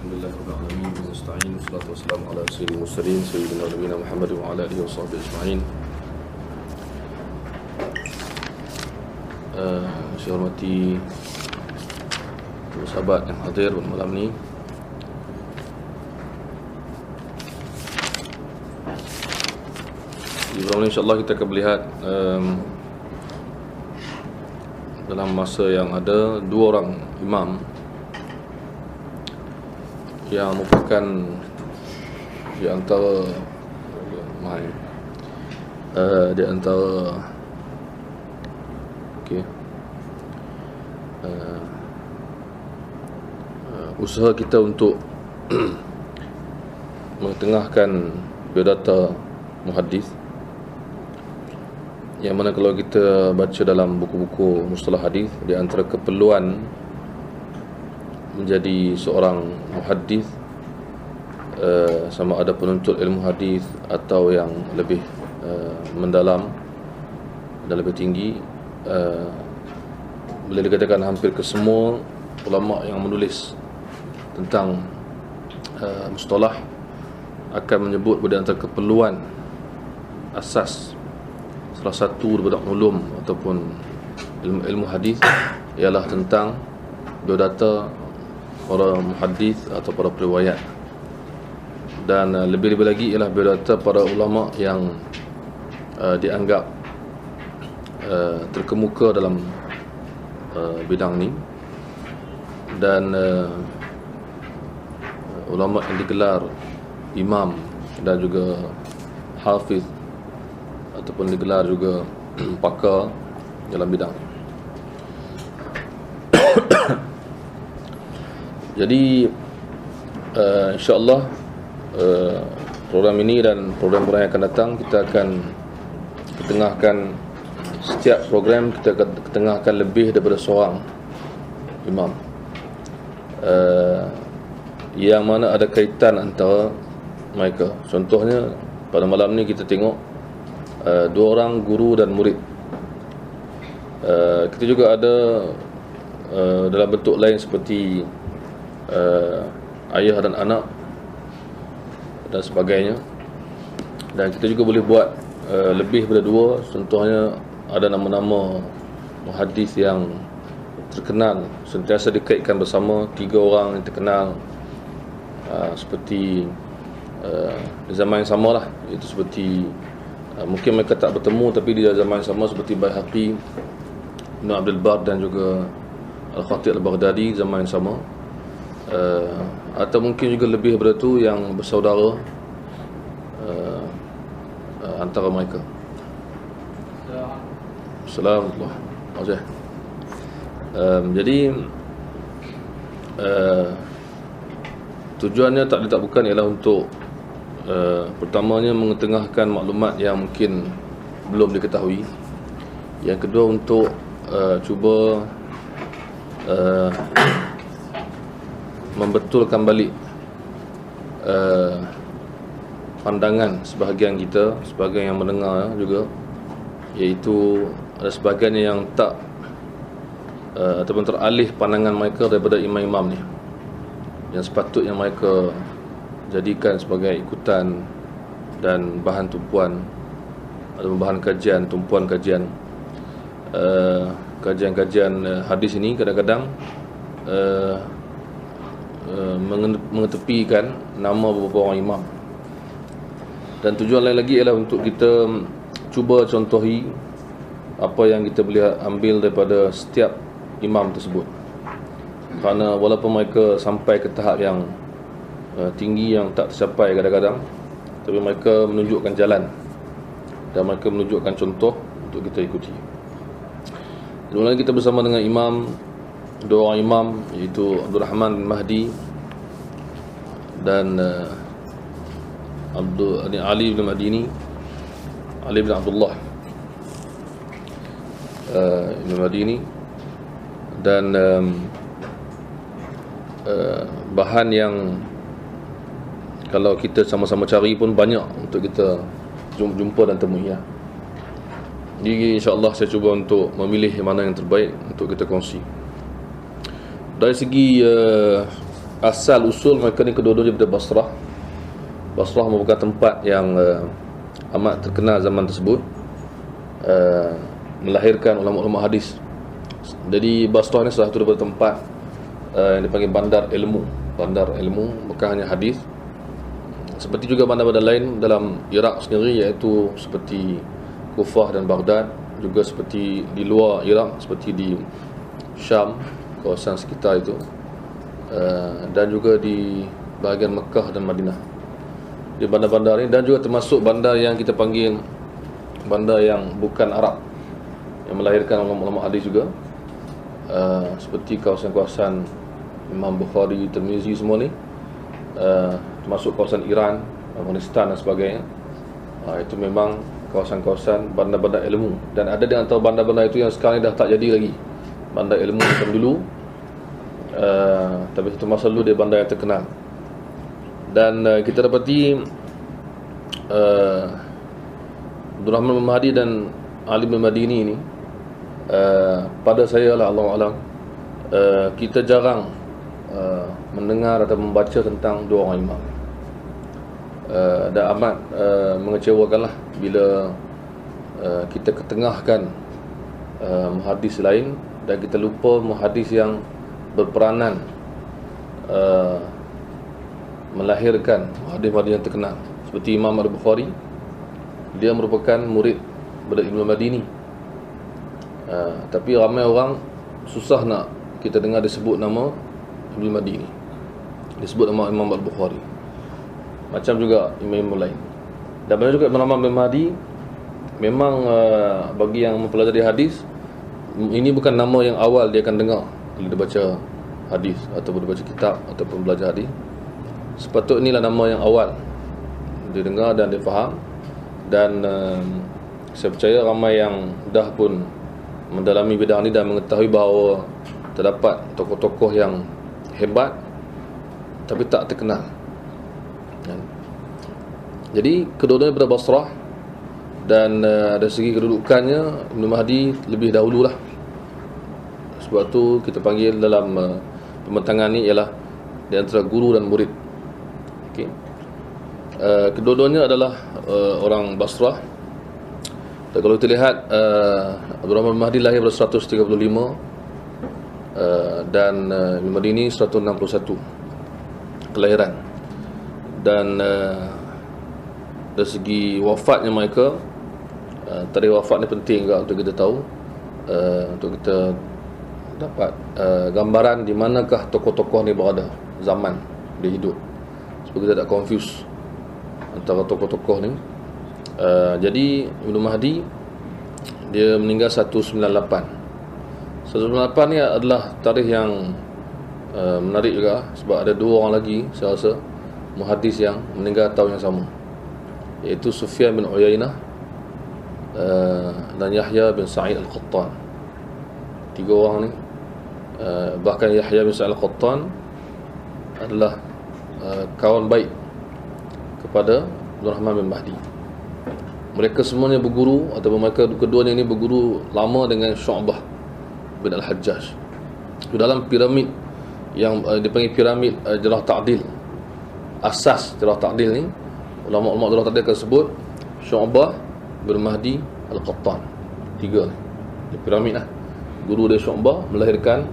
Alhamdulillahirabbil alamin wa nasta'in wassalatu wassalamu ala sayyidil mursalin sayyidina nabiyina Muhammad wa ala alihi washabbihi ajma'in. Saya hormati sahabat yang hadir pada malam ni. Di malam ni insya-Allah kita akan melihat dalam masa yang ada dua orang imam yang merupakan di antara usaha kita untuk mengetengahkan biodata muhaddis, yang mana kalau kita baca dalam buku-buku mustalah hadis, di antara keperluan menjadi seorang muhaddis, sama ada penuntut ilmu hadis atau yang lebih mendalam dan lebih tinggi, boleh dikatakan hampir kesemua ulama yang menulis tentang mustalah akan menyebut pada antara keperluan asas, salah satu daripada ulum ataupun ilmu hadis ialah tentang biodata para muhaddis atau para periwayat, dan lebih-lebih lagi ialah biodata para ulama yang dianggap terkemuka dalam bidang ni, dan ulama yang digelar imam dan juga hafiz ataupun digelar juga pakar dalam bidang. Jadi insya-Allah program ini dan program-program yang akan datang, kita akan ketengahkan, setiap program kita akan ketengahkan lebih daripada seorang imam, yang mana ada kaitan antara mereka. Contohnya pada malam ni kita tengok dua orang guru dan murid. Kita juga ada dalam bentuk lain seperti ayah dan anak dan sebagainya, dan kita juga boleh buat lebih daripada dua. Contohnya ada nama-nama muhaddis yang terkenal, sentiasa dikaitkan bersama, tiga orang yang terkenal, seperti di zaman yang sama lah, itu seperti mungkin mereka tak bertemu tapi di zaman yang sama, seperti Baihaqi, Ibn Abdul Bar dan juga Al-Khatib Al-Baghdadi, zaman yang sama. Atau mungkin juga lebih daripada itu yang bersaudara antara mereka. Assalamualaikum. Jadi tujuannya tak bukan ialah untuk pertamanya mengetengahkan maklumat yang mungkin belum diketahui. Yang kedua untuk cuba membetulkan balik pandangan sebahagian kita, sebahagian yang mendengar juga, iaitu ada sebahagian yang tak ataupun teralih pandangan mereka daripada imam-imam ni, yang sepatutnya mereka jadikan sebagai ikutan dan bahan tumpuan atau bahan kajian, tumpuan kajian. Kajian-kajian hadis ini kadang-kadang mengetepikan nama beberapa orang imam, dan tujuan lain lagi ialah untuk kita cuba contohi apa yang kita boleh ambil daripada setiap imam tersebut. Kerana walaupun mereka sampai ke tahap yang tinggi yang tak tercapai kadang-kadang, tapi mereka menunjukkan jalan dan mereka menunjukkan contoh untuk kita ikuti. Kemudian kita bersama dengan dua orang imam, iaitu Abdul Rahman bin Mahdi dan Ali bin Madini, Ali bin Abdullah bin Madini, dan bahan yang kalau kita sama-sama cari pun banyak untuk kita jumpa dan temui ya. Jadi insya-Allah saya cuba untuk memilih mana yang terbaik untuk kita kongsi. Dari segi asal usul mereka ni kedua-duanya daripada Basrah. Basrah merupakan tempat yang amat terkenal zaman tersebut, melahirkan ulama-ulama hadis. Jadi Basrah ni salah satu daripada tempat yang dipanggil bandar ilmu. Bandar ilmu bukan hanya hadis. Seperti juga bandar-bandar lain dalam Iraq sendiri, iaitu seperti Kufah dan Baghdad, juga seperti di luar Iraq seperti di Syam, kawasan sekitar itu, dan juga di bahagian Mekah dan Madinah. Di bandar-bandar ini, dan juga termasuk bandar yang kita panggil bandar yang bukan Arab, yang melahirkan ulama-ulama hadis juga, seperti kawasan-kawasan Imam Bukhari, Tirmizi semua ni, termasuk kawasan Iran, Afghanistan dan sebagainya. Itu memang kawasan-kawasan bandar-bandar ilmu. Dan ada di antara bandar-bandar itu yang sekarang dah tak jadi lagi. Bandar ilmu macam dulu, tapi itu masa dulu dia bandar yang terkenal. Dan kita dapati Abdul Rahman bin Mahdi dan Ali bin Madini ni, pada saya lah, Allah Alam, kita jarang mendengar atau membaca tentang dua orang imam. Dan amat mengecewakanlah bila kita ketengahkan muhadis lain dan kita lupa muhadis yang berperanan melahirkan muhadis-muhadis yang terkenal seperti Imam Al-Bukhari. Dia merupakan murid daripada Ibnu Madini, tapi ramai orang susah nak kita dengar disebut nama Ibnu Madini, disebut nama Imam Al-Bukhari. Macam juga imam lain. Dan benar juga Imam bin Mahdi memang bagi yang mempelajari hadis, ini bukan nama yang awal dia akan dengar bila dia baca hadis ataupun dia baca kitab ataupun belajar hadis. Sepatutnya inilah nama yang awal dia dengar dan dia faham. Dan saya percaya ramai yang dah pun mendalami bidang ini dan mengetahui bahawa terdapat tokoh-tokoh yang hebat tapi tak terkenal. Jadi kedua-duanya daripada Basrah, dan dari segi kedudukannya Ibnu Mahdi lebih dahululah. Sebab tu kita panggil dalam pembentangan ni ialah di antara guru dan murid. Okey. Kedua-duanya adalah orang Basrah. Dan kalau kita lihat, Abdul Rahman bin Mahdi lahir pada 135, dan Ibnu Madini 161 kelahiran. Dan dari segi wafatnya mereka, tarikh wafat ni penting juga untuk kita tahu, untuk kita dapat gambaran di manakah tokoh-tokoh ni berada zaman dia hidup, supaya kita tak confuse antara tokoh-tokoh ni. Jadi Ibnu Mahdi dia meninggal 198. 198 ni adalah tarikh yang menarik juga, sebab ada dua orang lagi saya rasa muhadis yang meninggal tahun yang sama, iaitu Sufyan bin Uyainah dan Yahya bin Sa'id Al-Qattan. Tiga orang ni, bahkan Yahya bin Sa'id Al-Qattan adalah kawan baik kepada Abdul Rahman bin Mahdi. Mereka semuanya berguru, atau mereka keduanya ini berguru lama dengan Syu'bah bin Al-Hajjaj. Di dalam piramid yang dipanggil piramid Jarh Ta'dil, asas Jarh Ta'dil ni, ulama-ulama Jarh Ta'dil tersebut Syu'bah bin Mahdi Al-Qattan. Tiga ni di piramid lah. Guru dia Syu'bah melahirkan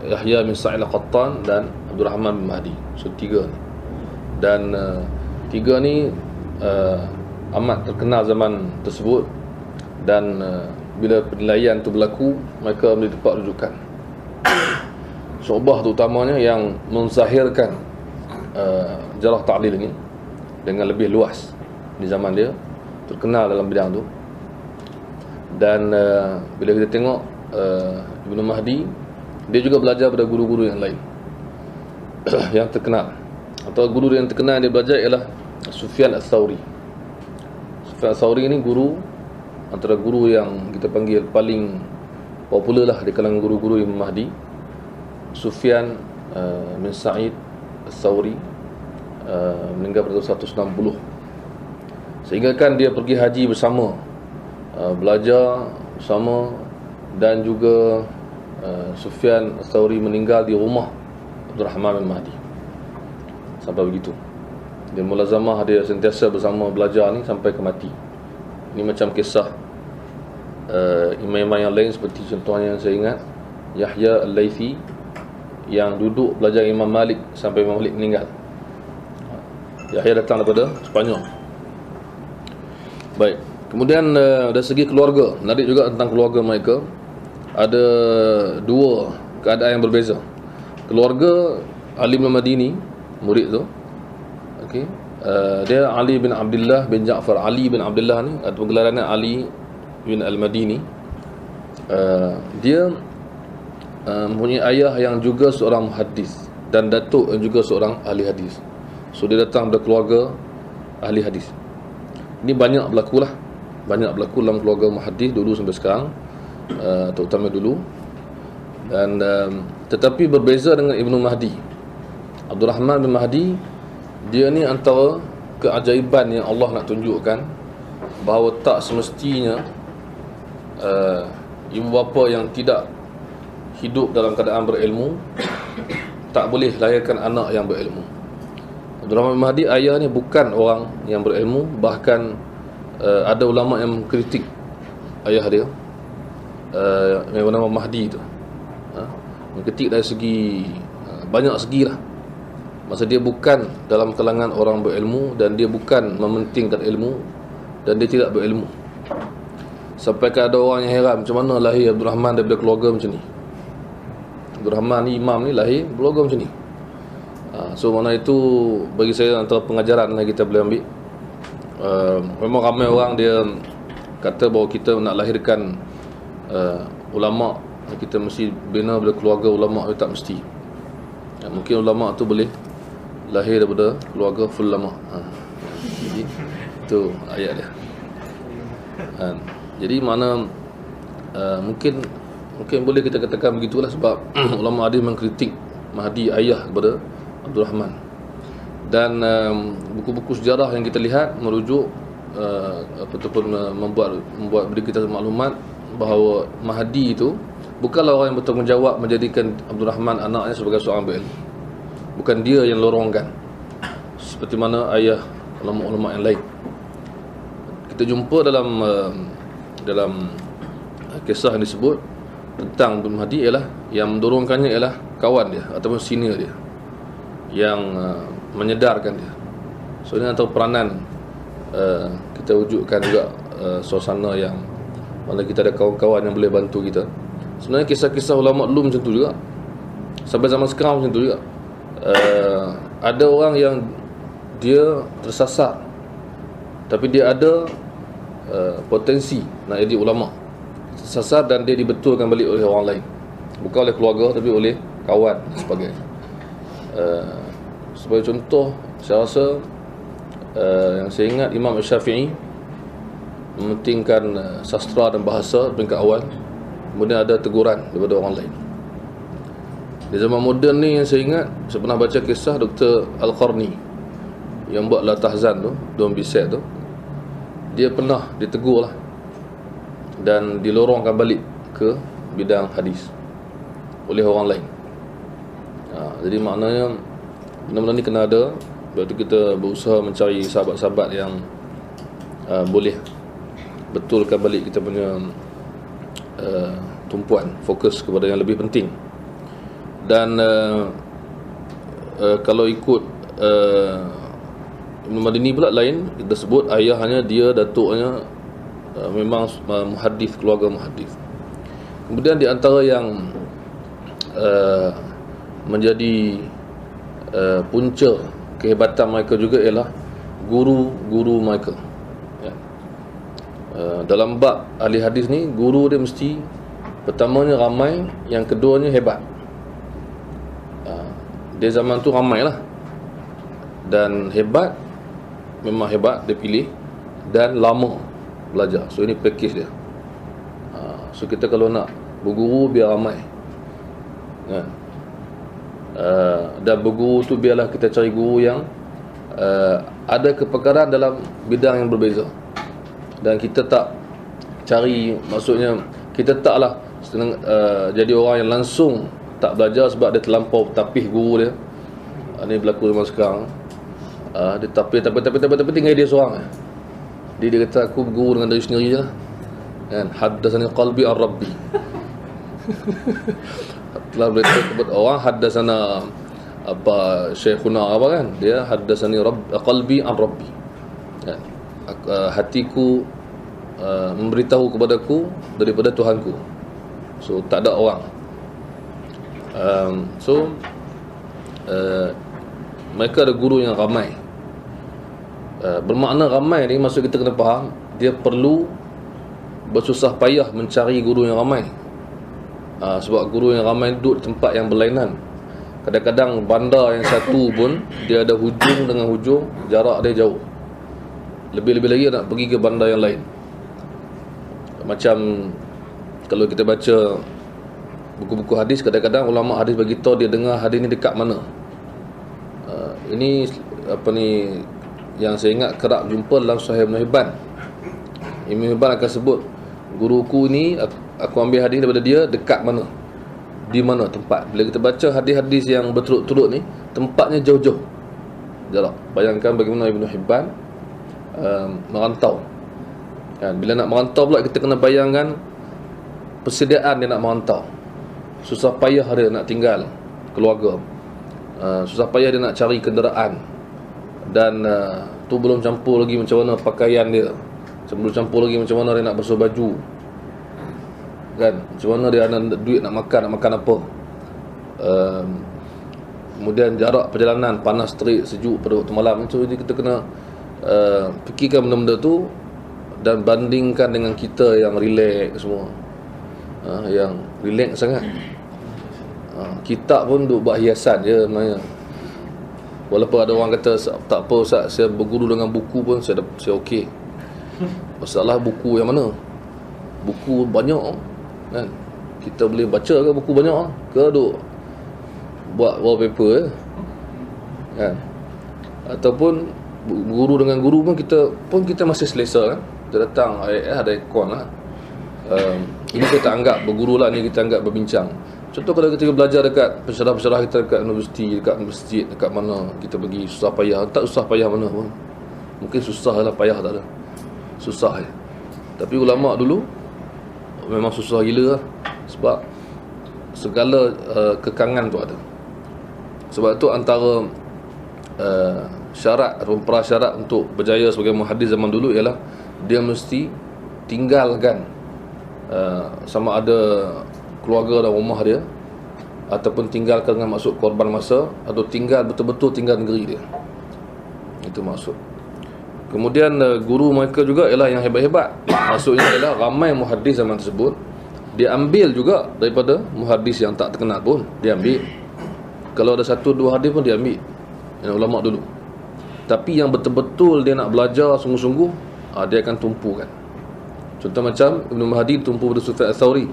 Yahya bin Sa'id Al-Qattan dan Abdul Rahman bin Mahdi. So tiga ni. Dan tiga ni amat terkenal zaman tersebut. Dan bila penilaian tu berlaku, mereka menjadi tempat rujukan. Syu'bah tu utamanya yang menzahirkan Jarh Ta'dil ini dengan lebih luas di zaman dia, terkenal dalam bidang tu. Dan bila kita tengok Ibnu Mahdi, dia juga belajar pada guru-guru yang lain yang terkenal. Atau guru yang terkenal yang dia belajar ialah Sufyan Ats-Tsauri. Sufyan Ats-Tsauri ini guru, antara guru yang kita panggil paling popular lah di kalangan guru-guru Imam Mahdi. Sufyan bin Sa'id Ats-Tsauri meninggal pada tahun 160. Sehingga kan dia pergi haji bersama, belajar bersama, dan juga Sufyan Ats-Tsauri meninggal di rumah Abdul Rahman bin Mahdi. Sampai begitu. Dia mulazamah, dia sentiasa bersama belajar ni sampai ke mati. Ini macam kisah imam-imam yang lain, seperti contohnya yang saya ingat Yahya Al-Laythi yang duduk belajar Imam Malik sampai Imam Malik meninggal. Yahya datang daripada Sepanyol. Baik. Kemudian dari segi keluarga, menarik juga tentang keluarga mereka. Ada dua keadaan yang berbeza. Keluarga Ali bin Madini, murid tu, okey, dia Ali bin Abdullah bin Ja'far. Ali bin Abdullah ni atau gelarannya Ali bin Al-Madini. Dia mempunyai ayah yang juga seorang muhaddis dan datuk yang juga seorang ahli hadis. So dia datang dari keluarga ahli hadis. Ini banyak berlaku lah, banyak berlaku dalam keluarga muhaddis dulu sampai sekarang, terutama dulu. Dan tetapi berbeza dengan Ibnu Mahdi. Abdul Rahman bin Mahdi, dia ni antara keajaiban yang Allah nak tunjukkan bahawa tak semestinya ibu bapa yang tidak hidup dalam keadaan berilmu tak boleh lahirkan anak yang berilmu. Abdul Rahman bin Mahdi, ayah ni bukan orang yang berilmu. Bahkan ada ulama yang mengkritik ayah dia, yang bernama Mahdi tu, mengkritik dari segi banyak segi lah. Masa dia bukan dalam kalangan orang berilmu, dan dia bukan mementingkan ilmu, dan dia tidak berilmu. Sampai ada orang yang heran, macam mana lahir Abdul Rahman daripada keluarga macam ni. Abdul Rahman ni, imam ni, lahir keluarga macam ni. So mana itu bagi saya antara pengajaran yang kita boleh ambil. Memang ramai orang dia kata bahawa kita nak lahirkan ulama, kita mesti bina daripada keluarga ulama. Itu tak mesti. Mungkin ulama tu boleh lahir daripada keluarga full ulama. Jadi itu ayat dia. Jadi mana mungkin boleh kita katakan begitulah, sebab ulama hadis mengkritik Mahdi, ayah kepada Abdul Rahman. Dan buku-buku sejarah yang kita lihat merujuk ataupun membuat beri kita maklumat bahawa Mahdi itu bukanlah orang yang bertanggungjawab menjadikan Abdul Rahman anaknya sebagai seorang berilmu. Bukan dia yang lorongkan, seperti mana ayah ulama-ulama yang lain. Kita jumpa dalam kisah yang disebut tentang Abdul Mahdi ialah yang mendorongkannya ialah kawan dia ataupun senior dia yang menyedarkan dia. So ini antara peranan kita wujudkan juga suasana yang mana kita ada kawan-kawan yang boleh bantu kita. Sebenarnya kisah-kisah ulama dulu macam tu juga, sampai zaman sekarang macam tu juga. Ada orang yang dia tersasar, tapi dia ada potensi nak jadi ulama, tersasar dan dia dibetulkan balik oleh orang lain, bukan oleh keluarga tapi oleh kawan dan sebagainya. Sebagai contoh, saya rasa yang saya ingat Imam Syafi'i mementingkan sastra dan bahasa peringkat awal, kemudian ada teguran daripada orang lain. Di zaman moden ni yang saya ingat, saya pernah baca kisah Dr. Al-Qarni yang buat La Tahzan tu, Don't Be Sad tu. Dia pernah ditegur lah dan dilorongkan balik ke bidang hadis oleh orang lain. Jadi maknanya benda-benda ni kena ada. Sebab tu kita berusaha mencari sahabat-sahabat yang boleh betulkan balik kita punya tumpuan, fokus kepada yang lebih penting. Dan kalau ikut Ibn Madini pula lain, kita sebut ayahnya, dia datuknya memang muhaddis, keluarga muhaddis. Kemudian di antara yang menjadi punca kehebatan mereka juga ialah guru-guru mereka. Dalam bab ahli hadis ni, guru dia mesti pertamanya ramai, yang keduanya hebat. Dia zaman tu ramai lah, dan hebat, memang hebat dia pilih, dan lama belajar. So ini package dia. So kita kalau nak berguru, biar ramai, dan berguru tu biarlah kita cari guru yang ada kepakaran dalam bidang yang berbeza. Dan kita tak cari, maksudnya kita taklah jadi orang yang langsung tak belajar sebab dia terlampau tapih guru dia. Ini berlaku zaman sekarang. Dia tapi tinggal dia seorang. Dia kata aku guru dengan diri sendiri je lah. Kan, haddatsani qalbi ar-rabbi. Telah boleh sebut orang haddatsana apa syekhuna apa kan, dia haddatsani qalbi ar-rabbi. Kan, hatiku memberitahu kepadaku daripada Tuhanku. So tak ada orang. Mereka ada guru yang ramai. Bermakna ramai ni maksud kita kena faham, dia perlu bersusah payah mencari guru yang ramai. Sebab guru yang ramai duduk di tempat yang berlainan. Kadang-kadang bandar yang satu pun dia ada hujung dengan hujung, jarak dia jauh. Lebih-lebih lagi nak pergi ke bandar yang lain. Macam kalau kita baca buku-buku hadis, kadang-kadang ulama hadis bagi tahu dia dengar hadis ni dekat mana. Ini apa ni yang saya ingat kerap jumpa dalam Sahih Ibn Hibban. Ibn Hibban akan sebut, guruku ni aku ambil hadis daripada dia dekat mana, di mana tempat. Bila kita baca hadis-hadis yang berturut-turut ni, tempatnya jauh-jauh jarak. Bayangkan bagaimana Ibn Hibban merantau kan. Bila nak merantau pula, kita kena bayangkan persediaan dia nak merantau, susah payah dia nak tinggal keluarga, susah payah dia nak cari kenderaan, dan tu belum campur lagi macam mana pakaian dia, belum campur lagi macam mana dia nak basuh baju kan, macam mana dia ada duit nak makan apa. Kemudian jarak perjalanan, panas terik, sejuk pada waktu malam. So kita kena fikirkan benda-benda tu dan bandingkan dengan kita yang relax semua, yang relax sangat. Kitab pun duk buat hiasan je sebenarnya. Walaupun ada orang kata tak apa Ustaz, saya berguru dengan buku pun saya okey. Masalah buku yang mana? Buku banyak kan, kita boleh baca ke buku banyak ke duk buat wallpaper kan? Ataupun guru dengan guru pun kita masih selesa kan. Kita datang ada aircon lah. Ini kita anggap berguru lah, ni kita anggap berbincang. Contoh kalau kita belajar dekat pensyarah-pensyarah kita dekat universiti, dekat masjid, dekat mana kita pergi, susah payah. Tak susah payah mana pun. Mungkin susah lah, payah tak ada. Susah je. Tapi ulama' dulu memang susah gila lah. Sebab segala kekangan tu ada. Sebab tu antara syarat atau prasyarat untuk berjaya sebagai muhaddis zaman dulu ialah dia mesti tinggalkan sama ada keluarga dan rumah dia, ataupun tinggalkan dengan maksud korban masa, atau tinggal betul-betul tinggal negeri dia. Itu maksud. Kemudian guru mereka juga ialah yang hebat-hebat. Maksudnya ialah ramai muhaddis zaman tersebut dia ambil juga daripada muhaddis yang tak terkenal pun dia ambil. Kalau ada satu dua hadis pun dia ambil, yang ulama dulu. Tapi yang betul-betul dia nak belajar sungguh-sungguh, dia akan tumpukan. Contoh macam Ibn Mahdi tumpu pada Sufyan Ats-Tsauri.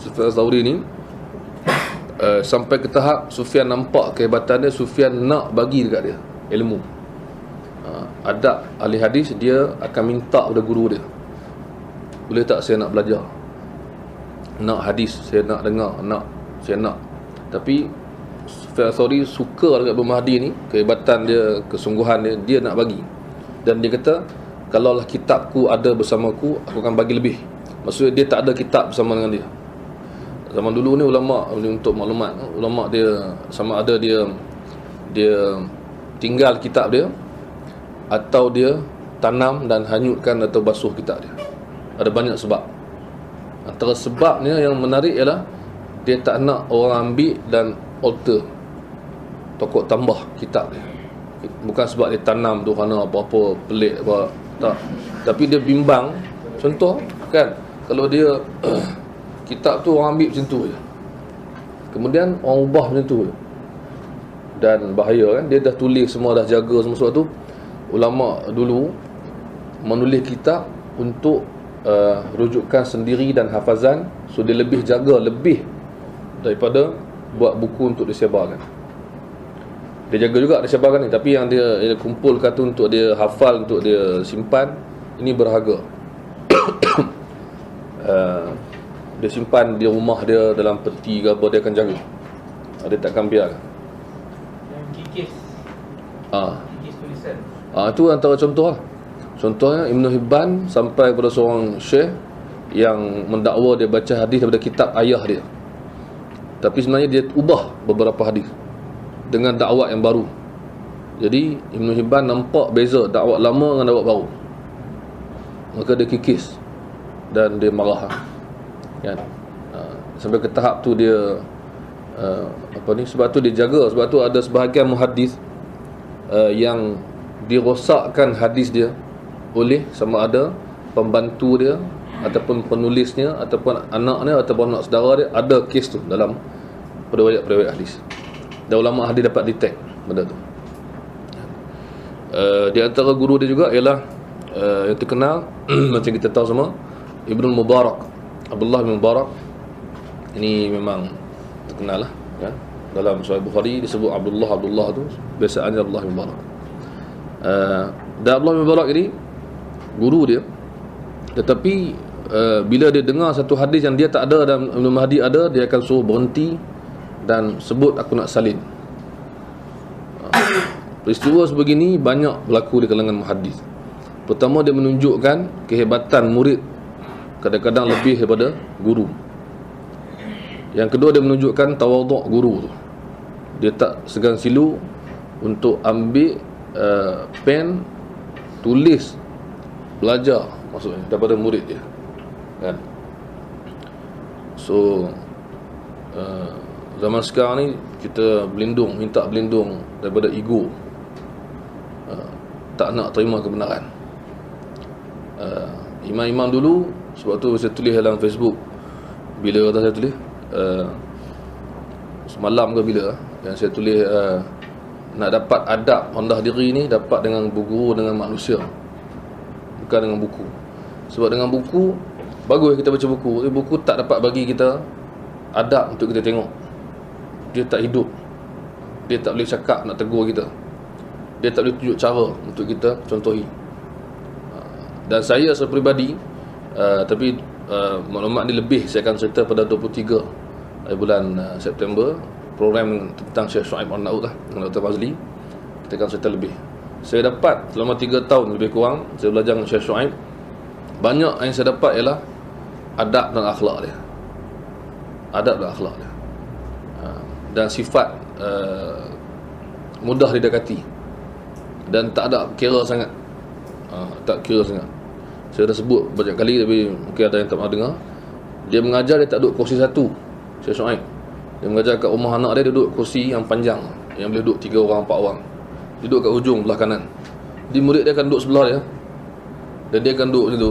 Sufyan Ats-Tsauri ni sampai ke tahap Sufyan nampak kehebatan dia, Sufyan nak bagi dekat dia ilmu. Adab ahli hadis, dia akan minta pada guru dia, boleh tak saya nak belajar, nak hadis, saya nak dengar, saya nak. Tapi Sufyan Ats-Tsauri suka dekat Ibn Mahdi ni, kehebatan dia, kesungguhan dia nak bagi. Dan dia kata, kalaulah kitabku ada bersamaku, aku akan bagi lebih. Maksudnya dia tak ada kitab bersama dengan dia. Zaman dulu ni ulama', untuk maklumat, ulama' dia sama ada dia tinggal kitab dia, atau dia tanam dan hanyutkan atau basuh kitab dia. Ada banyak sebab. Antara sebabnya yang menarik ialah dia tak nak orang ambil dan alter, tokok tambah kitab dia. Bukan sebab dia tanam tu kerana apa-apa pelik apa, tak. Tapi dia bimbang. Contoh kan, kalau dia kitab tu orang ambil macam tu je, kemudian orang ubah macam tu je, dan bahaya kan. Dia dah tulis semua, dah jaga semua. Sebab tu ulama' dulu menulis kitab untuk rujukan sendiri dan hafazan. So dia lebih jaga, lebih daripada buat buku untuk disebarkan. Dia jaga juga disebarkan ni, tapi yang dia kumpulkan tu untuk dia hafal, untuk dia simpan, ini berharga. dia simpan di rumah dia dalam peti ke apa, dia akan jaga. Dia takkan biar. Yang kikis. Kikis tulisan. Itu antara contoh lah. Contohnya Ibn Hibban sampai kepada seorang syekh yang mendakwa dia baca hadis daripada kitab ayah dia, tapi sebenarnya dia ubah beberapa hadis dengan dakwat yang baru. Jadi Ibn Hibban nampak beza dakwat lama dengan dakwat baru, maka dia kikis dan dia marah kan? Sampai ke tahap tu dia sebab tu dia jaga. Sebab tu ada sebahagian muhaddis yang dirosakkan hadis dia oleh sama ada pembantu dia ataupun penulisnya ataupun anaknya ataupun anak saudara dia. Ada kes tu dalam periwayat hadis, dan ulama hadis dapat detect benda tu. Di antara guru dia juga ialah yang terkenal macam kita tahu semua, Ibnu Mubarak, Abdullah bin Mubarak. Ini memang terkenal lah ya. Dalam Sahih Bukhari disebut Abdullah tu biasaannya Abdullah bin Mubarak. Dan Abdullah bin Mubarak ini guru dia, tetapi bila dia dengar satu hadis yang dia tak ada dan Ibn Mahdi ada, dia akan suruh berhenti dan sebut aku nak salin. Peristiwa sebegini banyak berlaku di kalangan muhaddis. Pertama, dia menunjukkan kehebatan murid kadang-kadang lebih daripada guru. Yang kedua, dia menunjukkan tawaduk guru tu. Dia tak segan silu untuk ambil pen, tulis, belajar maksudnya daripada murid dia kan. So zaman sekarang ni kita minta berlindung daripada ego, tak nak terima kebenaran. Imam-imam dulu, sebab tu saya tulis dalam Facebook, bila kata saya tulis semalam ke bila yang saya tulis, nak dapat adab rendah diri ni dapat dengan berguru dengan manusia, bukan dengan buku. Sebab dengan buku bagus kita baca buku, tapi buku tak dapat bagi kita adab untuk kita tengok. Dia tak hidup, dia tak boleh cakap nak tegur kita, dia tak boleh tunjuk cara untuk kita contohi. Dan saya seperibadi, tapi maklumat ni lebih saya akan cerita pada 23 bulan September, program tentang Syekh Shu'aib Al-Na'ud lah dengan Dr. Fazli. Kita akan cerita lebih. Saya dapat selama 3 tahun lebih kurang saya belajar dengan Syekh Shu'aib, banyak yang saya dapat ialah adab dan akhlak dia. Adab dan akhlak dia, dan sifat mudah didekati dan tak ada kira sangat. Tak kira sangat. Saya dah sebut banyak kali, tapi mungkin ada yang tak pernah dengar. Dia mengajar, dia tak duduk kursi satu, Syekh Shu'aib. Dia mengajar kat rumah anak dia, dia duduk kursi yang panjang, yang boleh duduk 3 orang, 4 orang. Dia duduk kat ujung belah kanan. Di murid dia akan duduk sebelah dia, dan dia akan duduk situ.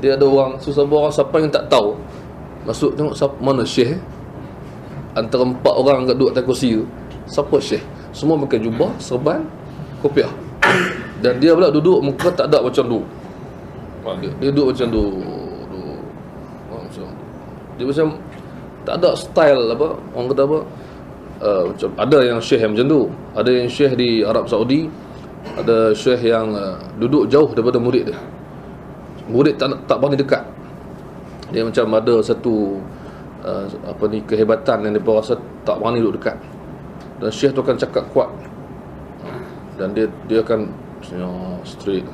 Jadi ada orang, susah orang, siapa yang tak tahu, masuk tengok siapa, mana Syekh. Antara 4 orang kat duduk atas kursi tu, siapa Syekh? Semua pakai jubah, serban, kopiah. Dan dia pula duduk muka tak ada macam tu. Dia duduk macam tu. Dia macam tak ada style apa, orang kata apa, macam ada yang syekh yang macam tu. Ada yang syekh di Arab Saudi, ada syekh yang duduk jauh daripada murid dia. Murid tak berani dekat. Dia macam ada satu kehebatan yang dia rasa tak berani duduk dekat. Dan syekh tu akan cakap kuat, dan dia akan straight.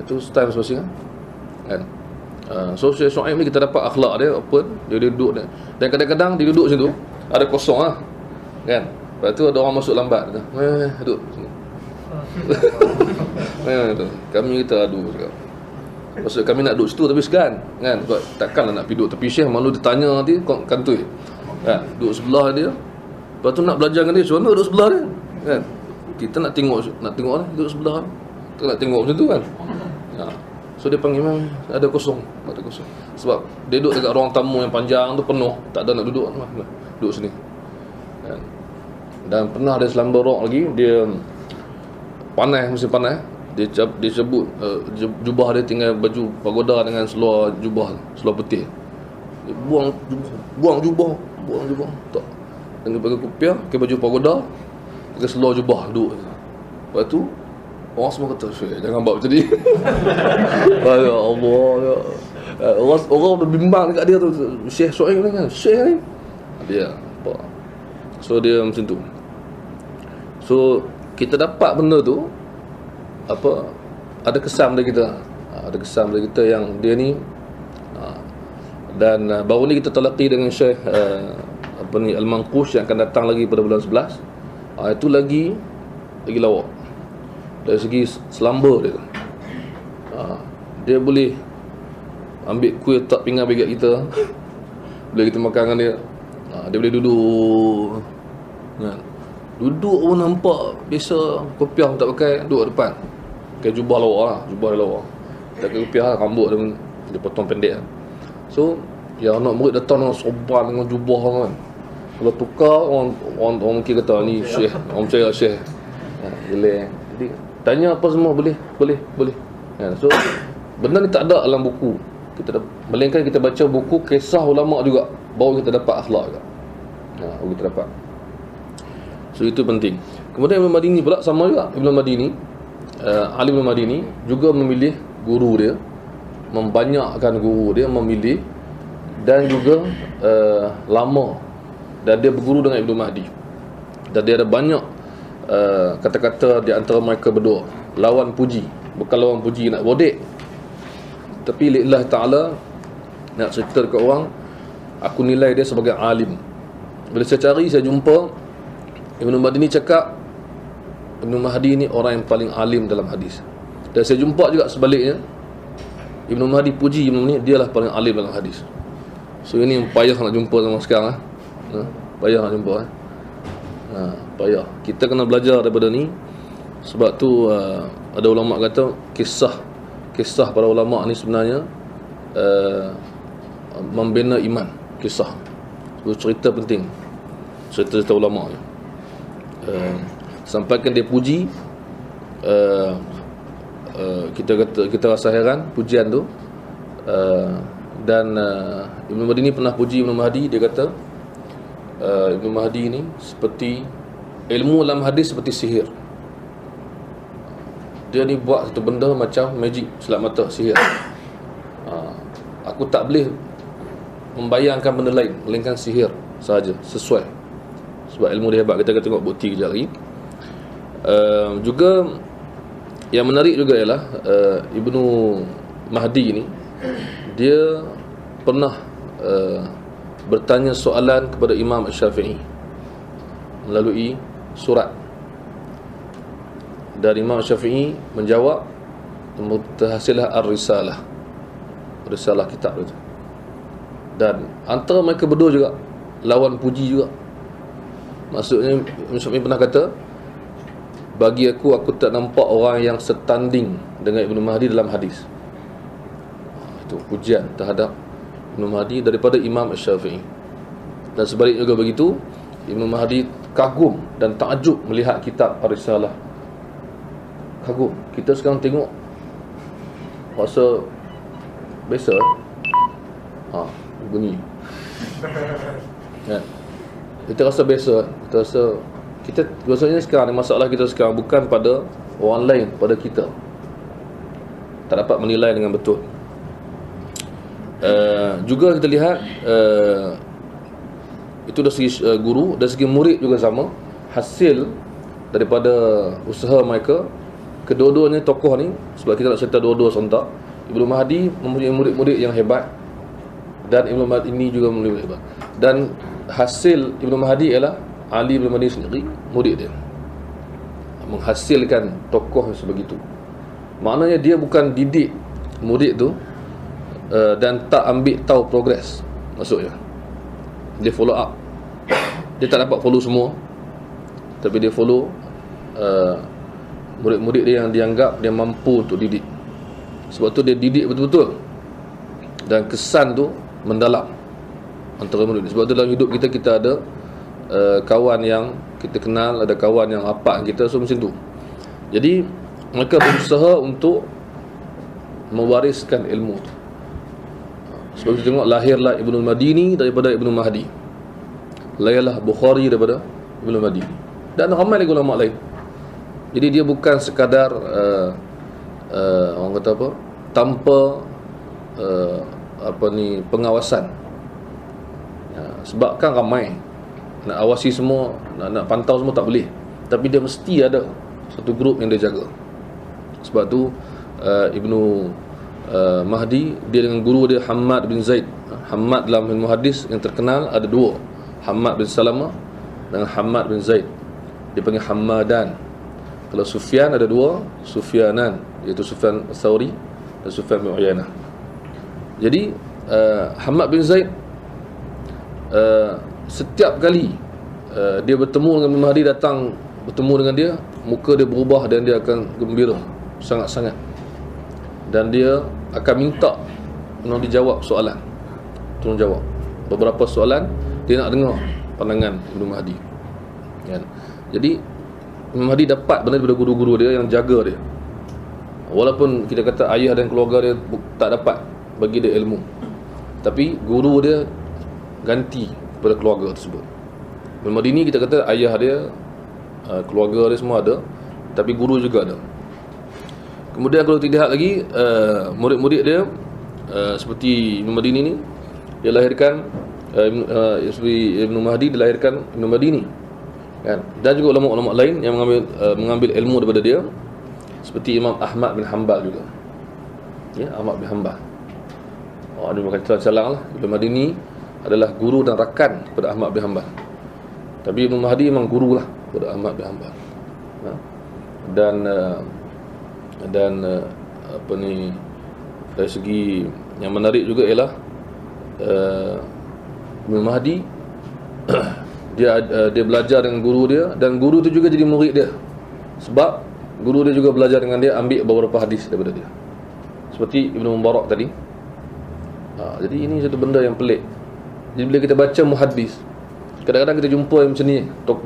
Itu style masing-masing kan. So Syekh Shu'aib ni kita dapat akhlak dia open, dia duduk dia. Dan kadang-kadang dia duduk situ ada kosong lah kan. Lepas tu ada orang masuk lambat, duduk sini. Kami kita adu cakap, maksud kami nak duduk situ tapi segan kan, sebab takkanlah nak pergi duduk tepi Syekh, malu dia tanya nanti kantoi kan. Duduk sebelah dia, lepas tu nak belajar dengan dia, macam mana duduk sebelah dia kan. Kita nak tengok lah, duduk sebelah, kita nak tengok macam tu kan. So dia panggil memang ada kosong. Sebab dia duduk dekat ruang tamu yang panjang tu penuh, tak ada nak duduk, duduk sini kan. Dan pernah dia selamba rock lagi, dia panas, musim panas, dia sebut jubah dia tinggal baju pagoda dengan seluar jubah, seluar putih. Dia buang jubah tak, dengan pakai kopiah, pakai baju pagoda, pakai seluar jubah, duduk. Lepas tu orang semua kata, Syekh jangan buat macam ni. Ya Allah ya. Orang berbimbang dekat dia tu, Syekh Suhaib ni kan, Syekh ni dia apa. So dia macam tu. So kita dapat benda tu apa, ada kesan pada kita. Ada kesan pada kita yang dia ni. Dan baru ni kita talaqi dengan Syekh apa ni, Al-Manqush yang akan datang lagi pada bulan 11. Itu lagi lawak dari segi selamba dia. Dia boleh ambil kuih tak pinggan bagi kita. Bila kita makan dengan dia, dia boleh duduk kan. Duduk pun nampak biasa, kopiah tak pakai, duduk depan pakai jubah lawak lah, jubah dia lawak, tak pakai kopiah lah, rambut dia potong pendek lah. So yang anak murid datang dengan soban dengan jubah kan, kalau tukar orang mungkin kata ni Syekh, orang percaya Syekh. Boleh. Jadi tanya apa semua boleh. So benda ni tak ada dalam buku. Melainkan kita baca buku kisah ulama juga, baru kita dapat akhlak juga. Baru kita dapat. So itu penting. Kemudian Ibn Madini pula sama juga. Ibn Madini, Ali Ibn Madini juga memilih guru dia, membanyakkan guru dia, memilih dan juga lama, dan dia berguru dengan Ibn Mahdi. Dan dia ada banyak kata-kata di antara mereka berdua, lawan puji, bukan lawan puji nak bodek, tapi lillah ta'ala nak cerita dekat orang, aku nilai dia sebagai alim. Bila saya cari, saya jumpa Ibn Madini cakap Ibn Mahdi ni orang yang paling alim dalam hadis. Dan saya jumpa juga sebaliknya, Ibn Mahdi puji Ibn Madini, dia lah paling alim dalam hadis. So ini payah nak jumpa sama sekarang. Payah nak jumpa. Payah. Kita kena belajar daripada ni. Sebab tu ada ulama kata kisah para ulama ni sebenarnya membina iman. Kisah itu cerita penting, cerita ulama ni. Sampaikan dia puji, kita rasa heran pujian tu. Dan Ibn Madini pernah puji Ibn Mahdi. Dia kata Ibn Mahdi ni seperti ilmu dalam hadis seperti sihir. Dia ni buat satu benda macam magic, selap mata, sihir. Aku tak boleh membayangkan benda lain melainkan sihir sahaja, sesuai. Sebab ilmu dia hebat. Kita akan tengok bukti kejap lagi. Juga yang menarik juga ialah Ibnu Mahdi ni, dia pernah bertanya soalan kepada Imam Syafi'i melalui surat, dan Imam Syafi'i menjawab, terhasillah Ar-Risalah, Risalah kitab itu. Dan antara mereka berdua juga lawan puji juga. Maksudnya Imam Syafi'i pernah kata, bagi aku tak nampak orang yang setanding dengan Ibn Mahdi dalam hadis. Itu pujian terhadap Ibn Mahdi daripada Imam Syafi'i. Dan sebaliknya juga begitu, Ibn Mahdi kagum dan takjub melihat kitab Ar-Risalah. Kagum. Kita sekarang tengok rasa biasa. Bunyi. Kita rasa biasa. Kita rasanya sekarang masalah kita sekarang bukan pada orang lain, pada kita. Tak dapat menilai dengan betul. Juga kita lihat itu dari segi guru, dari segi murid juga sama. Hasil daripada usaha mereka, kedua-duanya tokoh ni, sebab kita nak cerita dua-dua sontak. Ibnu Mahdi mempunyai murid-murid yang hebat, dan Ibnu Mahdi ini juga mempunyai hebat. Dan hasil Ibnu Mahdi ialah Ali bin Mahdi sendiri, murid dia, menghasilkan tokoh sebegitu. Maknanya dia bukan didik murid tu dan tak ambil tahu progres. Maksudnya dia follow up. Dia tak dapat follow semua, tapi dia follow murid-murid dia yang dianggap dia mampu untuk didik. Sebab tu dia didik betul-betul, dan kesan tu mendalam antara murid. Sebab tu dalam hidup kita ada kawan yang kita kenal, ada kawan yang rapat kita, so macam tu. Jadi mereka berusaha untuk mewariskan ilmu tu. Sebab kita tengok, lahirlah Ibnu Madini daripada Ibnu Mahdi, lahirlah Bukhari daripada Ibnu Madini, dan ramai lagi ulama lain. Jadi dia bukan sekadar orang kata apa, tanpa pengawasan. Sebab kan ramai, nak awasi semua, nak pantau semua tak boleh, tapi dia mesti ada satu grup yang dia jaga. Sebab tu Ibnu Mahdi, dia dengan guru dia Hammad bin Zaid. Hammad dalam ilmu hadis yang terkenal ada dua, Hammad bin Salamah dengan Hammad bin Zaid. Dia panggil Hammadan. Kalau Sufyan ada dua, Sufyanan, iaitu Sufyan Thawri dan Sufyan bin Uyainah. Jadi Hammad bin Zaid setiap kali dia bertemu dengan Imam Mahdi, datang bertemu dengan dia, muka dia berubah dan dia akan gembira sangat-sangat, dan dia akan minta tolong dijawab soalan, tolong jawab beberapa soalan. Dia nak dengar pandangan Ibnu Mahdi, kan? Jadi Imam Mahdi dapat benda daripada guru-guru dia yang jaga dia. Walaupun kita kata ayah dan keluarga dia tak dapat bagi dia ilmu, tapi guru dia ganti pada keluarga tersebut. Imam Mahdi ni kita kata ayah dia, keluarga dia semua ada, tapi guru juga ada. Kemudian kalau kita lihat lagi murid-murid dia, seperti Imam Mahdi ni, dia lahirkan Ibnu Mahdi, dilahirkan Ibnu Madini, kan? Dan juga ulama-ulama lain yang mengambil ilmu daripada dia, seperti Imam Ahmad bin Hanbal juga. Ya, Ahmad bin Hanbal. Ada bukan calang lah. Ibnu Madini adalah guru dan rakan kepada Ahmad bin Hanbal. Tapi Ibnu Mahdi memang guru lah kepada Ahmad bin Hanbal. Dan dari segi yang menarik juga ialah Ibnu Mahdi dia belajar dengan guru dia, dan guru tu juga jadi murid dia. Sebab guru dia juga belajar dengan dia, ambil beberapa hadis daripada dia, seperti Ibnu Mubarak tadi. Jadi ini satu benda yang pelik. Jadi bila kita baca muhaddis, kadang-kadang kita jumpa yang macam ni,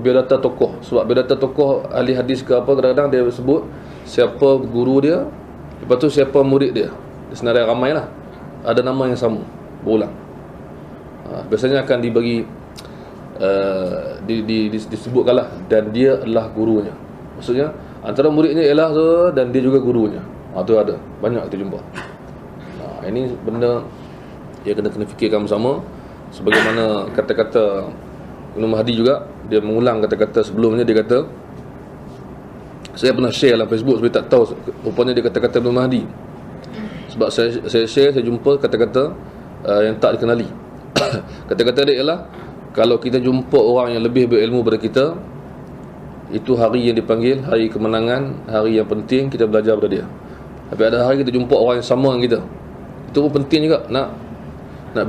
biodata tokoh. Sebab biodata tokoh ahli hadis ke apa, kadang-kadang dia sebut siapa guru dia, lepas tu siapa murid dia. Senarai ramai lah, ada nama yang sama berulang. Biasanya akan dibagi disebutkanlah dan dia adalah gurunya. Maksudnya antara muridnya ialah tu, dan dia juga gurunya. Tu ada banyak kita jumpa. Ini benda yang kena fikirkan bersama. Sebagaimana kata-kata Ibnu Mahdi juga, dia mengulang kata-kata sebelumnya. Dia kata, saya pernah share dalam Facebook sebab tak tahu rupanya dia kata-kata Ibnu Mahdi. Sebab saya share, saya jumpa kata-kata yang tak dikenali. Kata-kata dia ialah, kalau kita jumpa orang yang lebih berilmu daripada kita, itu hari yang dipanggil hari kemenangan, hari yang penting kita belajar daripada dia. Tapi ada hari kita jumpa orang yang sama dengan kita, itu pun penting juga nak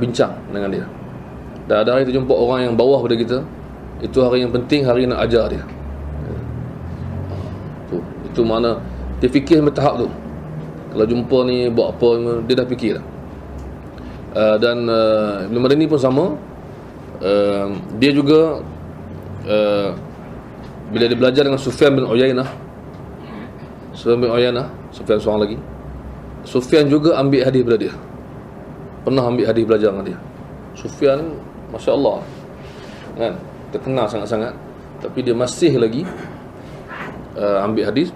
bincang dengan dia. Dan ada hari kita jumpa orang yang bawah pada kita, itu hari yang penting, hari nak ajar dia. Itu mana dia fikir sampai tahap tu. Kalau jumpa ni buat apa, dia dah fikir dah. Dan Ibnu Madini pun sama. Dia juga bila dia belajar dengan Sufyan bin Uyainah, Sufyan seorang lagi, Sufyan juga ambil hadis daripada dia, pernah ambil hadis belajar dengan dia. Sufyan Masya Allah, kan, terkenal sangat-sangat, tapi dia masih lagi ambil hadis.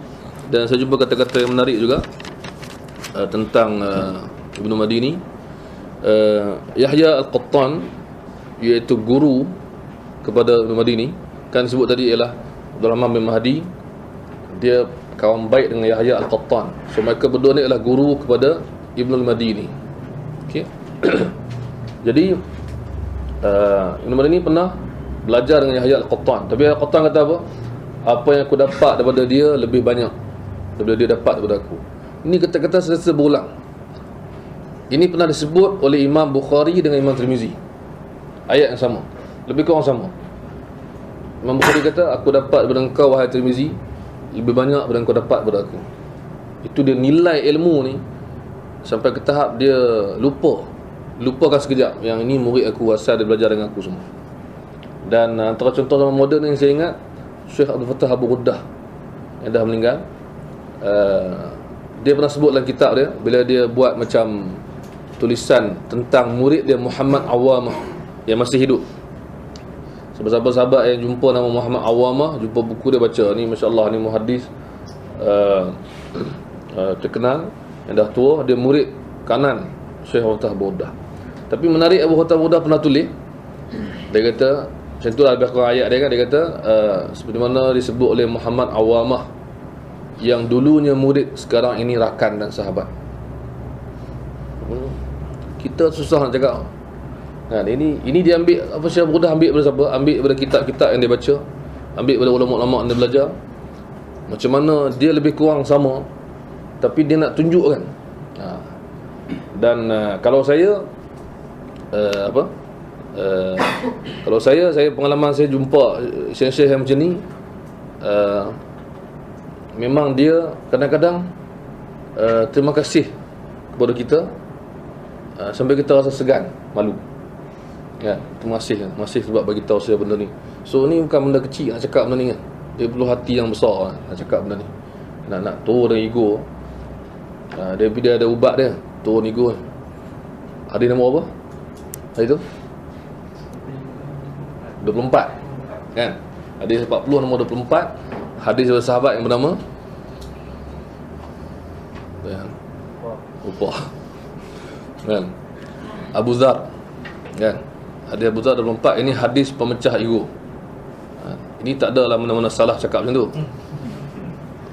Dan saya jumpa kata-kata yang menarik juga tentang Ibnu Madini. Yahya Al-Qattan, iaitu guru kepada Ibnu Madini, kan sebut tadi ialah Abdul Rahman bin Mahdi, dia kawan baik dengan Yahya Al-Qattan. So mereka berdua ni adalah guru kepada Ibnu Madini. Okey. Jadi Ibnu Madini pernah belajar dengan Yahya Al-Qattan. Tapi Yahya Al-Qattan kata apa? Apa yang aku dapat daripada dia lebih banyak daripada dia dapat daripada aku. Ini kata-kata sentiasa berulang. Ini pernah disebut oleh Imam Bukhari dengan Imam Tirmizi. Ayat yang sama, lebih kurang sama. Imam Bukhari kata, aku dapat daripada engkau wahai Tirmizi lebih banyak daripada engkau dapat daripada aku. Itu dia nilai ilmu ni sampai ke tahap dia lupakan sekejap yang ini murid aku, asal dia belajar dengan aku semua. Dan antara contoh zaman moden yang saya ingat, Syekh Abdul Fattah Abu Ghuddah yang dah meninggal, dia pernah sebut dalam kitab dia, bila dia buat macam tulisan tentang murid dia Muhammad Awamah yang masih hidup. Sahabat-sahabat yang jumpa nama Muhammad Awamah, jumpa buku dia, baca ni, Masya Allah, ni muhaddis terkenal yang dah tua. Dia murid kanan Syekh Abdul Fattah Abu Ghuddah. Tapi menarik, Abu Khattab Burdah pernah tulis. Dia kata, macam itulah lebih kurang ayat dia kan. Dia kata, seperti mana disebut oleh Muhammad Awamah, yang dulunya murid, sekarang ini rakan dan sahabat. Kita susah nak cakap kan. Ini dia ambil, apa Syekh Burdah ambil daripada siapa? Ambil daripada kitab-kitab yang dia baca, ambil daripada ulama-ulama yang dia belajar. Macam mana dia lebih kurang sama, tapi dia nak tunjukkan. Dan kalau saya kalau saya pengalaman saya jumpa syekh-syekh yang macam ni, memang dia kadang-kadang terima kasih kepada kita, sampai kita rasa segan, malu. Ya, terima kasih sebab bagi tahu saya benda ni. So ni bukan benda kecil nak cakap benda ni kan. Dia perlu hati yang besar nak cakap benda ni. Nak turun ego. Dia ada ubat dia, turun ego. Hadis nombor apa? Hadis tu 24 kan. Hadis 40 nombor 24. Hadis dari sahabat yang bernama lupa kan, Abu Dzar kan. Hadis Abu Dzar 24. Ini hadis pemecah ego. Ini tak ada lah mana-mana salah cakap macam tu.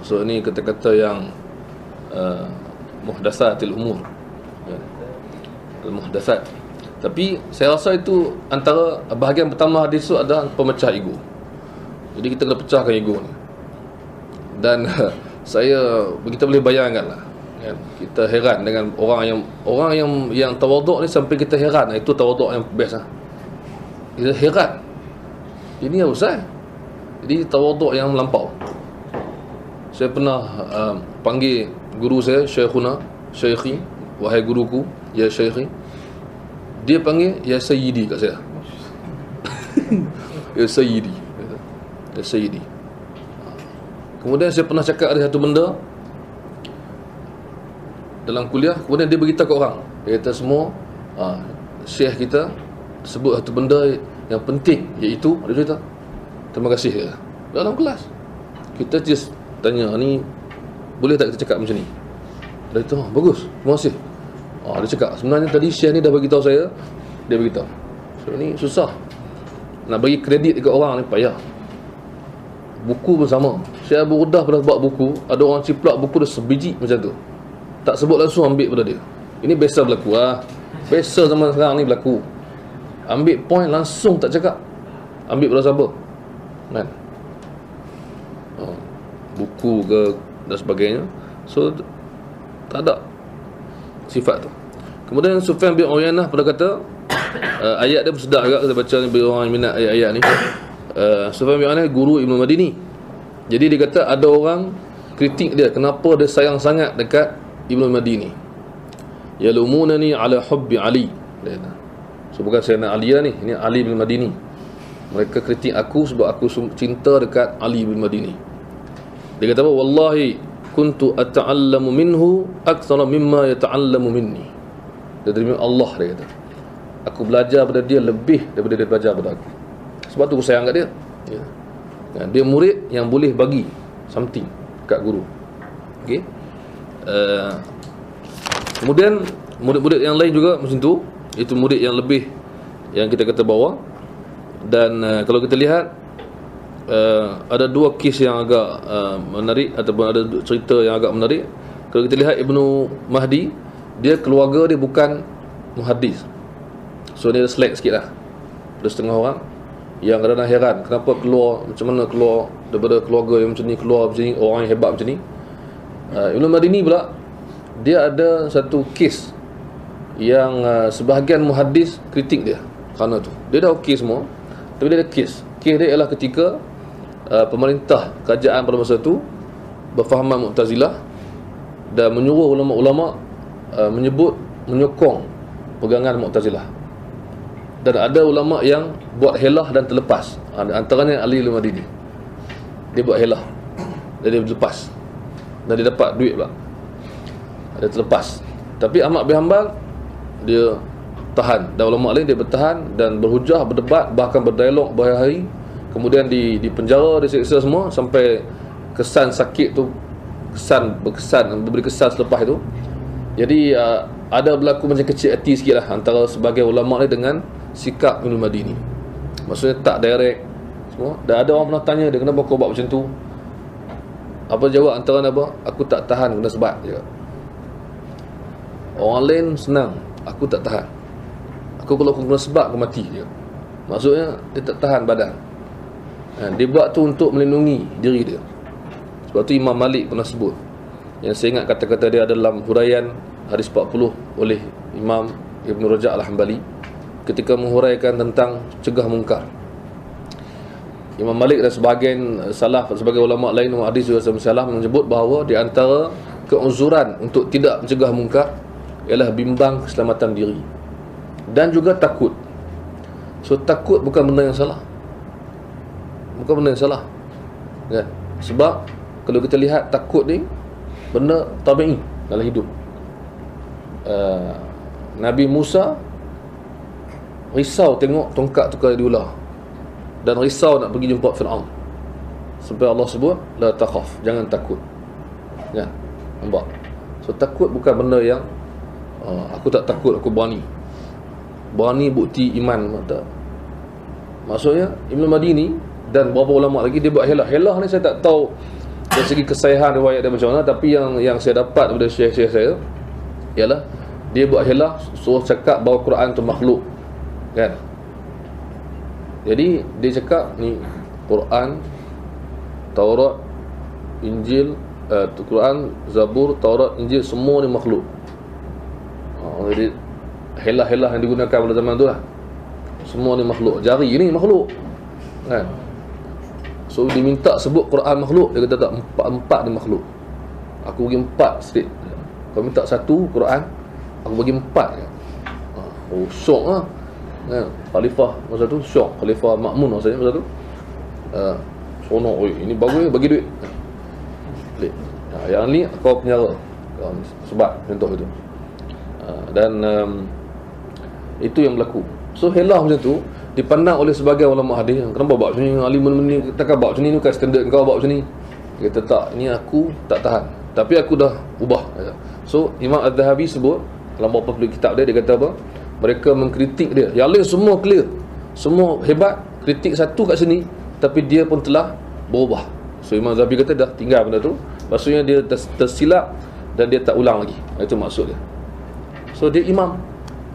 So ini kata-kata yang muhdatsatil umur, al-muhdatsat. Tapi saya rasa itu antara bahagian pertama hadis itu adalah pemecah ego. Jadi kita kena pecahkan ego ni. Dan kita boleh bayangkan lah kan? Kita heran dengan orang yang tawaduk ni, sampai kita heran. Itu tawaduk yang best lah. Kita heran, ini apa Ustaz? Jadi tawaduk yang melampau. Saya pernah panggil guru saya, Syekhi, wahai guruku, ya Syekhi. Dia panggil ya Sayyidi kat saya. Ya Sayyidi. Ya Sayyidi. Kemudian saya pernah cakap ada satu benda dalam kuliah, kemudian dia beritahu ke orang. Dia kata semua Syekh kita sebut satu benda yang penting, iaitu dia kata terima kasih ya. Dalam kelas kita just tanya, ni boleh tak kita cakap macam ni? Dia kata bagus, terima kasih. Dia cakap sebenarnya tadi Syekh ni dah bagi tahu saya, dia beritahu. So ni susah nak bagi kredit dekat orang ni, payah. Buku pun sama. Syekh Abu Burdah pernah buat buku, ada orang ciplak buku dah sebiji macam tu, tak sebut langsung, ambil pada dia. Ini biasa berlaku biasa zaman sekarang ni berlaku. Ambil point langsung, tak cakap, ambil pada siapa kan, buku ke dan sebagainya. So tak ada sifat tu. Kemudian Sufyan bin Uyainah pernah kata, ayat dia sedap juga kita baca ni, bagi orang yang minat ayat-ayat ni. Sufyan bin Uyainah guru Ibnu Madini. Jadi dia kata ada orang kritik dia, kenapa dia sayang sangat dekat Ibnu Madini. Yalumunani ala hubbi Ali. So bukan saya nak Ali lah ni, ini Ali bin Madini. Mereka kritik aku sebab aku cinta dekat Ali bin Madini. Dia kata apa? Wallahi kuntu ata'allamu minhu aktsara mimma yata'allamu minni. Dia demi Allah, dia kata, aku belajar pada dia lebih daripada dia belajar pada aku. Sebab tu aku sayang kat dia. Dia murid yang boleh bagi something kat guru. Okey. Kemudian murid-murid yang lain juga macam tu. Itu murid yang lebih, yang kita kata bawah. Dan kalau kita lihat, ada dua kes yang agak menarik, ataupun ada cerita yang agak menarik. Kalau kita lihat Ibnu Mahdi, dia keluarga dia bukan muhaddis. So dia slack sikit lah. Ada setengah orang yang kadang-kadang heran, kenapa keluar, macam mana keluar daripada keluarga yang macam ni, keluar macam ni, orang yang hebat macam ni. Ibnu Madini pula, dia ada satu kes yang sebahagian muhaddis kritik dia kerana tu. Dia dah okey semua, tapi dia ada kes. Kes dia ialah ketika pemerintah kerajaan pada masa tu berfahaman Mu'tazilah dan menyuruh ulama-ulama menyokong pegangan Mu'tazilah. Dan ada ulama yang buat helah dan terlepas. Antaranya Ali Al-Madini. Dia buat helah dan dia terlepas, dan dia dapat duit pula. Dia terlepas. Tapi Ahmad bin Hanbal, dia tahan, dan ulama lain dia bertahan dan berhujah, berdebat, bahkan berdialog berhari-hari. Kemudian di penjara, disiksa semua, sampai kesan sakit tu, berkesan selepas itu. Jadi ada berlaku macam kecil hati sikit lah antara sebagai ulama' ni dengan sikap Ibn Madini. Maksudnya tak direct semua. Dan ada orang pernah tanya dia, kenapa kau buat macam tu? Apa jawab antara apa? Aku tak tahan kena sebab je. Orang lain senang, aku tak tahan. Aku kalau aku kena sebab, aku mati je. Maksudnya dia tak tahan badan. Dia buat tu untuk melindungi diri dia. Sebab tu Imam Malik pernah sebut, yang saya ingat kata-kata dia dalam huraian hadis 40 oleh Imam Ibn Rajab Al-Hambali ketika menghuraikan tentang cegah mungkar. Imam Malik dan sebahagian salaf, sebagai ulama lain hadis juga salaf menyebut bahawa di antara keuzuran untuk tidak mencegah mungkar ialah bimbang keselamatan diri dan juga takut. So takut bukan benda yang salah. Bukan benda yang salah. Kan? Sebab kalau kita lihat takut ni benda tabi'i dalam hidup. Nabi Musa risau tengok tongkat tukar jadi ular, dan risau nak pergi jumpa Fir'aun. Sampai Allah sebut la takhaf, jangan takut. Kan? Nampak? So takut bukan benda yang aku tak takut, aku berani. Berani bukti iman. Tak. Maksudnya Ibn Madini dan beberapa ulama lagi dia buat helah. Helah ni saya tak tahu dari segi kesahihan riwayat dia macam mana, tapi yang saya dapat daripada syekh-syekh saya ialah dia buat helah suruh cakap bahawa Quran tu makhluk. Kan? Jadi dia cakap ni Quran, Taurat, Injil, Quran, Zabur, Taurat, Injil semua ni makhluk. Jadi helah-helah yang digunakan pada zaman tu lah, semua ni makhluk. Jari ni makhluk. Kan? So diminta sebut Quran makhluk, dia kata tak, empat ni makhluk. Aku bagi 4 straight. Kau minta 1 Quran, aku bagi 4 je. Oh syok lah. Khalifah masa tu syok. Khalifah Ma'mun maksudnya masa tu seronok. Oi, ini bagus, bagi duit. Yang ni kau penjara. Sebab contoh itu. Dan itu yang berlaku. So helah macam tu dipandang oleh sebagai ulama hadis, kenapa buat macam ni, alim ni takkan buat macam ni, bukan standard kau buat macam ni. Dia kata tak, ni aku tak tahan, tapi aku dah ubah. So Imam Az-Zahabi sebut dalam beberapa kitab dia, dia kata apa, mereka mengkritik dia, yang lain semua clear, semua hebat, kritik satu kat sini, tapi dia pun telah berubah. So Imam Az-Zahabi kata dah tinggal benda tu, maksudnya dia tersilap dan dia tak ulang lagi. Itu maksud dia. So dia imam.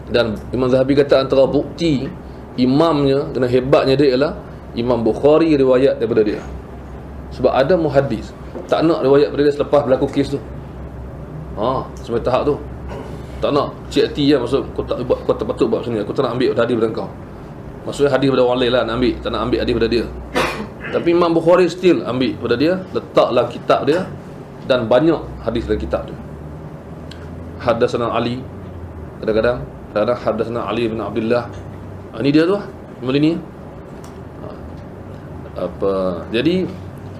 Dan Imam Zahabi kata antara bukti imamnya dan hebatnya dia ialah Imam Bukhari riwayat daripada dia. Sebab ada muhaddis tak nak riwayat daripada dia selepas berlaku kes tu. Sampai tahap tu tak nak, cik hati lah. Maksud kau tak patut buat macam ni, aku tak nak ambil hadis daripada kau. Maksudnya hadis daripada orang lain lah nak ambil, tak nak ambil hadis daripada dia. Tapi Imam Bukhari still ambil daripada dia, letak dalam kitab dia, dan banyak hadis dalam kitab dia. Haddatsana Ali, kadang-kadang haddatsana Ali bin Abdullah. Ini dia tu lah, mula ni. Jadi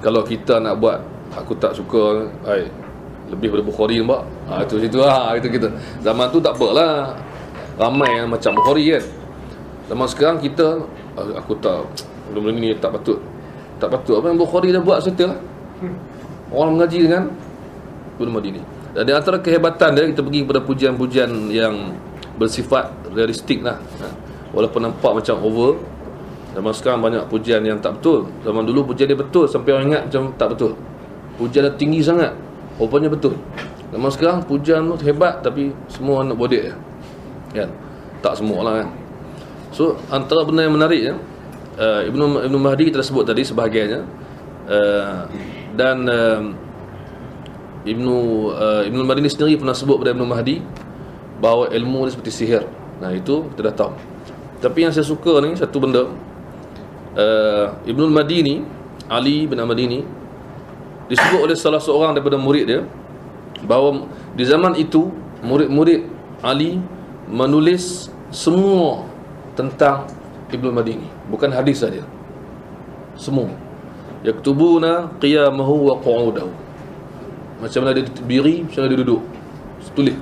kalau kita nak buat aku tak suka lebih pada Bukhari nampak, itu situ lah, itu kita. Zaman tu tak apalah, ramai yang macam Bukhari kan. Zaman sekarang kita aku tak, benda ni tak patut. Tak patut. Apa yang Bukhari dah buat settle lah. Orang mengaji dengan Ibn Madini. Dan di antara kehebatan dia, kita pergi kepada pujian-pujian yang bersifat realistik lah. Walaupun nampak macam over. Zaman sekarang banyak pujian yang tak betul. Zaman dulu pujian dia betul sampai orang ingat macam tak betul. Pujian dia tinggi sangat, rupanya betul. Zaman sekarang pujian tu hebat tapi semua nak bodek je. Kan? Tak semua lah kan. So antara benda yang menarik ya, Ibn Mahdi kita sebut tadi sebahagiannya, dan Ibn Madini sendiri pernah sebut pada Ibn Mahdi bahawa ilmu ni seperti sihir. Nah itu kita dah tahu. Tapi yang saya suka ni satu benda, Ibn Madini, Ali bin Madini, disebut oleh salah seorang daripada murid dia bahawa di zaman itu murid-murid Ali menulis semua tentang Ibn Madini, bukan hadis saja, semua. Yaktubuna qiyamahu wa qu'udahu, macam mana dia berdiri, macam mana dia duduk, tulis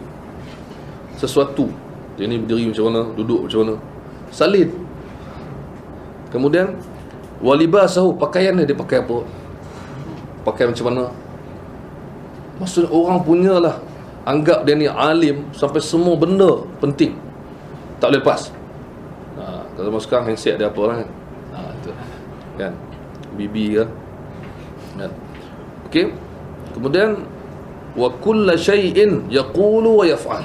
sesuatu. Dia ni berdiri macam mana, duduk macam mana, salin. Kemudian walibasahu, pakaian dia pakai apa, pakai macam mana. Maksud orang punyalah anggap dia ni alim sampai semua benda penting tak boleh lepas. Kalau sekarang handset dia apa lah kan. Tu kan, BB kan. Okey. Kemudian wa kullu syai'in yaqulu wa yaf'al,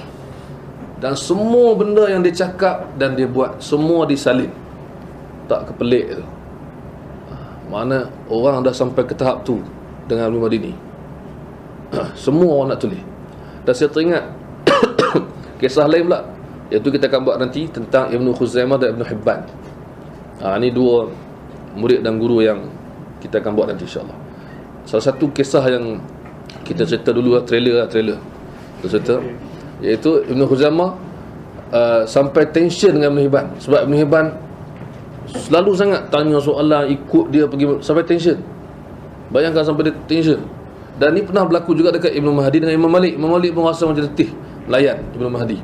dan semua benda yang dia cakap dan dia buat semua disalin, tak kepelik tu. Mana orang dah sampai ke tahap tu dengan Ibnu Madini. Semua orang nak tulis. Dan saya teringat kisah lain pula, iaitu kita akan buat nanti tentang Ibnu Khuzaimah dan Ibnu Hibban. Ini dua murid dan guru yang kita akan buat nanti insya-Allah. Salah satu kisah yang kita cerita dulu lah, trailer. Kita cerita, iaitu Ibnu Khuzaimah sampai tension dengan Ibnu Hibban. Sebab Ibnu Hibban selalu sangat tanya soalan, ikut dia pergi, sampai tension. Bayangkan sampai dia tension. Dan ni pernah berlaku juga dekat Ibnu Mahdi dengan Imam Malik. Imam Malik pun rasa macam letih layan Ibnu Mahdi,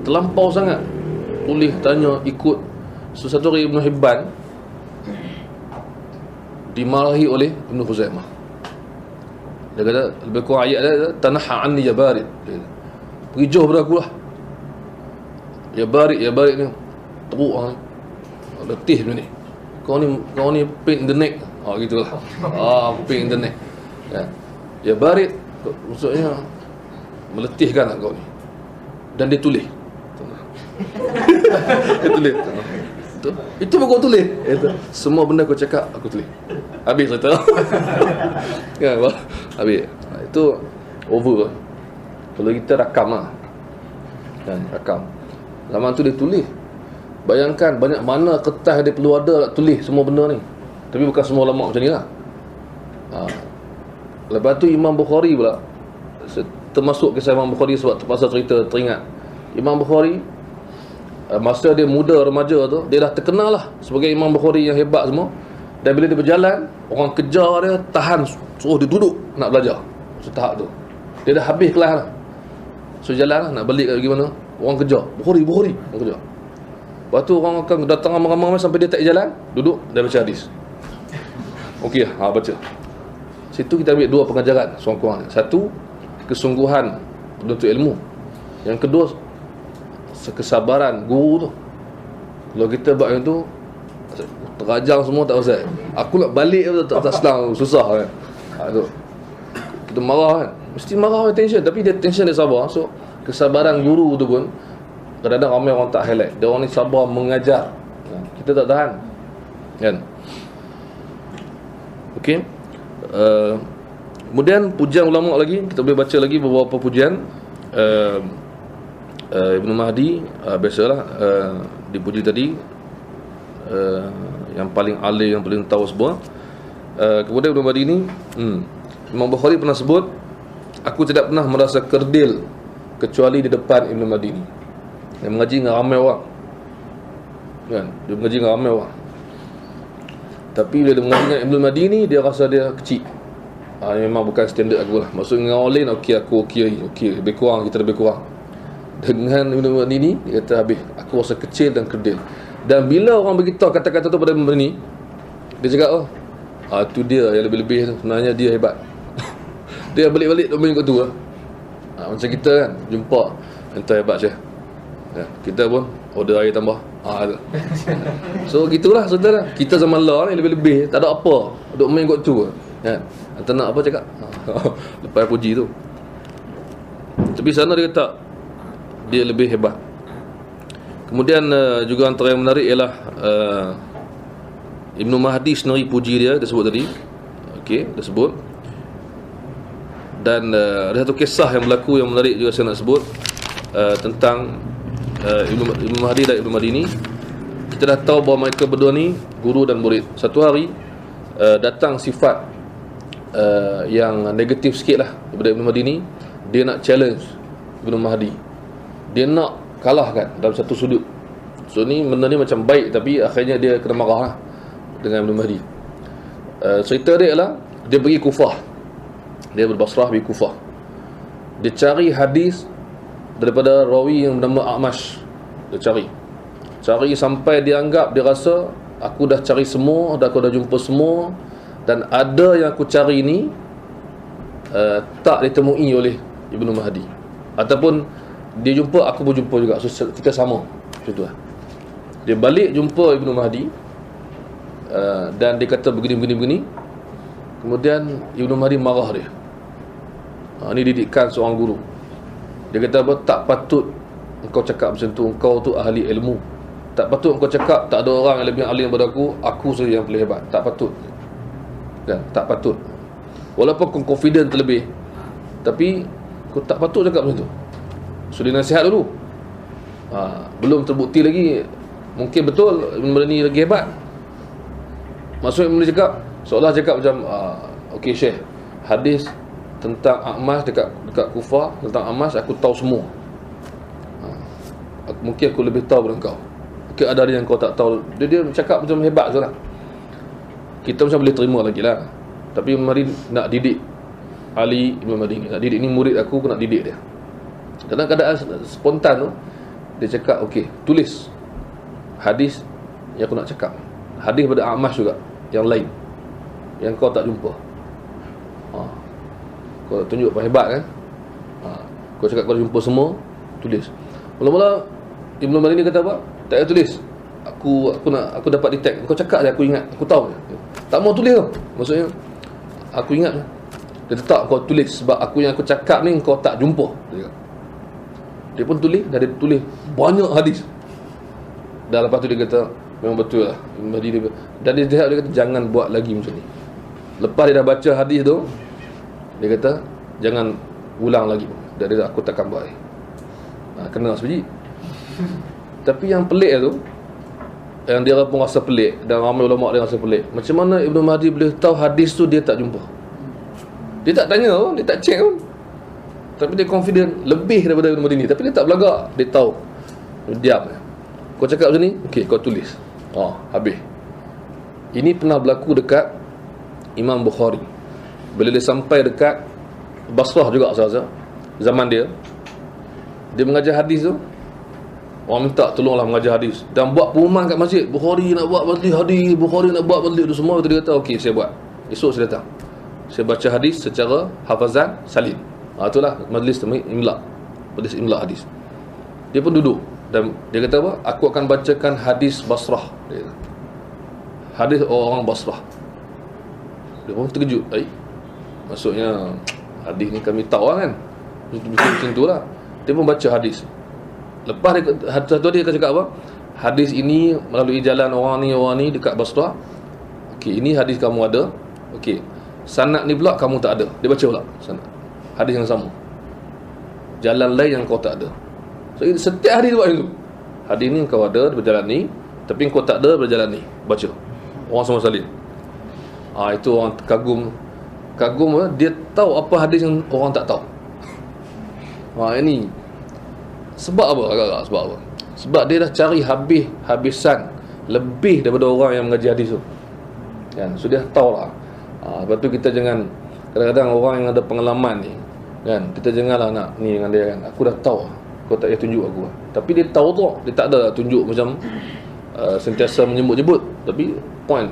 terlampau sangat tulis, tanya, ikut. Satu hari Ibnu Hibban dimarahi oleh Ibnu Khuzaimah. Dia kata, lebih kurang ayat dia, tanaha anni ya barid, pergi jauh pada aku lah. Ya barid ni teruk lah, letih ni. Kau ni pain in the neck. Gitulah. Pain in the neck. Ya barid, maksudnya meletihkan kau ni. Dan dia tulis. Dia tulis. Itu pun kau tulis. Semua benda kau cakap aku tulis. Habis cerita. Kan, habis. Itu over. Kalau kita rakam lah. Kan, rakam. Zaman tu dia tulis. Bayangkan banyak mana kertas dia perlu ada nak tulis semua benda ni. Tapi bukan semua ulama macam ni lah. Lepas tu Imam Bukhari pula, termasuk kisah Imam Bukhari sebab terpaksa cerita, teringat Imam Bukhari masa dia muda remaja tu, dia dah terkenal lah sebagai Imam Bukhari yang hebat semua. Dan bila dia berjalan, orang kejar dia, tahan, suruh dia duduk nak belajar. Setahap tu dia dah habis kelas lah, so jalan lah, nak balik ke mana, orang kejar, Bukhari, orang kejar. Lepas tu orang akan datang ramai-ramai sampai dia tak jalan, duduk, dia baca hadis. Okey lah, baca. Situ kita ambil dua pengajaran sekurang-kurangnya. Satu, kesungguhan penuntut ilmu. Yang kedua, kesabaran guru tu. Kalau kita buat yang tu, terajang semua tak pasal. Aku nak balik tak senang, susah kan. Tu. Kita marah kan. Mesti marah, tension. Tapi dia tension, dia sabar. So, kesabaran guru tu pun, kadang-kadang ramai orang tak highlight. Dia orang ni sabar mengajar. Kita tak tahan. Kan? Okey. Kemudian pujian ulama lagi, kita boleh baca lagi beberapa pujian. Ibnu Mahdi biasalah dipuji tadi, yang paling alim, yang paling tahu semua. Kemudian Ibnu Mahdi ni, Imam Bukhari pernah sebut, aku tidak pernah merasa kerdil kecuali di depan Ibnu Mahdi ni. Dia mengaji dengan ramai orang kan, dia mengaji dengan ramai orang. Tapi bila dia mengaji dengan Ibnu Mahdi ni, dia rasa dia kecil. Memang bukan standard aku lah. Maksud dengan orang lain, aku okey, lebih kurang, kita lebih kurang. Dengan Ibnu Mahdi ni, dia kata habis, aku rasa kecil dan kerdil. Dan bila orang beritahu kata-kata tu pada Ibnu Mahdi ni, dia cakap, tu dia yang lebih-lebih tu, sebenarnya dia hebat. Dia balik-balik tak main kat tu lah. Macam kita kan, jumpa entah hebat je. Kita pun order air tambah. So gitulah saudara. Kita zaman lah ni lebih-lebih, tak ada apa, duk main kat tu kan. Entah nak apa cakap. Lepas puji tu. Tapi sana dia kata dia lebih hebat. Kemudian juga antara yang menarik ialah Ibnu Mahdi sendiri puji dia sebut tadi. Okey, dia sebut. Dan ada satu kisah yang berlaku yang menarik juga saya nak sebut, tentang Ibnu Mahdi dan Ibnu Mahdi ni. Kita dah tahu bahawa mereka berdua ni guru dan murid. Satu hari datang sifat yang negatif sikit lah daripada Ibnu Mahdi ni. Dia nak challenge Ibnu Mahdi, dia nak kalahkan dalam satu sudut. So ni benda ni macam baik, tapi akhirnya dia kena marah lah dengan Ibnu Mahdi. Cerita dia ialah, dia pergi Kufah, dia berbasrah pergi Kufah. Dia cari hadis daripada rawi yang bernama A'mash. Dia cari sampai dia anggap, dia rasa aku dah cari semua, aku dah jumpa semua, dan ada yang aku cari ni tak ditemui oleh Ibnu Mahdi. Ataupun dia jumpa, aku pun jumpa juga, so kita sama. Macam tu lah. Dia balik jumpa Ibnu Mahdi, dan dia kata begini. Kemudian Ibnu Mahdi marah dia. Ini didikan seorang guru. Dia kata apa? Tak patut engkau cakap macam tu. Engkau tu ahli ilmu. Tak patut engkau cakap tak ada orang yang lebih ahli daripada aku saja yang paling hebat. Tak patut. Kan? Tak patut. Walaupun kau confident terlebih, tapi kau tak patut cakap macam tu. So dia nasihat dulu. Belum terbukti lagi. Mungkin betul Ibn Madini lagi hebat. Maksudnya Ibn cakap, seolah cakap macam okey Syekh, hadis tentang A'mash dekat Kufah, tentang A'mash aku tahu semua. Mungkin aku lebih tahu daripada kau. Mungkin ada yang kau tak tahu. Dia cakap macam hebat tu lah. Kita macam boleh terima lagi lah. Tapi Ibn Madini nak didik Ali Ibn Madini, nak didik ni murid aku nak didik dia. Kadang keadaan spontan tu, dia cakap okey, tulis hadis yang aku nak cakap. Hadis pada A'mash juga, yang lain, yang kau tak jumpa. Kau tunjuk apa hebat kan. Kau cakap kau jumpa semua, tulis. Mula-mula Ibn Madini kata apa? Tak payah tulis. Aku dapat detect. Kau cakap je, aku ingat, aku tahu. Tak mau tulis tau. Maksudnya aku ingat. Dia tetap kau tulis sebab yang aku cakap ni kau tak jumpa. Dia pun tulis, dan dia tulis banyak hadis. Dan lepas tu dia kata memang betul lah Ibn Madini. Dan dia kata jangan buat lagi macam ni. Lepas dia dah baca hadis tu, dia kata jangan ulang lagi. Dan dia kata aku takkan buat lagi. Kena sebiji. Tapi yang pelik tu, yang dia pun rasa pelik, dan ramai ulama dia rasa pelik, macam mana Ibn Mahdi boleh tahu hadis tu dia tak jumpa? Dia tak tanya pun, dia tak check pun, tapi dia confident lebih daripada Ibn Madini. Tapi dia tak belagak, dia tahu. Dia diam. Kau cakap macam ni, okey, kau tulis. Habis. Ini pernah berlaku dekat Imam Bukhari. Bila dia sampai dekat Basrah juga rasa zaman dia mengajar hadis tu, orang minta tolonglah mengajar hadis, dan buat pengumuman kat masjid, Bukhari nak buat majlis hadis, Bukhari nak buat majlis tu semua. Dia kata okey, saya buat. Esok saya datang, saya baca hadis secara hafazan salin. Itulah majlis imla, majlis imla hadis. Dia pun duduk, dan dia kata apa? Aku akan bacakan hadis Basrah. Dia kata, hadis orang Basrah. Dia pun terkejut. Maksudnya hadis ni kami tahu kan, macam tu lah. Dia pun baca hadis. Lepas satu dia akan cakap apa? Hadis ini melalui jalan orang ni dekat Basrah. Okey, ini hadis kamu ada. Okey, sanad ni pula kamu tak ada. Dia baca pula sanad hadis yang sama, jalan lain yang kau tak ada. So setiap hadis buat itu. Hadis ni kau ada berjalan ni, tapi kau tak ada berjalan ni. Baca. Orang semua salin. Itu orang kagum. Dia tahu apa hadis yang orang tak tahu. Ini sebab apa? Agak-agak sebab apa? Sebab dia dah cari habisan lebih daripada orang yang mengaji hadis tu. Kan? So dia tahu lah. Lepas tu kita jangan, kadang-kadang orang yang ada pengalaman ni, kan, kita janganlah nak ni dengan dia kan. Aku dah tahu, kau tak payah tunjuk aku. Tapi dia tahu tu, dia tak ada tunjuk macam sentiasa menyebut-nyebut, tapi point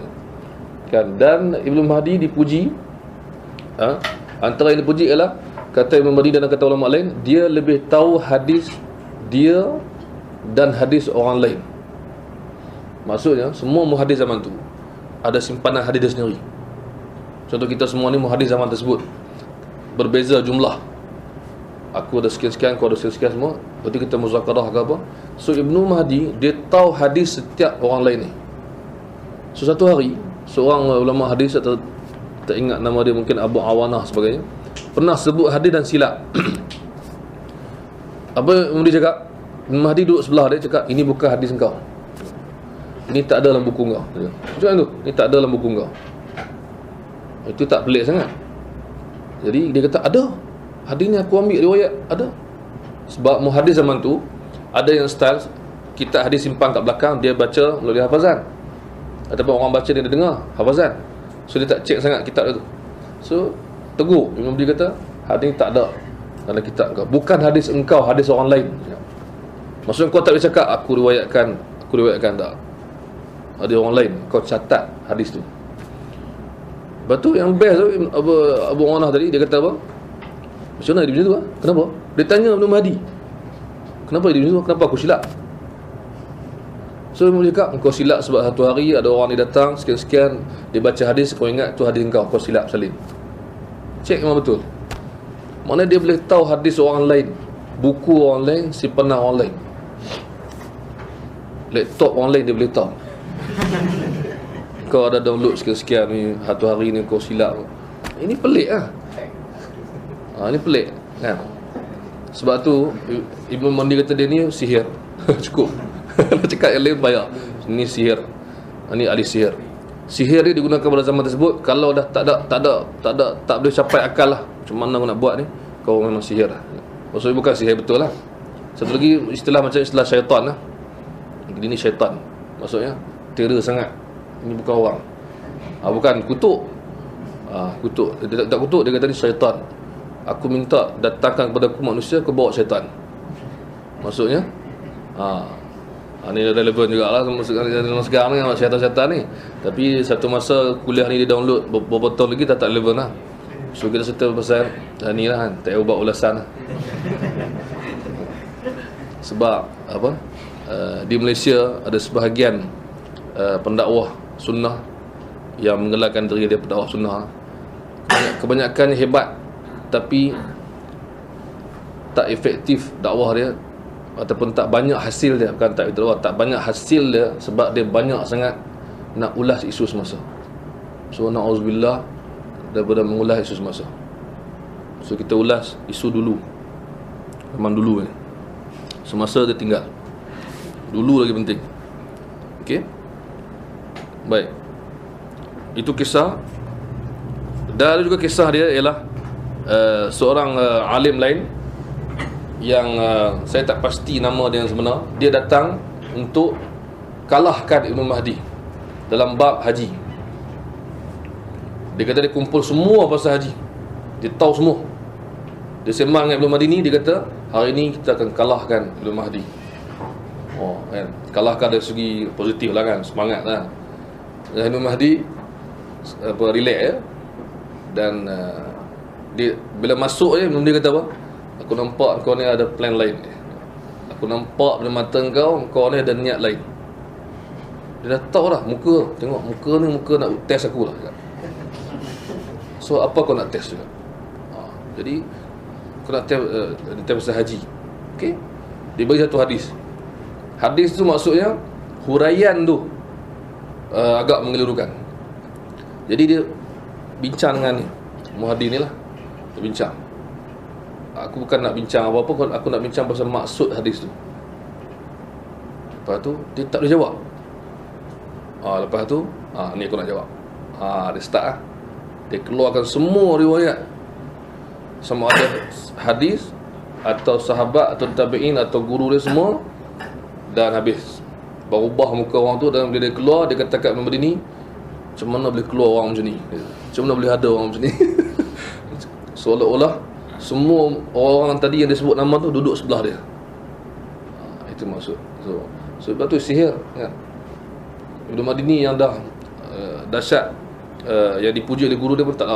kan. Dan Ibnu Mahdi dipuji, antara yang dipuji ialah kata Ibnu Mahdi dan kata ulama lain, dia lebih tahu hadis dia dan hadis orang lain. Maksudnya semua muhadis zaman tu ada simpanan hadis dia sendiri. Contoh kita semua ni muhadis zaman tersebut, berbeza jumlah. Aku ada sekian-sekian, kau ada sekian-sekian semua. Berarti kita muzakarah ke apa. So Ibnu Mahdi dia tahu hadis setiap orang lain ni. So satu hari seorang ulama hadis, tak ingat nama dia, mungkin Abu Awanah sebagainya, pernah sebut hadis dan silap. Apa yang dia cakap? Mahdi duduk sebelah dia, cakap ini bukan hadis engkau, ini tak ada dalam buku engkau. Macam tu, ini tak ada dalam buku engkau. Itu tak pelik sangat. Jadi dia kata ada hadis ni, aku ambil riwayat ada. Sebab muhadis zaman tu ada yang style kita hadis simpan kat belakang, dia baca melalui hafazan, ataupun orang baca dia dengar hafazan. So dia tak cek sangat kitab itu. So tegur Imam dia kata hadis tak ada dalam kitab engkau, bukan hadis engkau, hadis orang lain. Maksudnya kau tak boleh cakap aku riwayatkan tak, ada orang lain, kau catat hadis tu. Lepas tu yang best tu Abu Awanah tadi, dia kata apa? Macam mana dia macam tu? Kenapa? Dia tanya Ibn Mahdi, kenapa dia macam tu? Kenapa aku silap? So Imam cakap, kau silap sebab satu hari ada orang ni datang sekian-sekian, dia baca hadis, kau ingat tu hadis kau silap salin. Cek memang betul. Mana dia boleh tahu hadis orang lain, buku orang lain, simpanan orang lain, laptop orang lain dia boleh tahu. Kau ada download sekian-sekian ni, satu hari ni kau silap. Ini pelik lah. Ini pelik kan. Sebab tu Ibn Mandi kata dia ni sihir. Cukup. Cakap yang lain bayar. Ini sihir. Ini ahli sihir. Sihir dia digunakan pada zaman tersebut. Kalau dah tak boleh capai akal lah, macam mana aku nak buat ni, kau memang sihir lah. Maksudnya bukan sihir betul lah. Satu lagi istilah macam istilah syaitan lah. Ini syaitan, maksudnya terror sangat. Ini bukan orang. Bukan kutuk. Kutuk. Dia tak kutuk, dia kata ni syaitan. Aku minta datangkan kepada aku manusia, kau bawa syaitan. Maksudnya ni relevan jugalah dalam sekarang ni, syaitan-syaitan ni. Tapi satu masa kuliah ni dia download beberapa tahun lagi tak relevan lah. So kita cerita pasal ni lah kan, tak payah buat ulasan lah. Sebab apa, di Malaysia ada sebahagian pendakwah sunnah yang menggelarkan diri dia pendakwah sunnah. Kebanyakan hebat tapi tak efektif dakwah dia, ataupun tak banyak hasil dia. Bukan tak itu, tak banyak hasil dia sebab dia banyak sangat nak ulas isu semasa. So na'udzubillah daripada mengulas isu semasa. So kita ulas isu dulu, zaman dulu ni. Semasa dia tinggal, dulu lagi penting. Okey, baik. Itu kisah. Dan ada juga kisah dia ialah seorang alim lain yang saya tak pasti nama dia yang sebenar. Dia datang untuk kalahkan Ibn Mahdi dalam bab haji. Dia kata dia kumpul semua pasal haji, dia tahu semua. Dia sembang dengan Ibn Mahdi ni, dia kata hari ni kita akan kalahkan Ibn Mahdi. Kan, kalahkan dari segi positif lah kan, semangat lah. Dan Ibn Mahdi relax ya. Dan dia bila masuk je, Ibn Mahdi kata apa? Aku nampak kau ni ada plan lain. Aku nampak pada mata kau ni ada niat lain. Dia dah tahu lah muka. Tengok muka ni, muka nak test aku lah. So apa kau nak test juga? Jadi kau nak test pasal haji. Okay, dia bagi satu hadis. Hadis tu maksudnya huraian tu agak mengelirukan. Jadi dia bincang dengan ni Muhadi ni lah. Dia bincang. Aku bukan nak bincang apa-apa, aku nak bincang pasal maksud hadis tu. Lepas tu dia tak boleh jawab. Lepas tu ni aku nak jawab. Dia start lah. Dia keluarkan semua riwayat, sama ada hadis atau sahabat atau tabi'in atau guru dia semua, dan habis. Berubah muka orang tu, dan bila dia keluar, dia kata kat Muhammad ni, macam mana boleh keluar orang macam ni? Macam mana boleh ada orang macam ni? Seolah-olah semua orang tadi yang dia sebut nama tu duduk sebelah dia. Itu maksud. So sebab tu sihir kan. Ibn Madini yang dah dahsyat, yang dipuji oleh guru dia pun tak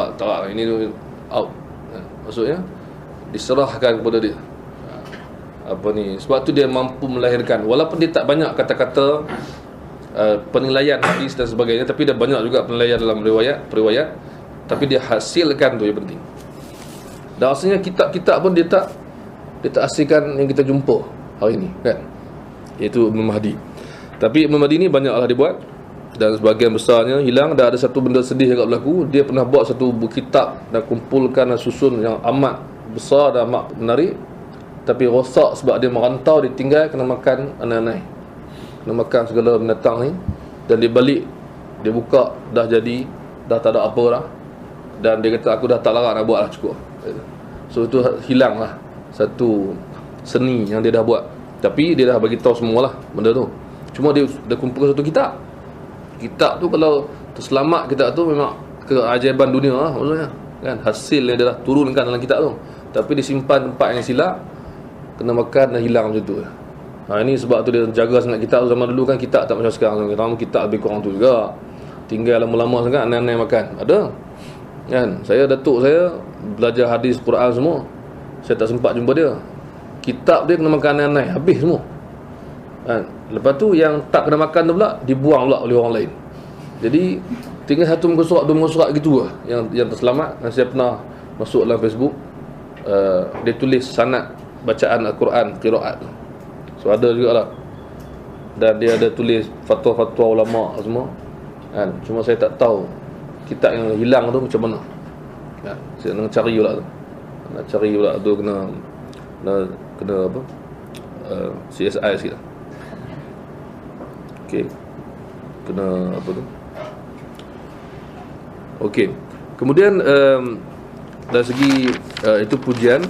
ini out. Maksudnya diserahkan kepada dia. Sebab tu dia mampu melahirkan, walaupun dia tak banyak kata-kata penilaian hadis dan sebagainya, tapi dia banyak juga penilaian dalam periwayat, tapi dia hasilkan tu yang penting. Dan asalnya kitab-kitab pun dia tak hasilkan yang kita jumpa hari ni kan, iaitu Ibn Mahdi. Tapi Ibn Mahdi ni banyaklah dibuat, dan sebahagian besarnya hilang. Dan ada satu benda sedih yang berlaku. Dia pernah buat satu buku kitab dan kumpulkan dan susun yang amat besar dan amat menarik, tapi rosak sebab dia merantau, dia tinggal, kena makan anai-anai, kena makan segala binatang ni. Dan dia balik, dia buka, dah tak ada apa dah. Dan dia kata aku dah tak larat nak buat lah, cukup. So itu hilang lah satu seni yang dia dah buat. Tapi dia dah bagi tahu semualah benda tu. Cuma dia kumpulkan satu kitab. Kitab tu kalau terselamat, kitab tu memang keajaiban dunia lah maksudnya kan, hasil yang dia dah turunkan dalam kitab tu. Tapi disimpan tempat yang silap, kena makan dan hilang macam tu. Ini sebab tu dia jaga sangat kitab tu. Zaman dulu kan kitab tak macam sekarang. Zaman kitab lebih kurang tu juga. Tinggal lama-lama sangat anai-anai makan. Ada kan, datuk saya belajar hadis Quran semua. Saya tak sempat jumpa dia. Kitab dia kena makan anai, habis semua. Lepas tu yang tak kena makan tu pula dibuang pula oleh orang lain. Jadi tinggal satu muka surat, dua muka surat gitu lah yang terselamat. Dan saya pernah masuk dalam Facebook, dia tulis sanad bacaan Al-Quran, qiraat. So ada jugalah. Dan dia ada tulis fatwa-fatwa ulama semua kan. Cuma saya tak tahu kitab yang hilang tu macam mana kan. Saya nak cari pula tu. Nak cari pula tu kena apa, CSI sikit. Okey. Kena apa tu? Okey. Kemudian dari segi itu pujian.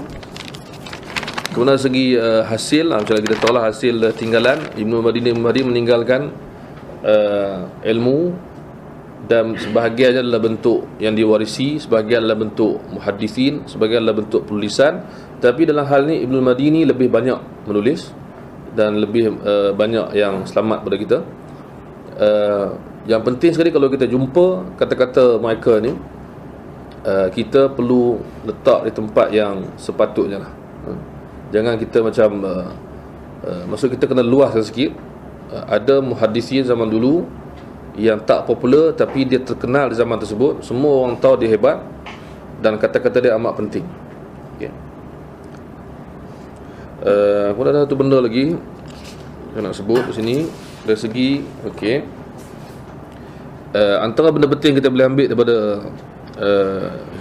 Kemudian dari segi hasil, macam kita tahu lah hasil tinggalan Ibnu Madini meninggalkan ilmu, dan sebahagiannya adalah bentuk yang diwarisi, sebahagian adalah bentuk muhaddisin, sebahagian adalah bentuk penulisan. Tapi dalam hal ni Ibnu Madini lebih banyak menulis dan lebih banyak yang selamat pada kita. Yang penting sekali kalau kita jumpa kata-kata mereka ni, kita perlu letak di tempat yang sepatutnya lah. Jangan kita macam maksud kita kena luaskan sikit. Ada muhaddisin zaman dulu yang tak popular tapi dia terkenal di zaman tersebut. Semua orang tahu dia hebat dan kata-kata dia amat penting. Okay. Kemudian ada satu benda lagi saya nak sebut di sini dari segi antara benda penting kita boleh ambil daripada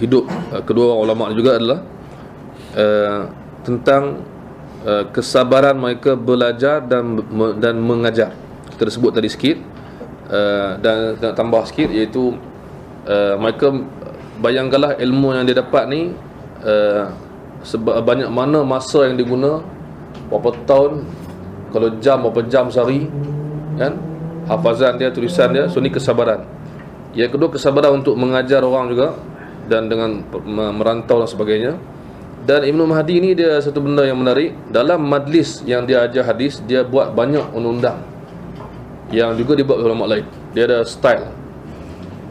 hidup kedua orang ulama juga adalah tentang kesabaran mereka belajar dan mengajar. Kita sebut tadi sikit, dan nak tambah sikit, iaitu mereka bayangkanlah ilmu yang dia dapat ni, banyak mana masa yang diguna, berapa tahun, kalau jam, berapa jam sehari kan, hafazan dia, tulisan dia. So ni kesabaran. Yang kedua, kesabaran untuk mengajar orang juga, dan dengan merantau dan sebagainya. Dan Ibnu Mahdi ni dia satu benda yang menarik. Dalam majlis yang dia ajar hadis, dia buat banyak undang-undang yang juga dibuat oleh ulama lain. Dia ada style.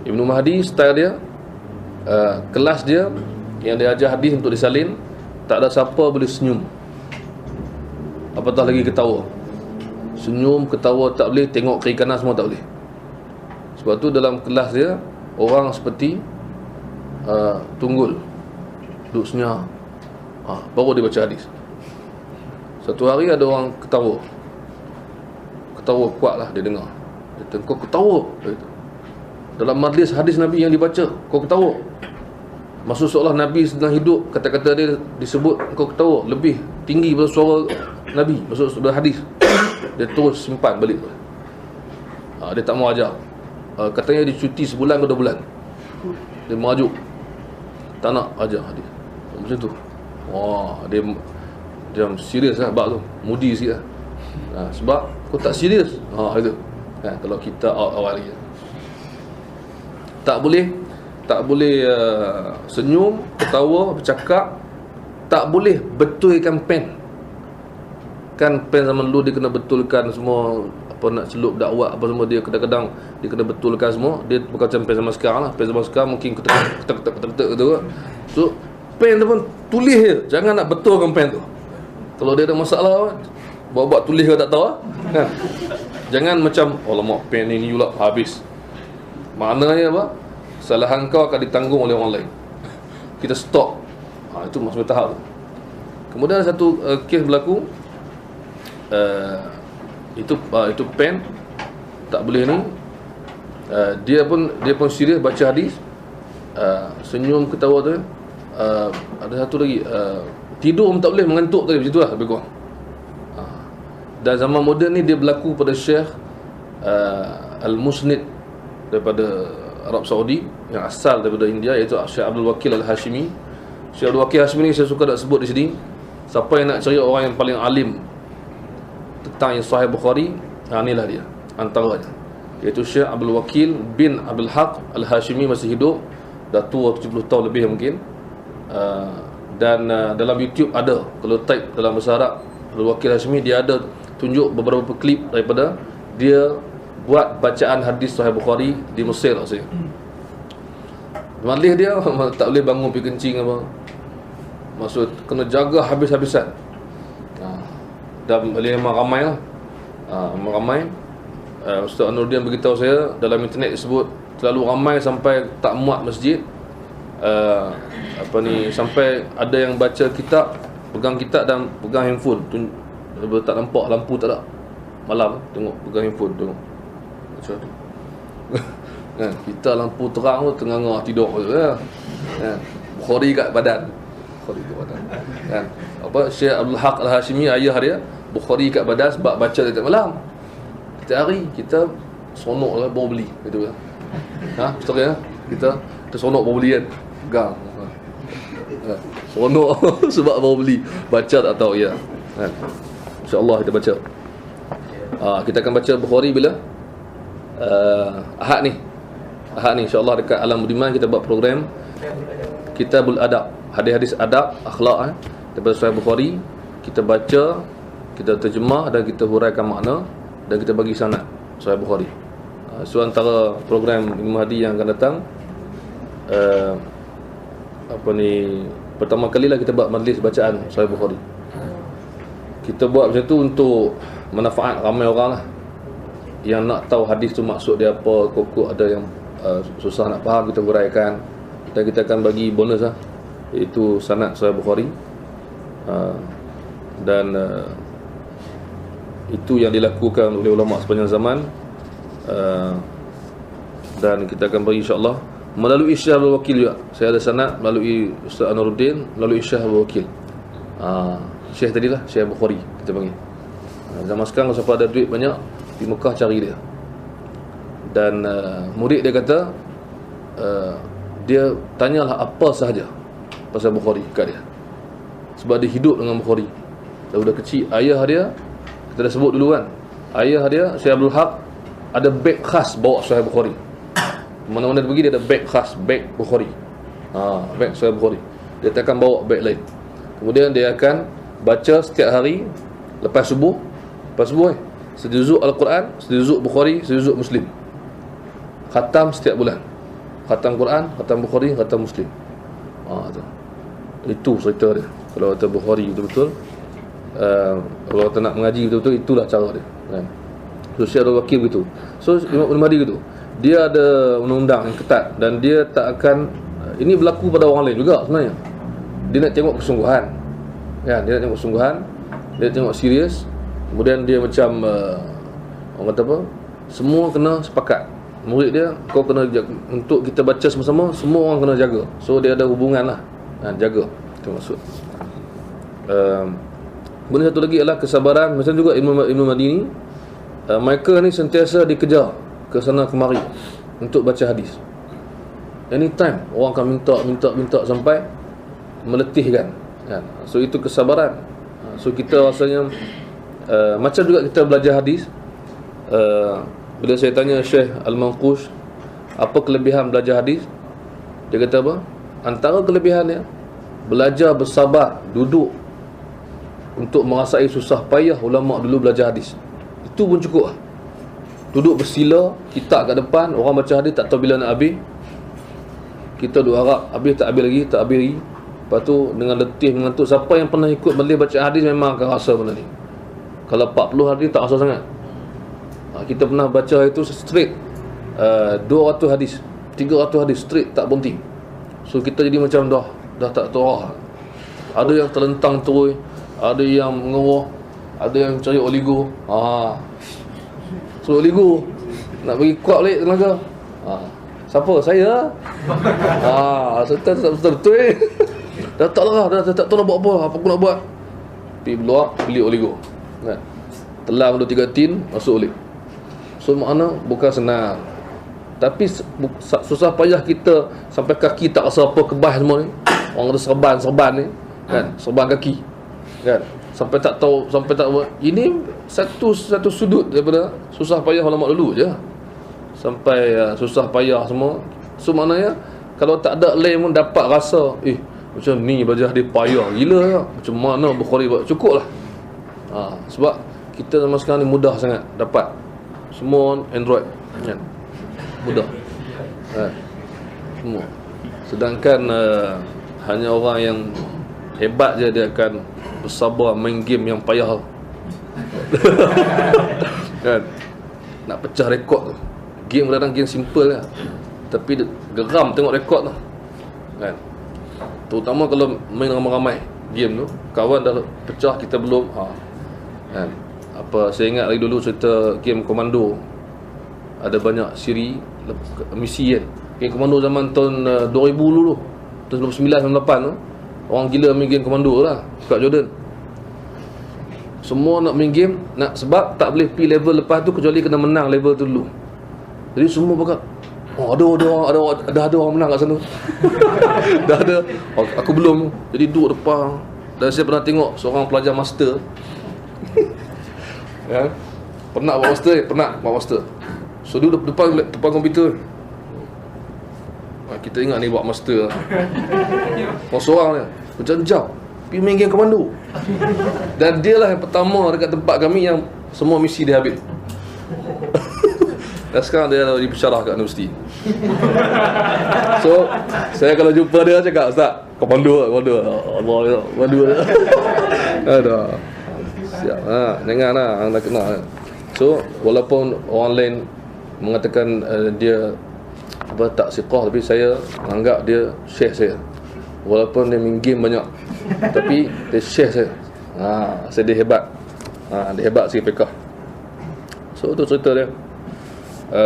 Ibnu Mahdi style dia, kelas dia yang dia ajar hadis untuk disalin, tak ada siapa boleh senyum, apatah lagi ketawa. Senyum, ketawa tak boleh, tengok kiri kanan semua tak boleh. Sebab tu dalam kelas dia, orang seperti tunggul, duduk senyap, baru dia baca hadis. Satu hari ada orang ketawa kuat lah, dia dengar. Dia kata, kau ketawa dalam majlis hadis Nabi yang dibaca, kau ketawa. Maksud seolah Nabi sedang hidup, kata-kata dia disebut, kau ketawa, lebih tinggi daripada suara Nabi, maksud daripada hadis. Dia terus simpan balik. Dia tak mau ajar. Katanya dia cuti sebulan ke 2 bulan, dia merajuk, tak nak ajar hadis. Macam tu. Wah, dia macam serius lah bab tu, mudi sikit lah. Sebab kau tak serius, itu kalau kita awal lagi tak boleh senyum, ketawa, bercakap. Tak boleh betulkan pen. Kan pen zaman dulu dia kena betulkan semua, apa nak celup dakwah apa semua, dia kadang-kadang dia kena betulkan semua. Dia bukan macam pen zaman sekarang lah. Pen zaman sekarang mungkin ketek gitu. So pen tu pun tulis je, jangan nak betulkan pen tu. Kalau dia ada masalah, buat tulis ke tak tahu kan. Jangan macam alamak pen ni pula habis. Maknanya apa? Kesalahan kau akan ditanggung oleh orang lain. Kita stop. Itu maksud tahap tu. Kemudian ada satu kes berlaku, itu pen tak boleh ni. Dia pun serius baca hadis, senyum, ketawa tu. Ada satu lagi, tidur pun tak boleh, mengantuk tadi, macam tu lah lebih kurang. Dan zaman moden ni dia berlaku pada Syekh Al-Musnid daripada Arab Saudi, yang asal daripada India, iaitu Syekh Abdul Wakil Al-Hashimi. Syekh Abdul Wakil Al-Hashimi ni saya suka nak sebut di sini. Siapa yang nak cari orang yang paling alim tentang yang Sahih Bukhari, inilah dia antaranya, iaitu Syekh Abdul Wakil bin Abdul Haq Al-Hashimi. Masih hidup, dah tua 70 tahun lebih mungkin. Dan dalam YouTube ada, kalau type dalam bahasa Arab Abdul Wakil Hashimi, dia ada tunjuk beberapa klip daripada dia buat bacaan hadis Sahih Bukhari di Mesir rasanya. Majlis dia tak boleh bangun pergi kencing apa. Maksud kena jaga habis-habisan. Dan memang ramai lah. Ramai. Ustaz Anuruddin beritahu saya dalam internet disebut terlalu ramai sampai tak muat masjid. Sampai ada yang baca kitab, pegang kitab dan pegang handphone. Tak nampak lampu tak ada. Malam tengok pegang handphone tengok. Macam tu. Kita lampu terang tu tengah tidur kan. Bukhari kat badan. Kan. Syekh Abdul Haq Al-Hashimi ayah dia Bukhari kat badan sebab baca setiap malam. Setiap hari kita seronok lah bawa beli gitu kan. Betul kan? Kita seronok bawa beli kan. Pegang. Seronok sebab bawa beli. Baca tak tahu ya. Kan. InsyaAllah kita baca. Kita akan baca Bukhari bila Ahad ni insyaAllah dekat Alam Budiman kita buat program Kitabul Adab, hadis-hadis adab, akhlak daripada Sahih Bukhari. Kita baca, kita terjemah dan kita huraikan makna dan kita bagi sanad Sahih Bukhari. So antara program Imam Mahdi yang akan datang, pertama kali lah kita buat majlis bacaan Sahih Bukhari. Kita buat macam tu untuk manfaat ramai orang lah yang nak tahu hadis tu maksud dia apa. Kokok ada yang susah nak faham, kita huraikan dan kita akan bagi bonus lah, iaitu sanad Sahih Bukhari. Dan itu yang dilakukan oleh ulama sepanjang zaman. Dan kita akan bagi insyaAllah melalui Syekh Abdul Wakil juga. Saya ada sanad melalui Ustaz Anuruddin, melalui Syekh Abdul Wakil. Syekh tadilah Syekh Bukhari kita panggil. Zaman sekarang kalau siapa ada duit banyak di Mekah cari dia. Dan murid dia kata dia tanyalah apa sahaja pasal Bukhari kat dia, sebab dia hidup dengan Bukhari dah kecil. Ayah dia kita dah sebut dulu kan, ayah dia Syekh Abdul Haq ada beg khas bawa Sahih Bukhari. Mana-mana dia pergi dia ada beg khas, beg Bukhari. Beg Sahih Bukhari. Dia tak akan bawa beg lain. Kemudian dia akan baca setiap hari lepas subuh sejuzuk Al-Quran, sejuzuk Bukhari, sejuzuk Muslim. Khatam setiap bulan. Khatam Quran, khatam Bukhari, khatam Muslim. Itu cerita dia. Kalau kata Bukhari betul-betul, kalau kita nak mengaji betul-betul, itulah cara dia kan. So Syekh Abdul Wakil begitu. So Imam Mahdi gitu. Dia ada undang-undang yang ketat dan dia tak akan, ini berlaku pada orang lain juga sebenarnya. Dia nak tengok kesungguhan kan, dia nak tengok kesungguhan, dia nak tengok serius. Kemudian dia macam orang kata apa, semua kena sepakat. Murid dia, kau kena jaga. Untuk kita baca sama-sama, semua orang kena jaga. So dia ada hubungan lah, jaga. Itu maksud. Kemudian satu lagi adalah kesabaran. Macam juga Ibn Mahdi ni, mereka ni sentiasa dikejar ke sana kemari untuk baca hadis. Anytime orang akan minta sampai meletihkan kan. So itu kesabaran. So kita rasanya macam juga kita belajar hadis. Bila saya tanya Syekh Al-Manqush apa kelebihan belajar hadis, dia kata apa? Antara kelebihannya, belajar bersabar, duduk untuk merasai susah payah ulama dulu belajar hadis. Itu pun cukup lah. Duduk bersila, kitab kat depan, orang baca hadis tak tahu bila nak habis. Kita duduk harap habis tak habis lagi. Lepas tu dengan letih, mengantuk. Siapa yang pernah ikut majlis baca hadis memang akan rasa benda ni. Kalau 40 hadis tak rasa sangat. Kita pernah baca itu straight 200 hadis, 300 hadis straight tak berhenti. So kita jadi macam dah tak tahu. Ada yang terlentang terus, ada yang mengeruh, ada yang cari oligo. So oligo nak bagi kuat balik tenaga. Siapa? Saya. Betul. Dah tak lah, dah tak tahu nak buat apa aku nak buat. Pergi keluar, beli oligo kan. Telan dulu 3 tin, masuk balik. So makna bukan senang, tapi susah payah kita sampai kaki tak rasa apa, kebas semua ni. Orang ada serban ni kan, serban kaki kan, sampai tak tahu, sampai tak buat. Ini satu sudut daripada susah payah ulama dulu je, sampai susah payah semua. So maknanya kalau tak ada lain pun dapat rasa macam ni belajar dia payah gila. Macam mana Bukhari buat, cukup lah. Sebab kita zaman sekarang ni mudah sangat dapat. Semua Android kan, mudah semua. Sedangkan hanya orang yang Hebat je dia akan bersabar main game yang payah. Kan? Nak pecah rekod tu. Game kadang game simple lah, tapi dia geram tengok rekod tu. Kan? Terutama kalau main ramai-ramai game tu, kawan dah pecah, kita belum. Kan? Apa, saya ingat lagi dulu cerita game komando. Ada banyak siri misi kan. Game komando zaman tahun 2000 dulu, tahun 99 98 tu. Orang gila main game komando lah kat Jordan. Semua nak main game, nak, sebab tak boleh pergi level lepas tu kecuali kena menang level tu dulu. Jadi semua berkata, ada orang menang kat sana. Dah ada. Aku belum. Jadi duduk depan. Dan saya pernah tengok seorang pelajar master. Ya. Pernah buat master. So duduk depan komputer. Kita ingat ni buat master. Seorang dia macam jauh pergi main game komando. Dan dia lah yang pertama dekat tempat kami yang semua misi dia habis. Dan sekarang dia dah dipensyarah kat universiti. So saya kalau jumpa dia cakap, Ustaz, komando. Aduh. Siap. Janganlah anda kenal. So walaupun orang lain mengatakan dia tak siqah, tapi saya anggap dia syekh saya. Walaupun dia main game banyak, tapi dia syekh saya. Saya dia hebat. Dia hebat sikit fiqah. So itu cerita dia.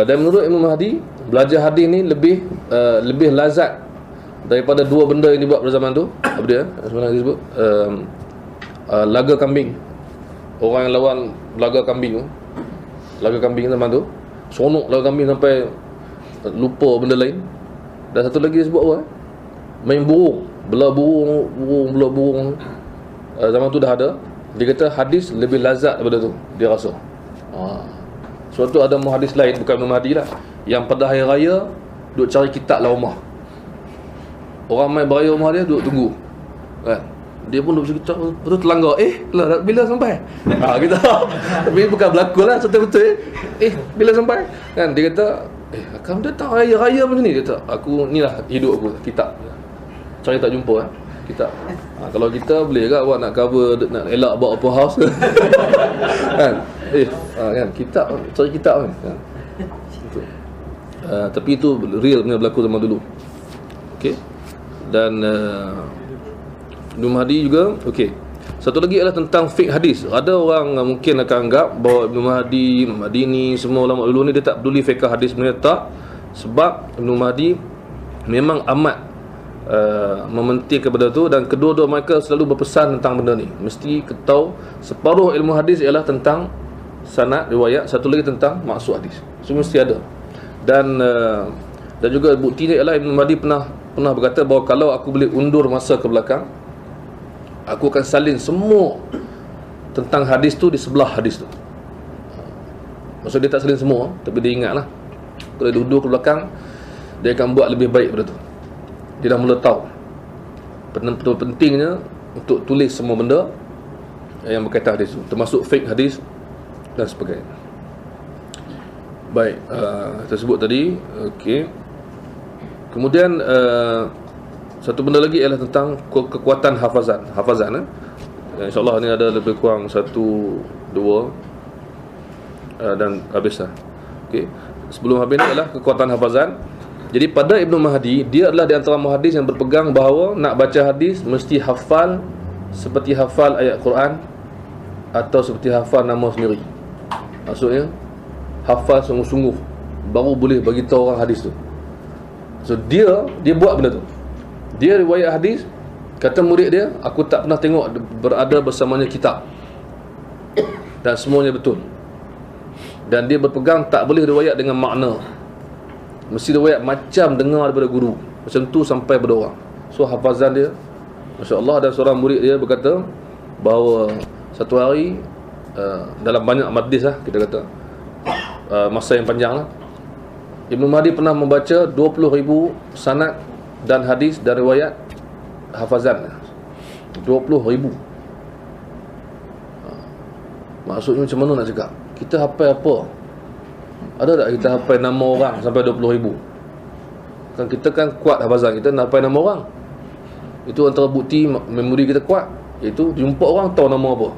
Dan menurut Imam Mahdi, belajar hadis ni lebih lazat daripada dua benda yang dibuat pada zaman tu. Apa dia? Sebenarnya disebut laga kambing. Orang yang lawan laga kambing tu, laga kambing zaman tu, seronok laga kambing sampai lupa benda lain. Dan satu lagi disebut apa? Main burung, belah burung. Zaman tu dah ada. Dia kata hadis lebih lazat daripada tu, dia rasa. Sebab tu ada muhadis lain, bukan Imam Mahdi lah, yang pada hari raya duk cari kitab lah rumah. Orang main beraya rumah dia duduk tunggu. Kan? Dia pun duduk cerita, betul terlanggar. Bila sampai? Kita tapi bukan berlaku lah, betul-betul. Bila sampai? Kan? Dia kata, kamu datang raya-raya macam ni. Dia kata, aku ni lah hidup aku, kitab. Cari tak jumpa kitab. Kalau kita boleh ke awak nak cover, nak elak buat open house. Kan? Kan, kitab, cari kitab kan. Tapi itu real punya berlaku zaman dulu. Okey. Dan Ibn Mahdi juga. Okey. Satu lagi adalah tentang fiqh hadis. Ada orang mungkin akan anggap bahawa Ibn Mahdi, Imam Madini, semua ulama dulu ni dia tak peduli fiqh hadis. Sebenarnya tak. Sebab Ibn Mahdi memang amat mementing kepada tu, dan kedua-dua mereka selalu berpesan tentang benda ni. Mesti tahu separuh ilmu hadis ialah tentang sanad riwayat, satu lagi tentang maksud hadis. So mesti ada. Dan juga buktinya ialah Ibn Mahdi pernah berkata bahawa kalau aku boleh undur masa ke belakang, aku akan salin semua tentang hadis tu di sebelah hadis tu. Maksud dia tak salin semua, tapi dia ingatlah kalau dia undur ke belakang, dia akan buat lebih baik pada tu. Dia dah mula tahu betul pentingnya untuk tulis semua benda yang berkaitan hadis tu, termasuk fiqh hadis dan sebagainya. Baik, tersebut tadi. Okey. Kemudian satu benda lagi ialah tentang kekuatan hafazan. InsyaAllah ni ada lebih kurang 1, 2 dan habis lah. Okey. Sebelum habis ni ialah kekuatan hafazan. Jadi pada Ibn Mahdi, dia adalah di antara muhadis yang berpegang bahawa nak baca hadis mesti hafal seperti hafal ayat Quran atau seperti hafal nama sendiri. Maksudnya hafal sungguh-sungguh baru boleh bagi tahu orang hadis tu. So dia buat benda tu. Dia riwayat hadis, kata murid dia, aku tak pernah tengok berada bersamanya kitab, dan semuanya betul. Dan dia berpegang tak boleh riwayat dengan makna, mesti riwayat macam dengar daripada guru. Macam tu sampai pada orang. So hafazan dia, Masya Allah. Dan seorang murid dia berkata bahawa satu hari dalam banyak majlis lah, kita kata masa yang panjang lah, Ibn Mahdi pernah membaca 20,000 sanad dan hadis dan riwayat hafazan. 20,000. Maksudnya macam mana nak cakap? Kita hafal apa? Ada tak kita hafal nama orang sampai 20,000? Kan kita kan kuat hafazan kita, nak hafal nama orang. Itu antara bukti memori kita kuat, iaitu jumpa orang tahu nama apa.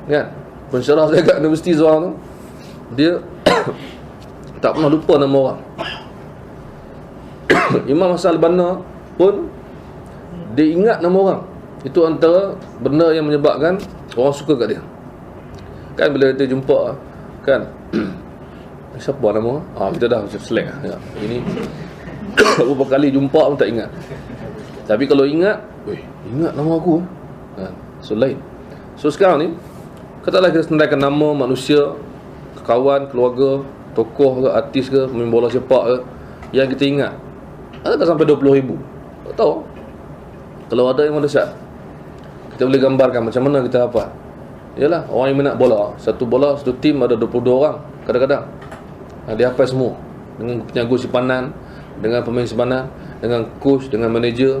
Kan? Pensyarah saya kat universiti seorang tu, dia tak pernah lupa nama orang. Imam Hasan al-Banna pun dia ingat nama orang. Itu antara benda yang menyebabkan orang suka kat dia. Kan bila kita jumpa kan, siapa nama? Kita dah macam select ya. Ini berapa kali jumpa pun tak ingat. Tapi kalau ingat, ingat nama aku kan? So lain. So sekarang ni, katakanlah kita senaraikan nama manusia, kawan, keluarga, tokoh ke, artis ke, pemain bola sepak ke, yang kita ingat. Ada tak sampai 20,000? Tak tahu. Kalau ada yang dahsyat, kita boleh gambarkan macam mana kita hafal. Yalah, orang yang minat bola, satu tim ada 22 orang kadang-kadang. Dia hafal semua, dengan penjaga simpanan, dengan pemain simpanan, dengan coach, dengan manager.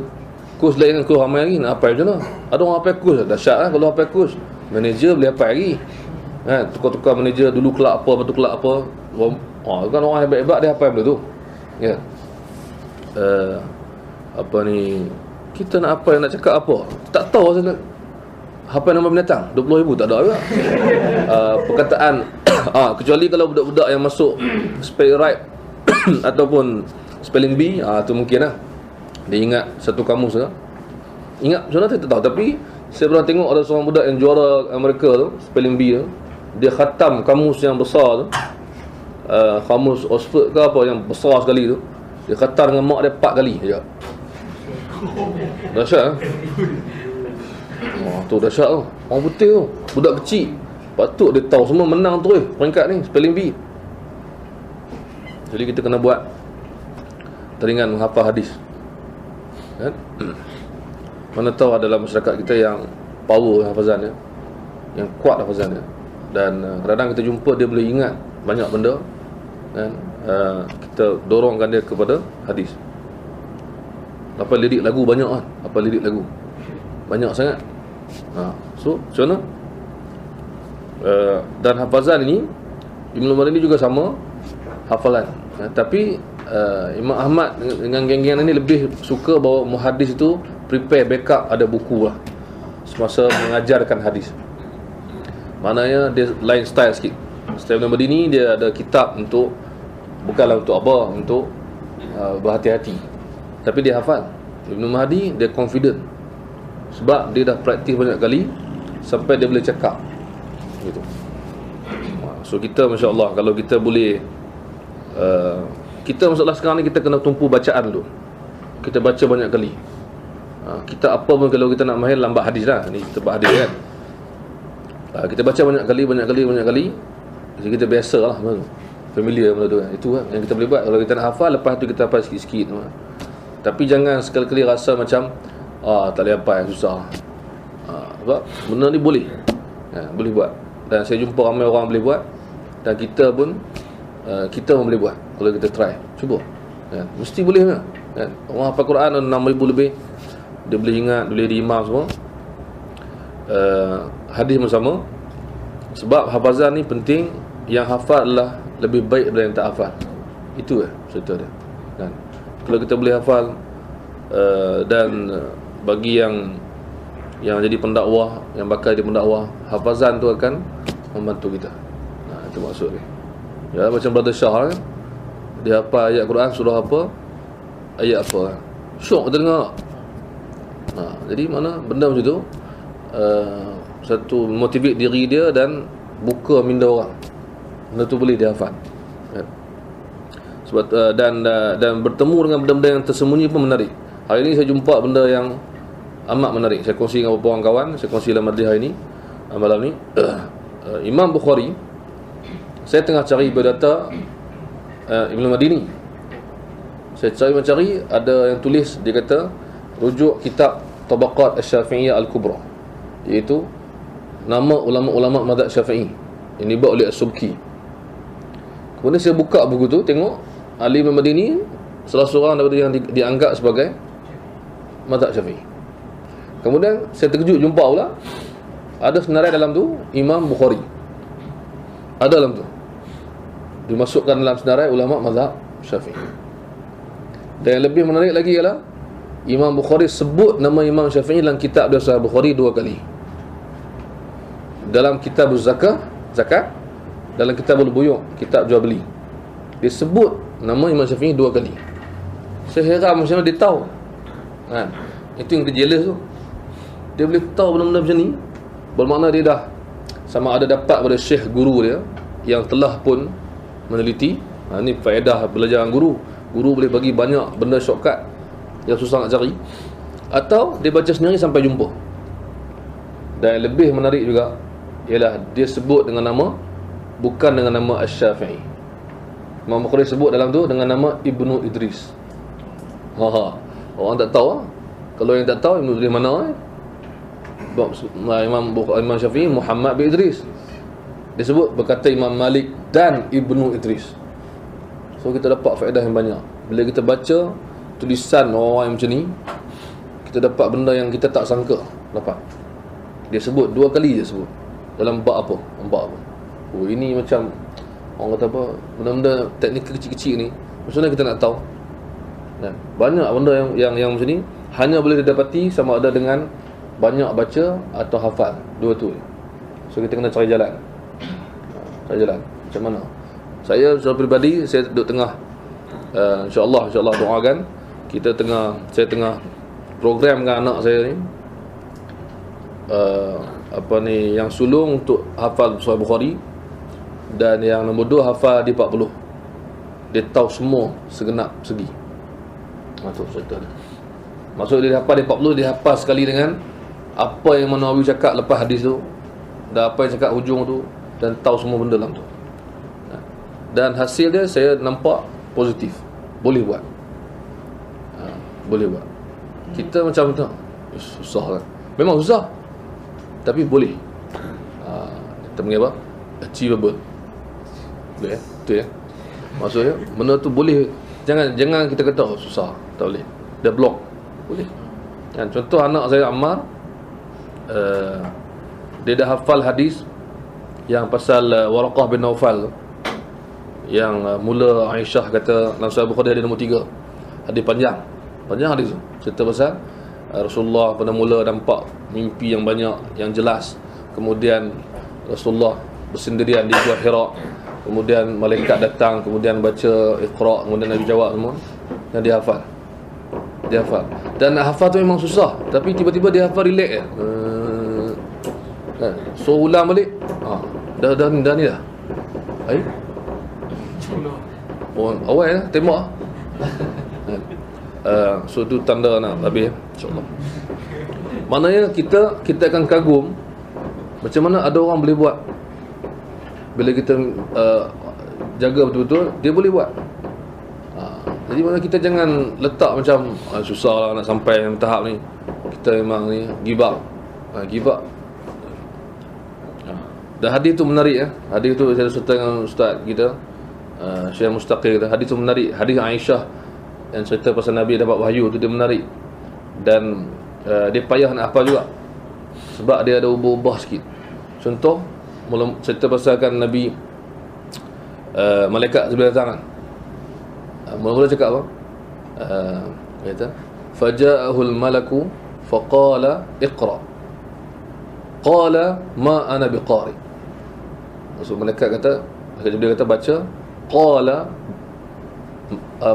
Coach lain dengan coach ramai lagi, nak hafal macam mana? Ada orang hafal coach, dahsyat lah kalau hafal coach. Manager boleh hafal lagi. Tukar-tukar manager, dulu kelab apa, lepas tu kelab apa. Kan orang hebat-hebat dia hafal benda tu. Ya. Apa ni, kita nak apa, nak cakap apa, tak tahu asal nak hafal nama binatang 20,000 tak ada juga. Perkataan kecuali kalau budak-budak yang masuk spelling right ataupun spelling bee, tu mungkin lah dia ingat satu kamus lah. Ingat macam mana saya tak tahu. Tapi saya pernah tengok ada seorang budak yang juara Amerika tu, spelling bee tu, dia khatam kamus yang besar tu, kamus Oxford ke apa yang besar sekali tu, dia khatam dengan mak dia 4 kali je. Dahsyat. Tu dahsyat tu. Orang putih tu, budak kecil, patut dia tahu semua, menang terus peringkat ni spelling bee. Jadi kita kena buat teringan menghafal hadis kan? Mana tahu adalah masyarakat kita yang power hafazannya, yang kuat hafazannya, dan kadang-kadang kita jumpa dia boleh ingat banyak benda kan? Kita dorongkan dia kepada hadis. Apa lirik lagu banyak kan? Apa lirik lagu banyak sangat. So macam mana? Dan hafazan ini Ibn Madini juga sama hafalan. Tapi Imam Ahmad dengan geng-geng ini lebih suka bahawa muhadis itu prepare backup, ada buku lah semasa mengajarkan hadis. Maknanya dia lain style sikit. Style Ibn Madini dia ada kitab untuk, bukanlah untuk apa, untuk berhati-hati, tapi dia hafal. Ibn Mahdi dia confident sebab dia dah praktis banyak kali sampai dia boleh cakap gitu. So kita masya-Allah, kalau kita boleh kita masalah sekarang ni kita kena tumpu bacaan dulu. Kita baca banyak kali. Kita apa pun kalau kita nak mahir lambat hadis lah. Ni kita buat hadis kan. Kita baca banyak kali. Jadi kita biasalah benda tu. Familiar benda tu kan. Itu kan yang kita boleh buat. Kalau kita nak hafal, lepas tu kita hafal sikit-sikit. Tapi jangan sekali-kali rasa macam tak boleh hafal, susah. Sebab benda ni boleh. Boleh buat. Dan saya jumpa ramai orang boleh buat. Dan kita pun boleh buat. Kalau kita try, cuba kan? Mesti boleh kan? Orang hafal Quran 6,000 lebih, dia boleh ingat, boleh jadi imam semua. Hadis pun sama. Sebab hafazan ni penting. Yang hafal adalah lebih baik daripada yang tak hafal. Itu cerita dia kan? Kalau kita boleh hafal, dan bagi yang jadi pendakwah, yang bakal jadi pendakwah, hafazan tu akan membantu kita. Itu maksud dia. Ya, macam Brother Shah kan, dia hafal ayat Quran, surah apa, ayat apa, syok kita dengar. Jadi mana benda macam tu, satu motivate diri dia dan buka minda orang. Benda tu boleh dia hafal kan? Sebab dan bertemu dengan benda-benda yang tersembunyi pun menarik. Hari ini saya jumpa benda yang amat menarik. Saya kongsi dengan beberapa orang kawan. Saya kongsi dalam majlis hari ini, malam ni. Imam Bukhari, saya tengah cari biodata Ibn Madini. Saya cari, ada yang tulis, dia kata rujuk kitab Tabaqat Asy-Syafi'iyah Al-Kubra, iaitu nama ulama-ulama mazhab Syafi'i yang dibuat oleh As-Subki. Kemudian saya buka buku tu, tengok Ali Ibn Madini salah seorang daripada yang dianggap sebagai mazhab Syafi'i. Kemudian saya terkejut jumpa pula ada senarai dalam tu Imam Bukhari, ada dalam tu, dimasukkan dalam senarai ulama mazhab Syafi'i. Dan yang lebih menarik lagi ialah Imam Bukhari sebut nama Imam Syafi'i dalam kitab dia Sahih Bukhari 2 kali. Dalam kitab zakat, dalam kitab al-buyu', kitab jual beli, dia sebut nama Imam Syafi'i 2 kali. Saya heran macam mana dia tahu kan? Itu yang kejelas tu, dia boleh tahu benda-benda macam ni. Bermakna dia dah sama ada dapat pada syekh guru dia yang telah pun meneliti. Ni faedah belajar dengan guru. Guru boleh bagi banyak benda shortcut yang susah nak cari, atau dia baca sendiri sampai jumpa. Dan lebih menarik juga ialah dia sebut dengan nama, bukan dengan nama Asy-Syafi'i. Imam Bukhari sebut dalam tu dengan nama Ibnu Idris. Orang tak tahu. Kalau yang tak tahu Ibnu Idris mana Imam Syafi'i Muhammad bin Idris. Dia sebut berkata Imam Malik dan Ibnu Idris. So kita dapat faedah yang banyak. Bila kita baca tulisan orang yang macam ni, kita dapat benda yang kita tak sangka dapat. Dia sebut 2 kali je sebut. Dalam bab apa? Oh, ini macam orang kata apa, benda-benda teknik kecil-kecil ni macam mana kita nak tahu? Dan banyak benda yang macam ni hanya boleh didapati sama ada dengan banyak baca atau hafal. 2 tu. So kita kena cari jalan. Macam mana? Saya secara peribadi, saya duduk tengah insya-Allah doakan, saya tengah program dengan anak saya ni, yang sulung untuk hafal Sahih Bukhari, dan yang nombor 2 hafal di 40. Dia tahu semua segenap segi. Maksud cerita dia. Maksud dia hafal di 40, dia hafal sekali dengan apa yang Nawawi cakap lepas hadis tu, dan apa yang cakap hujung tu, dan tahu semua benda dalam tu. Dan hasil dia saya nampak positif. Boleh buat. Boleh buat. Kita macam tu susah kan. Memang susah, tapi boleh. Kita panggil apa? Achievable. Boleh ya? Betul ya? Maksudnya benda tu boleh. Jangan kita kata susah, tak boleh. Dia block. Boleh. Dan contoh anak saya Ammar, dia dah hafal hadis yang pasal Waraqah bin Naufal tu, yang mula Aisyah kata dalam Sahih Bukhari hadis nombor 3. Hadis panjang hadis tu, cerita pasal Rasulullah pada mula nampak mimpi yang banyak, yang jelas. Kemudian Rasulullah bersendirian di Gua Hira, kemudian malaikat datang, kemudian baca Iqra, kemudian Nabi jawab semua, dan dia hafal. Dan nak hafal tu memang susah, tapi tiba-tiba dia hafal relax je. So ulang balik, dah ni dah. Awal ya, tembak. So tu tanda nak habis, insya-Allah. Maknanya kita akan kagum macam mana ada orang boleh buat. Bila kita jaga betul-betul, dia boleh buat. Jadi mana kita jangan letak macam susah lah nak sampai tahap ni. Kita memang ni give up. Dan hadis tu menarik ya. Hadis tu saya serta dengan ustaz kita, Syekh Mustaqil kata hadis tu menarik. Hadis Aisyah yang cerita pasal Nabi dapat wahyu tu, dia menarik. Dan dia payah nak hafal juga, sebab dia ada ubah-ubah sikit. Contoh cerita pasal kan Nabi, malaikat sebelah tangan. Mula-mula cakap apa? Kata faja'ahul malaku faqala iqra. Qala ma ana biqari. Maksud malaikat kata, dia kata baca, qala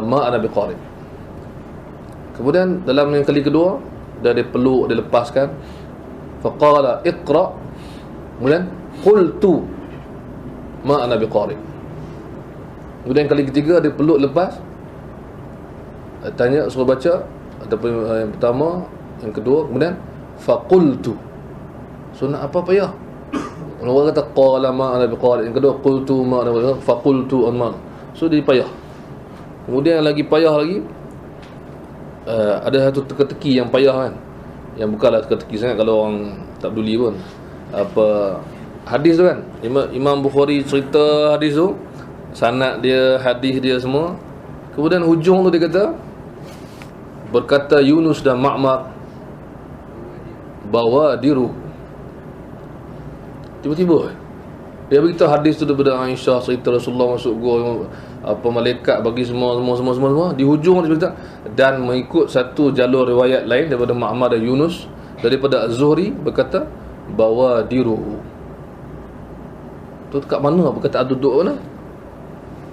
ma ana biqari. Kemudian dalam yang kali kedua, dia peluk, dia lepaskan, faqala iqra. Kemudian qultu ma ana biqari. Kemudian kali ketiga dia peluk, lepas, tanya, suruh baca. Ataupun yang pertama, yang kedua, kemudian faqultu. So nak apa payah. Orang kata qala ma ana biqari, yang kedua qultu ma ana biqari, faqultu ma. So dia payah. Kemudian lagi payah lagi, ada satu teka-teki yang payah kan, yang bukanlah teka-teki sangat kalau orang tak peduli pun. Apa hadis tu kan, Imam Bukhari cerita hadis tu, sanad dia, hadis dia semua. Kemudian hujung tu dia kata, berkata Yunus dan Ma'mar, bawa diru. Tiba-tiba dia beritahu hadis tu daripada Aisyah, cerita Rasulullah masuk gua, apa malaikat bagi semua. Di hujung dia berkata, dan mengikut satu jalur riwayat lain daripada Ma'mar dan Yunus daripada Az-Zuhri berkata bawa diru. Tu kat mana perkataan duduk mana?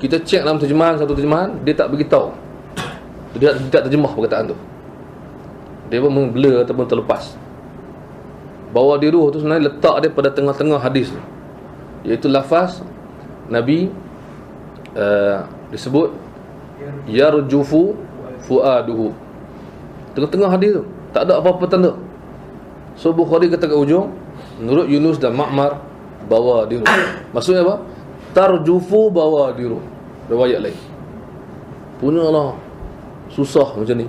Kita cek dalam terjemahan, satu terjemahan dia tak beritahu. Dia tak terjemah perkataan tu. Dia pun memblur ataupun terlepas. Bawa diru tu sebenarnya letak dia pada tengah-tengah hadis tu, iaitu lafaz Nabi disebut yarjufu fuaduhu, tengah-tengah hadis tu tak ada apa-apa tanda. So Bukhari kata kat ujung, menurut Yunus dan Ma'mar bawa diru. Maksudnya apa? Tarjufu bawa diru. Riwayat lain punyalah susah macam ni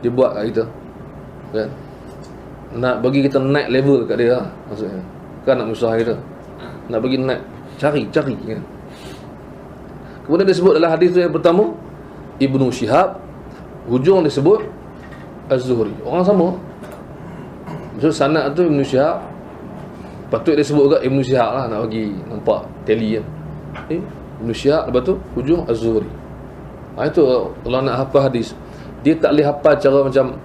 dia buat kat kita kan, nak bagi kita naik level kat dia lah, maksudnya kan nak musuh kita, nak bagi naik, cari kan. Kemudian disebut dalam hadis tu yang pertama Ibnu Syihab, hujung disebut Az-Zuhri, orang sama. Maksud sanad tu Ibnu Syihab, patut dia sebut juga Ibnu Syihab lah, nak bagi nampak tally kan. Ibnu Syihab, lepas tu hujung Az-Zuhri. Itu kalau nak hafal hadis, dia tak boleh hafal cara macam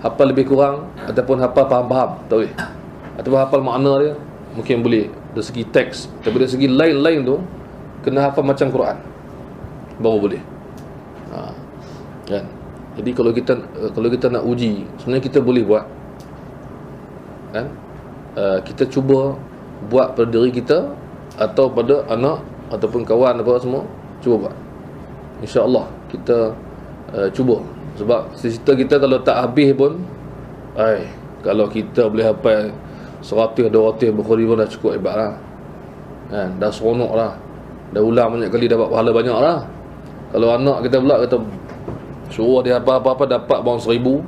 hafal lebih kurang ataupun hafal faham-faham, tak boleh. Ataupun hafal makna dia mungkin boleh dari segi teks, tapi dari segi lain-lain tu kena hafal macam Quran baru boleh. Kan? Jadi kalau kita nak uji, sebenarnya kita boleh buat kan. Kita cuba buat pada diri kita atau pada anak ataupun kawan apa semua, cuba buat. InsyaAllah kita cuba. Sebab cerita kita kalau tak habis pun, kalau kita boleh hafal 100-200 Bukhari pun dah cukup hebat lah kan? Dah seronok lah, dah ulang banyak kali, dapat pahala banyak lah. Kalau anak kita pula kata suruh dia apa-apa dapat bawang 1000,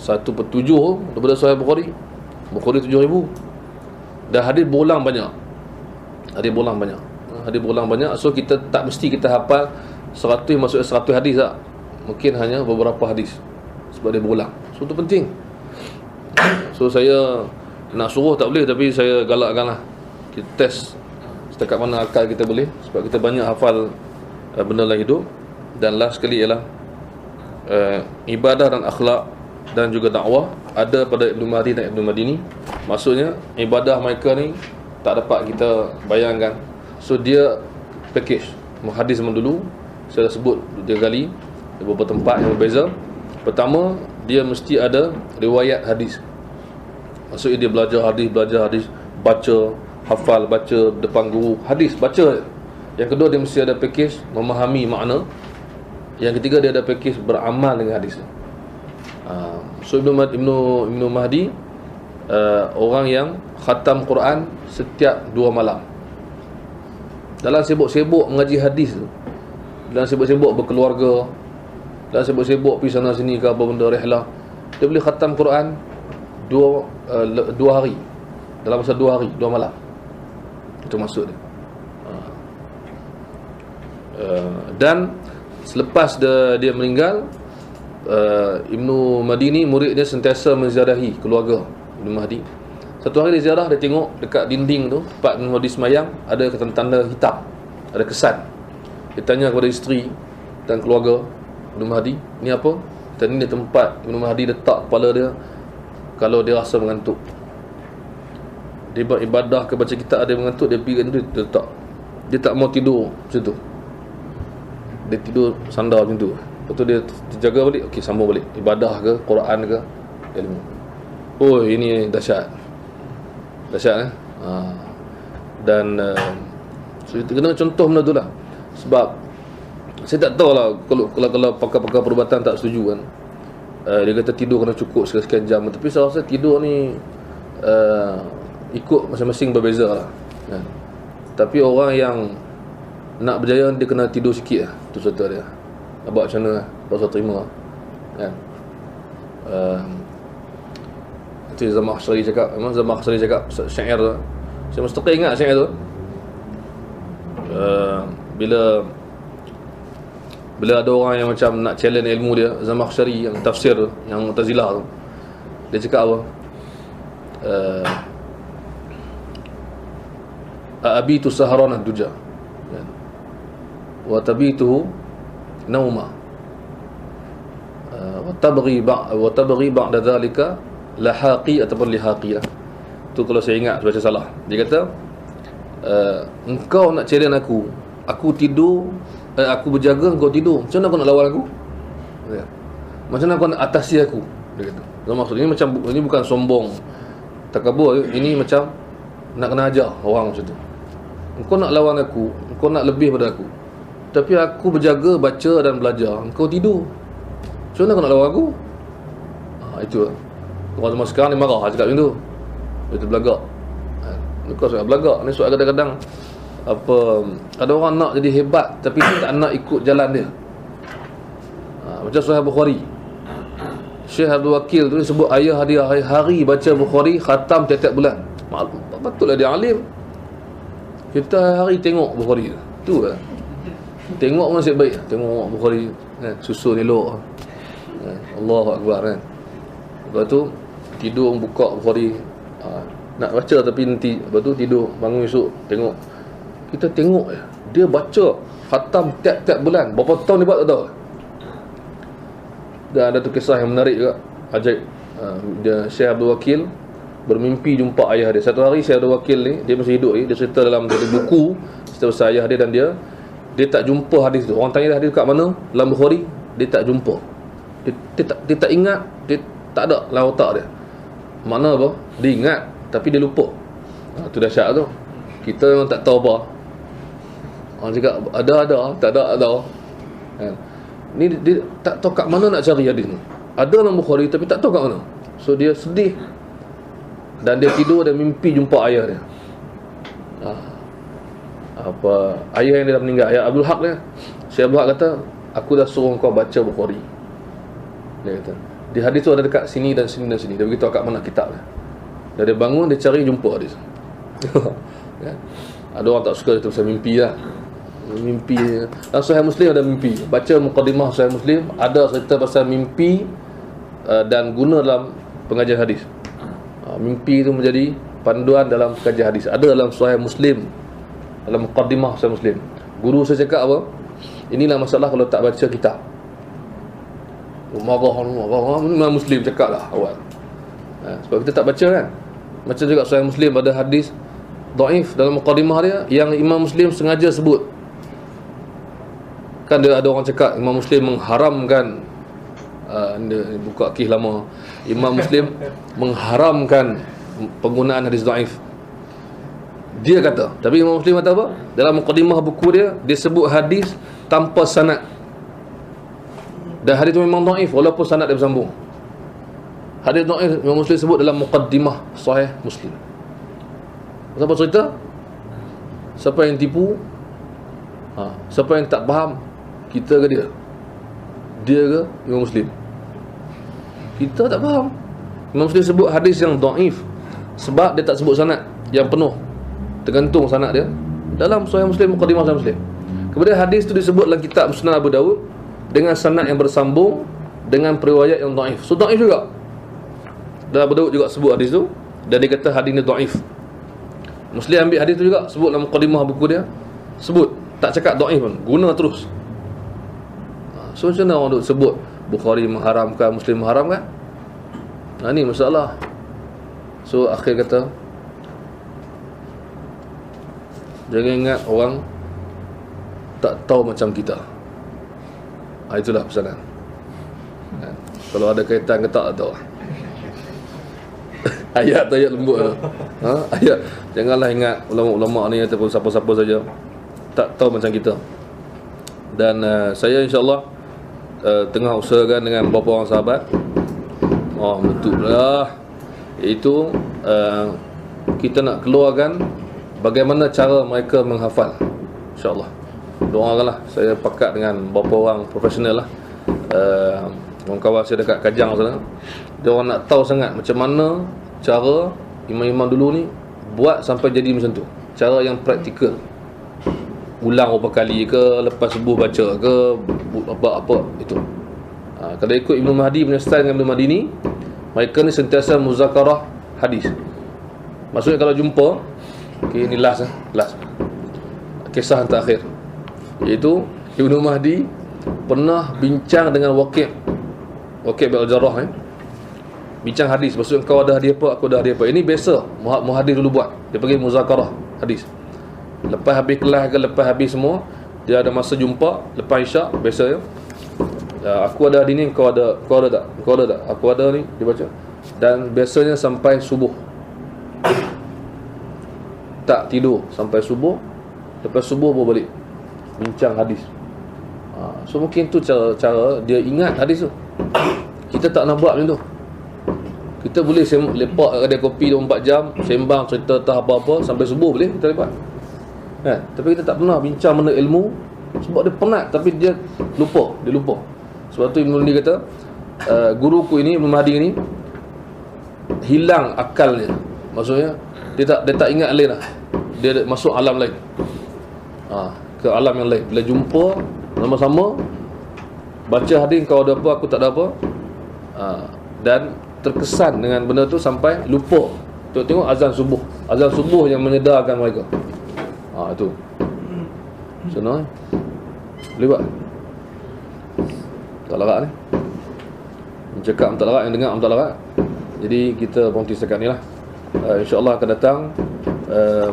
1/7 daripada Sahih Bukhari 7,000. Dah hadis berulang banyak. Hadis berulang banyak. So kita tak mesti kita hafal 100 maksudnya 100 hadis tak. Mungkin hanya beberapa hadis sebab dia berulang. So itu penting. So saya nak suruh tak boleh, tapi saya galakkanlah kita test setakat mana akal kita boleh, sebab kita banyak hafal benda lain hidup. Dan last sekali ialah ibadah dan akhlak dan juga dakwah ada pada Ibnu Mahdi dan Ibnu Madini. Maksudnya ibadah mereka ni tak dapat kita bayangkan. So dia package. Hadis zaman dulu saya dah sebut 3 kali di beberapa tempat yang berbeza. Pertama, dia mesti ada riwayat hadis. Maksudnya dia belajar hadis, baca, hafal, baca depan guru, hadis, baca. Yang kedua, dia mesti ada package memahami makna. Yang ketiga, dia ada package beramal dengan hadis. So Ibnu Mahdi orang yang khatam Quran setiap 2 malam. Dalam sibuk-sibuk mengaji hadis tu, dalam sibuk-sibuk berkeluarga, dalam sibuk-sibuk pergi sana sini ke apa benda rihlah, dia boleh khatam Quran 2 hari, dalam masa 2 hari 2 malam. Itu maksud dia. Dan selepas dia meninggal, Ibnu Madini murid dia sentiasa menziarahi keluarga Ibnu Mahdi. Satu hari dia ziarah, dia tengok dekat dinding tu tempat Ibnu Mahdi semayang ada tanda hitam, ada kesan. Dia tanya kepada isteri dan keluarga Ibnu Mahdi, ni apa? Dan ini tempat Ibnu Mahdi letak kepala dia kalau dia rasa mengantuk. Dia buat ibadah ke baca kitab, ada mengantuk, dia pergi dia letak. Dia tak mau tidur macam tu, dia tidur sandar macam tu. Lepas tu dia jaga balik, okey sambung balik ibadah ke Quran ke ilmu. Oh, ini dahsyat dan so kita kena contoh benda tu lah. Sebab saya tak tahu lah kalau pakar-pakar perubatan tak setuju kan. Dia kata tidur kena cukup sekian jam, tapi saya rasa tidur ni ikut masing-masing berbeza lah kan? Tapi orang yang nak berjaya, dia kena tidur sikit lah. Itu cerita dia. Nak buat macam mana, tak terima kan. Itu Zamakhsyari cakap, memang Zamakhsyari cakap syair tu, saya mesti ingat syair tu. Bila ada orang yang macam nak challenge ilmu dia, Zamakhsyari yang tafsir tu, yang Mu'tazilah tu, dia cakap apa? Abitu sahran ad-duja. wa tabituhu nauma wa tabghi ba'da dhalika lahaqi ataupun lihaqi lah. Tu kalau saya ingat baca salah. Dia kata engkau nak challenge aku tidur, aku berjaga, engkau tidur. Macam mana kau nak lawan aku? Ya. Macam mana kau nak atasi aku? Dia kata. Maksud ini macam, ini bukan sombong, takabur, ini macam nak kena ajar orang macam tu. Engkau nak lawan aku, engkau nak lebih pada aku, tapi aku berjaga, baca dan belajar, engkau tidur. Macam mana kau nak lawan aku? Itu lah. Orang zaman sekarang ni marah cakap macam tu. Itu belagak. Kau soal belagak. Ni soal kadang-kadang apa, ada orang nak jadi hebat tapi dia tak nak ikut jalan dia. Macam Sahih Bukhari. Syekh Abdul Wakil tu sebut ayah dia hari baca Bukhari khatam tiap-tiap bulan. Patutlah dia alim. Kita hari tengok Bukhari tu lah. Tengok pun nasib baik. Tengok Bukhari kan, susun elok. Allahu Akbar kan. Lepas tu tidur buka Bukhari, nak baca tapi nanti, lepas tu tidur, bangun esok tengok. Kita tengok dia baca khatam tiap-tiap bulan. Berapa tahun dia buat tak tahu. Dan ada tu kisah yang menarik juga, ajaib. Dia Syekh Abdul Wakil bermimpi jumpa ayah dia. Satu hari Syekh Abdul Wakil ni, dia masih hidup ni, dia cerita dalam buku cerita pasal ayah dia, dan dia tak jumpa hadis tu. Orang tanya hadis kat mana dalam Bukhari, dia tak jumpa. Dia tak ingat, dia tak ada dalam otak dia. Makna apa? Dia ingat tapi dia lupa. Tu dahsyat tu. Kita memang tak tahu apa. Orang cakap ada, tak ada. Ni dia tak tahu kat mana nak cari hadis ni. Ada dalam Bukhari tapi tak tahu kat mana. So dia sedih. Dan dia tidur dan mimpi jumpa ayah dia. Apa ayah yang dia dah meninggal, ayah Abdul Haq dia. Syekh Abdul Haq kata, aku dah suruh kau baca Bukhari. Dia kata, di hadis tu ada dekat sini dan sini dan sini. Dia beritahu kat mana kitab dia. Dan dia bangun, dia cari jumpa hadis. Ya. Ada orang tak suka dia pasal mimpi lah. Mimpi. Dalam Sahih Muslim ada mimpi. Baca muqaddimah Sahih Muslim, ada cerita pasal mimpi dan guna dalam pengajian hadis. Mimpi itu menjadi panduan dalam pengajian hadis. Ada dalam Sahih Muslim, dalam muqaddimah Sahih Muslim. Guru saya cakap apa? Inilah masalah kalau tak baca kitab. Marah Imam Muslim cakap lah awal. Sebab kita tak baca kan. Macam juga Sahih Muslim ada hadis dhaif dalam muqaddimah dia yang Imam Muslim sengaja sebut. Kan dia ada orang cakap Imam Muslim mengharamkan, dia buka kisah lama, Imam Muslim mengharamkan penggunaan hadis dhaif. Dia kata, tapi Imam Muslim kata apa? Dalam muqaddimah buku dia, dia sebut hadis tanpa sanad. Dan hadis itu memang dhaif walaupun sanad dia bersambung. Hadis dhaif Imam Muslim sebut dalam muqaddimah Sahih Muslim. Siapa cerita? Siapa yang tipu? Siapa yang tak faham? Kita ke dia? Dia ke Imam Muslim? Kita tak faham. Imam Muslim sebut hadis yang dhaif sebab dia tak sebut sanad yang penuh, tergantung sanad dia dalam Sahih Muslim, muqaddimah Sahih Muslim. Kemudian hadis itu disebut dalam kitab Musnad Abu Dawud dengan sanad yang bersambung dengan periwayat yang dhaif. So dhaif juga. Dan Abu Dawud juga sebut hadis tu dan dia kata hadis ni dhaif. Muslim ambil hadis tu juga, sebut dalam muqaddimah buku dia, sebut, tak cakap dhaif pun, guna terus. So macam mana orang duk sebut Bukhari mengharamkan, Muslim mengharamkan? Ni masalah. So akhir kata, jangan ingat orang tak tahu macam kita. Itulah pesanan. Kalau ada kaitan ke tak tahu. Ayat tu ayat lembut tu. Ayat. Janganlah ingat ulama-ulama ni ataupun siapa-siapa saja tak tahu macam kita. Dan saya insya-Allah tengah usahakan dengan beberapa orang sahabat. Betul lah. Iaitu kita nak keluarkan bagaimana cara mereka menghafal. InsyaAllah. Doakanlah. Saya pakat dengan beberapa orang profesional lah. Orang kawan saya dekat Kajang sana. Dia orang nak tahu sangat macam mana cara imam-imam dulu ni buat sampai jadi macam tu. Cara yang praktikal. Ulang beberapa kali ke, lepas subuh baca ke, apa itu. Kalau ikut Ibnu Mahdi punya style dengan Ibnu Mahdi ni, mereka ni sentiasa muzakarah hadis. Maksudnya kalau jumpa, okay, ni last. Kisah yang terakhir. iaitu Ibnu Mahdi pernah bincang dengan Waqi' bin Al-Jarrah, bincang hadis. Maksudnya kau ada hadiah apa, aku ada hadiah apa. Ini biasa muhadis dulu buat. Dia pergi muzakarah hadis. Lepas habis kelas ke lepas habis semua, dia ada masa jumpa lepas isyak biasa ya. Aku ada hari ni, kau ada tak? Kau ada tak? Aku ada ni, dia baca. Dan biasanya sampai subuh. Tak tidur sampai subuh. Lepas subuh baru balik bincang hadis. So mungkin tu cara dia ingat hadis tu. Kita tak nak buat macam tu. Kita boleh lepak kat kedai kopi 24 jam, sembang cerita tak apa-apa sampai subuh boleh kita lepak. Kan? Tapi kita tak pernah bincang benda ilmu sebab dia penat, tapi dia lupa. Sebab tu Ibn Mahdi kata, guruku ini, Ibn Mahdi ini hilang akalnya. Maksudnya dia tak ingat lain lah. Dia masuk alam lain. Ke alam yang lain. Bila jumpa sama-sama baca hadis, kau ada apa, aku tak ada apa. Dan terkesan dengan benda tu sampai lupa. Tengok azan subuh yang menyedarkan mereka. Itu senang. Boleh buat mutalarat ni, mencakap mutalarat, yang dengar mutalarat. Jadi kita berhenti setakat ni lah. InsyaAllah akan datang,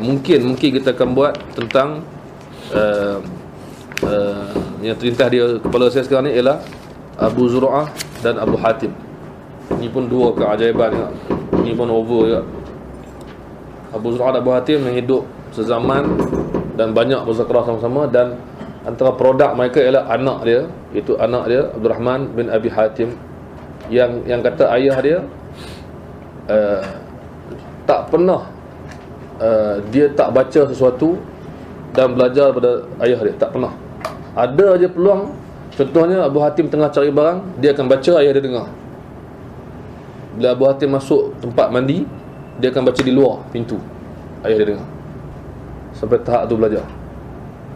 mungkin kita akan buat tentang yang terintah dia kepala saya sekarang ni ialah Abu Zur'ah dan Abu Hatim. Ini pun dua keajaiban juga. Ini pun over juga. Abu Zur'ah dan Abu Hatim yang hidup sezaman dan banyak berzakrah sama-sama, dan antara produk mereka ialah anak dia, iaitu anak dia Abdul Rahman bin Abi Hatim, yang kata ayah dia tak pernah dia tak baca sesuatu dan belajar daripada ayah dia, tak pernah. Ada je peluang, contohnya Abu Hatim tengah cari barang, dia akan baca, ayah dia dengar. Bila Abu Hatim masuk tempat mandi, dia akan baca di luar pintu, ayah dia dengar. Sampai tahap tu belajar.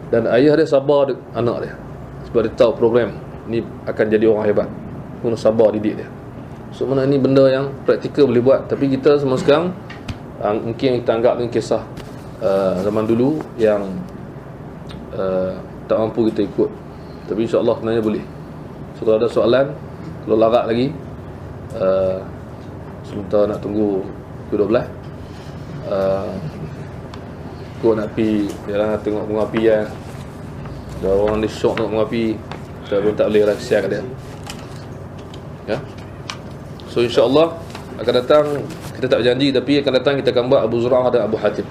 Dan ayah dia sabar anak dia, sebab dia tahu program ni akan jadi orang hebat, kena sabar didik dia. So mana ni benda yang praktikal boleh buat. Tapi kita semua sekarang mungkin kita anggap dengan kisah zaman dulu yang tak mampu kita ikut. Tapi insyaAllah sebenarnya boleh. So kalau ada soalan, kalau larat lagi, sebentar nak tunggu pukul 12. Aku nak pergi jalan tengok bunga api kan. Ada orang ni syok tengok bunga api, kita pun tak boleh rahsia kat dia. Ya. So insyaAllah akan datang, kita tak berjanji, tapi akan datang kita akan buat Abu Zur'ah dan Abu Hatim.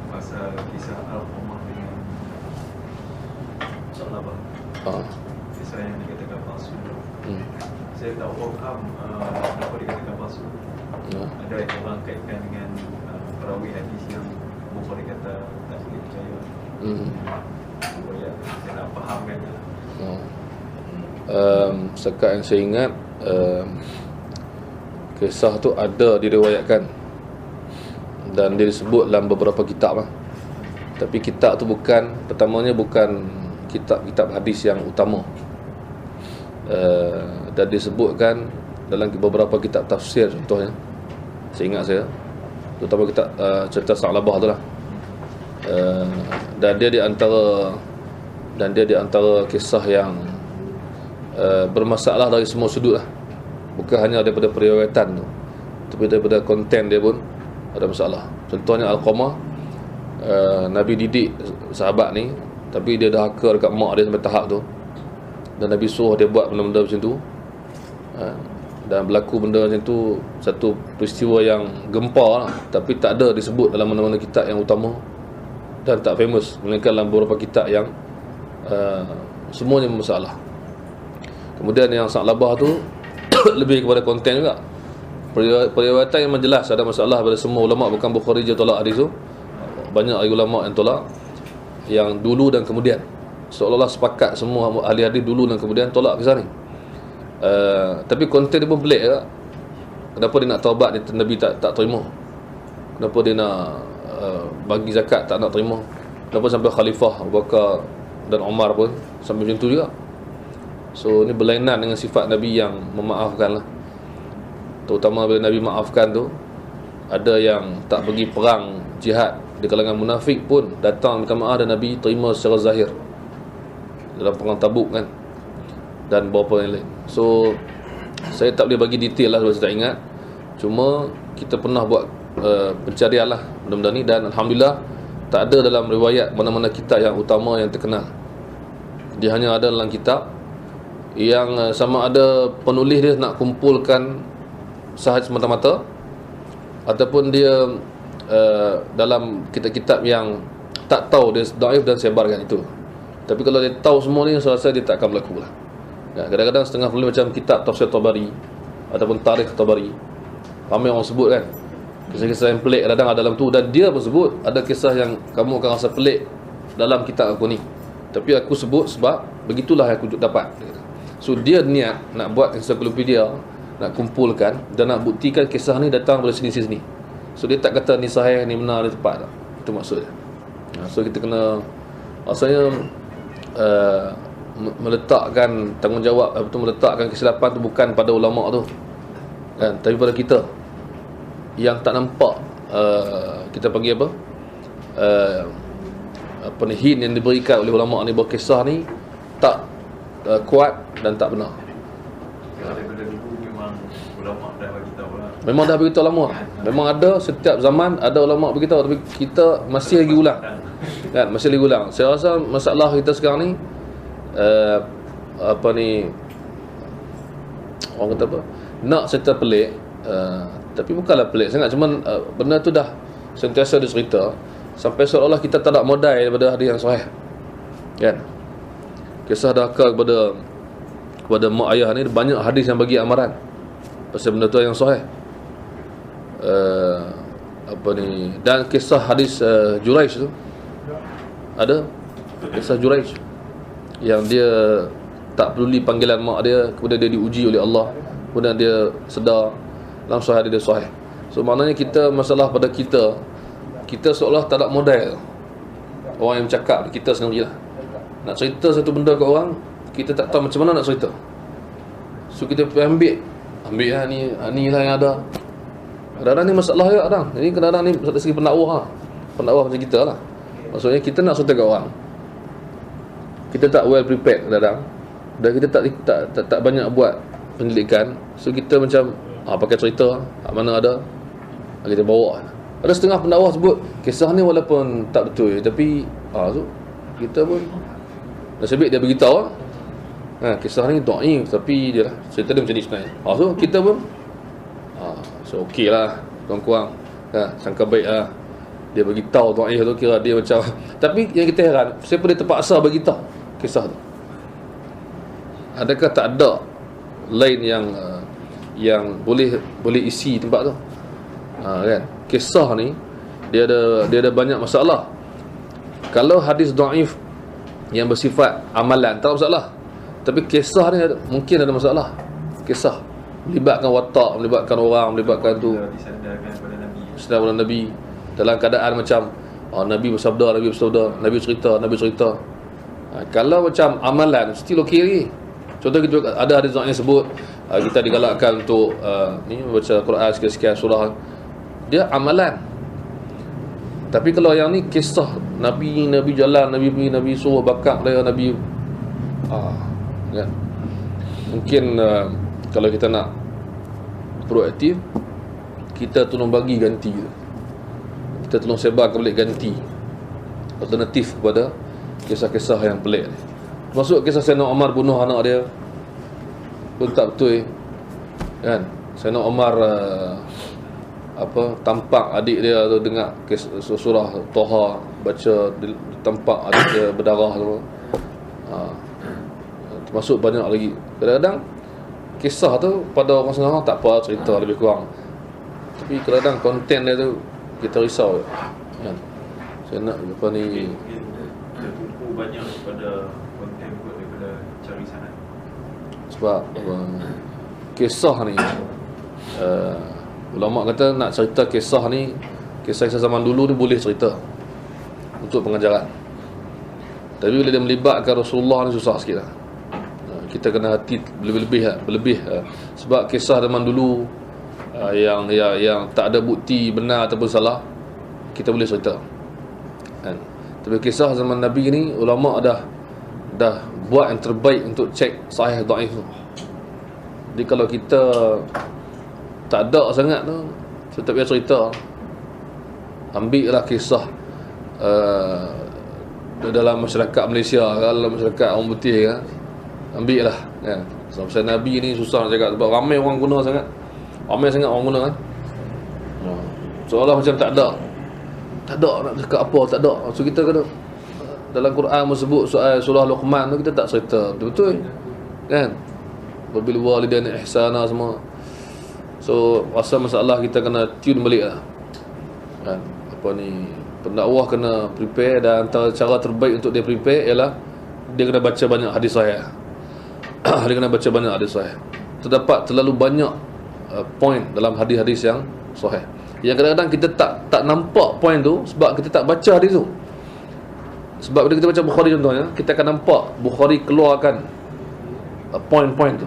Masa kisah Al-Qamah dengan Sa'labah, kisah yang dikatakan palsu, saya tak faham kenapa dikatakan palsu. Ada yang orang kaitkan dengan perawi hadis yang Bukhari kata tak boleh percaya. Supaya saya nak fahamkan lah. Sekat yang saya ingat, kisah tu ada diriwayatkan dan dia disebut dalam beberapa kitab lah. Tapi kitab tu pertamanya bukan kitab hadis yang utama, dan disebutkan dalam beberapa kitab tafsir. Contohnya saya ingat terutama kitab cerita Sa'labah tu lah. Dan dia di antara kisah yang bermasalah dari semua sudut lah. Bukan hanya daripada periwayatan tu, tapi daripada konten dia pun ada masalah. Contohnya Al-Qamah, Nabi didik sahabat ni, tapi dia dah haka dekat mak dia sampai tahap tu, dan Nabi suruh dia buat benda-benda macam tu. Dan berlaku benda macam tu, satu peristiwa yang gempar lah, tapi tak ada disebut dalam mana-mana kitab yang utama, dan tak famous, melainkan dalam beberapa kitab yang semuanya bermasalah. Kemudian yang Sa'labah tu lebih kepada konten juga. Periwayatan yang menjelas ada masalah pada semua ulama', bukan Bukhari je tolak hadis tu. Banyak ulama' yang tolak, yang dulu dan kemudian. Seolah-olah sepakat semua ahli hadis dulu dan kemudian tolak kisah ni. Tapi konten dia pun pelik juga. Kenapa dia nak taubat, Nabi tak terima? Kenapa dia nak bagi zakat, tak nak terima? Kenapa sampai Khalifah Abu Bakar dan Umar pun sampai macam tu juga? So ni berlainan dengan sifat Nabi yang memaafkan lah. Terutama bila Nabi maafkan tu, ada yang tak pergi perang jihad di kalangan munafik pun datang minta maaf dan Nabi terima secara zahir dalam perang Tabuk kan, dan beberapa yang lain. So saya tak boleh bagi detail lah sebab saya tak ingat. Cuma kita pernah buat pencarian lah benda-benda ni, dan Alhamdulillah tak ada dalam riwayat mana-mana kitab yang utama yang terkenal. Dia hanya ada dalam kitab yang sama ada penulis dia nak kumpulkan sahaja semata-mata, ataupun dia dalam kitab-kitab yang tak tahu, dia daif dan sebarkan itu. Tapi kalau dia tahu semua ni, saya rasa dia tak akan berlaku lah. Kadang-kadang setengah penulis macam kitab Tafsir Tabari ataupun Tarikh Tabari, ramai orang sebut kan kisah-kisah yang pelik kadang ada dalam tu, dan dia pun sebut ada kisah yang kamu akan rasa pelik dalam kitab aku ni, tapi aku sebut sebab begitulah yang aku dapat. So dia niat nak buat ensiklopedia, nak kumpulkan dan nak buktikan kisah ni datang dari sini-sini. So dia tak kata ni sahih, ni benar, ni tepat tak. Itu maksudnya. So kita kena rasanya meletakkan tanggungjawab, meletakkan kesilapan tu bukan pada ulama tu kan, tapi pada kita yang tak nampak kita panggil apa ni, hint yang diberikan oleh ulama ni bahawa kisah ni tak kuat dan tak benar. Daripada dulu memang ulama dah bagi tahu lah. Memang dah beritahu lama. Memang ada, setiap zaman ada ulama beritahu, tapi kita masih lagi ulang kan, masih lagi ulang. Saya rasa masalah kita sekarang ni apa ni, orang kata apa, nak cerita pelik, tapi bukanlah pelik sangat, cuma benda tu dah sentiasa dicerita sampai seolah-olah kita tak ada modal daripada hadis yang sahih kan. Kisah daka kepada mak ayah ni, banyak hadis yang bagi amaran pasal benda tu yang sahih. Apa ni, dan kisah hadis Juraij tu ada, kisah Juraij yang dia tak peduli panggilan mak dia, kemudian dia diuji oleh Allah, kemudian dia sedar dalam sahih dia sahih. So maknanya kita, masalah pada kita seolah tak ada modal. Orang yang bercakap, kita sendirilah nak cerita satu benda ke orang, kita tak tahu macam mana nak cerita. So kita ambil lah ni lah yang ada. Kadang-kadang ni masalah juga kadang. Jadi kadang-kadang ni dari segi pendakwah macam kita lah. Maksudnya kita nak cerita ke orang, kita tak well prepared kadang-kadang, dan kita tak banyak buat penyelidikan. So kita macam pakai cerita mana ada, kita bawa. Ada setengah pendakwah sebut kisah ni walaupun tak betul, tapi so kita pun nasib dia beritahu kisah ni dhaif, tapi dia lah cerita dia macam ni sebenarnya. So kita pun so okey lah kurang-kurang sangka baik lah dia beritahu dhaif tu, kira dia macam tapi yang kita heran, siapa dia terpaksa beritahu kisah tu? Adakah tak ada lain yang boleh isi tempat tu? Kan, kisah ni dia ada banyak masalah. Kalau hadis dhaif yang bersifat amalan tak ada masalah, tapi kisah ni mungkin ada masalah. Kisah melibatkan watak, melibatkan orang, melibatkan tu Disandarkan pada Nabi. sedang pada Nabi dalam keadaan macam Nabi bersabda, Nabi cerita. Kalau macam amalan still okey lagi. Contoh kita ada hadis yang sebut kita digalakkan untuk ni baca Quran sekian-sekian surah, dia amalan. Tapi kalau yang ni kisah Nabi jalan, Nabi pergi, Nabi suruh bakar dia, Nabi kan. Mungkin kalau kita nak proaktif, kita tolong bagi ganti, kita tolong sebarkan balik ganti alternatif kepada kisah-kisah yang pelik ni. Masuk kisah Sayyidina Umar bunuh anak dia pun tak betul kan. Sayyidina Umar tampak adik dia tu dengar surah Toha baca, tampak adik dia berdarah tu. Termasuk banyak lagi. Kadang-kadang kisah tu pada orang sekarang tak apa, cerita lebih kurang, tapi kadang-kadang konten dia tu kita risau kan. Saya nak apa ni, tertumpu banyak daripada konten kot daripada cari sanad. sebab kisah ni ulama kata nak cerita kisah ni, kisah-kisah zaman dulu ni boleh cerita untuk pengajaran, tapi bila dia melibatkan Rasulullah ni susah sikit lah. Kita kena hati berlebih sebab kisah zaman dulu yang tak ada bukti benar ataupun salah, kita boleh cerita kan. Tapi kisah zaman Nabi ni ulama dah buat yang terbaik untuk cek sahih dhaif tu. Jadi kalau kita tak ada sangat tu, saya tak payah cerita. Ambil lah kisah dalam masyarakat Malaysia, dalam masyarakat orang putih kan. Ambil lah kan. Sebab Nabi ni susah nak cakap sebab ramai orang guna sangat. Ramai sangat orang guna kan. Seolah macam tak ada nak cakap apa, tak ada. So kita kena, dalam Quran sebut soal surah Luqman tu, kita tak cerita betul-betul kan. Wabil walidaini ihsana semua. So rasa masalah kita kena tune balik lah kan. Apa ni, pendakwah kena prepare, dan antara cara terbaik untuk dia prepare ialah dia kena baca banyak hadis sahih. Dia kena baca banyak hadis sahih. Terdapat terlalu banyak point dalam hadis-hadis yang sahih. Yang kadang-kadang kita tak nampak point tu sebab kita tak baca hadis tu. Sebab bila kita baca Bukhari contohnya, kita akan nampak Bukhari keluarkan point-point tu.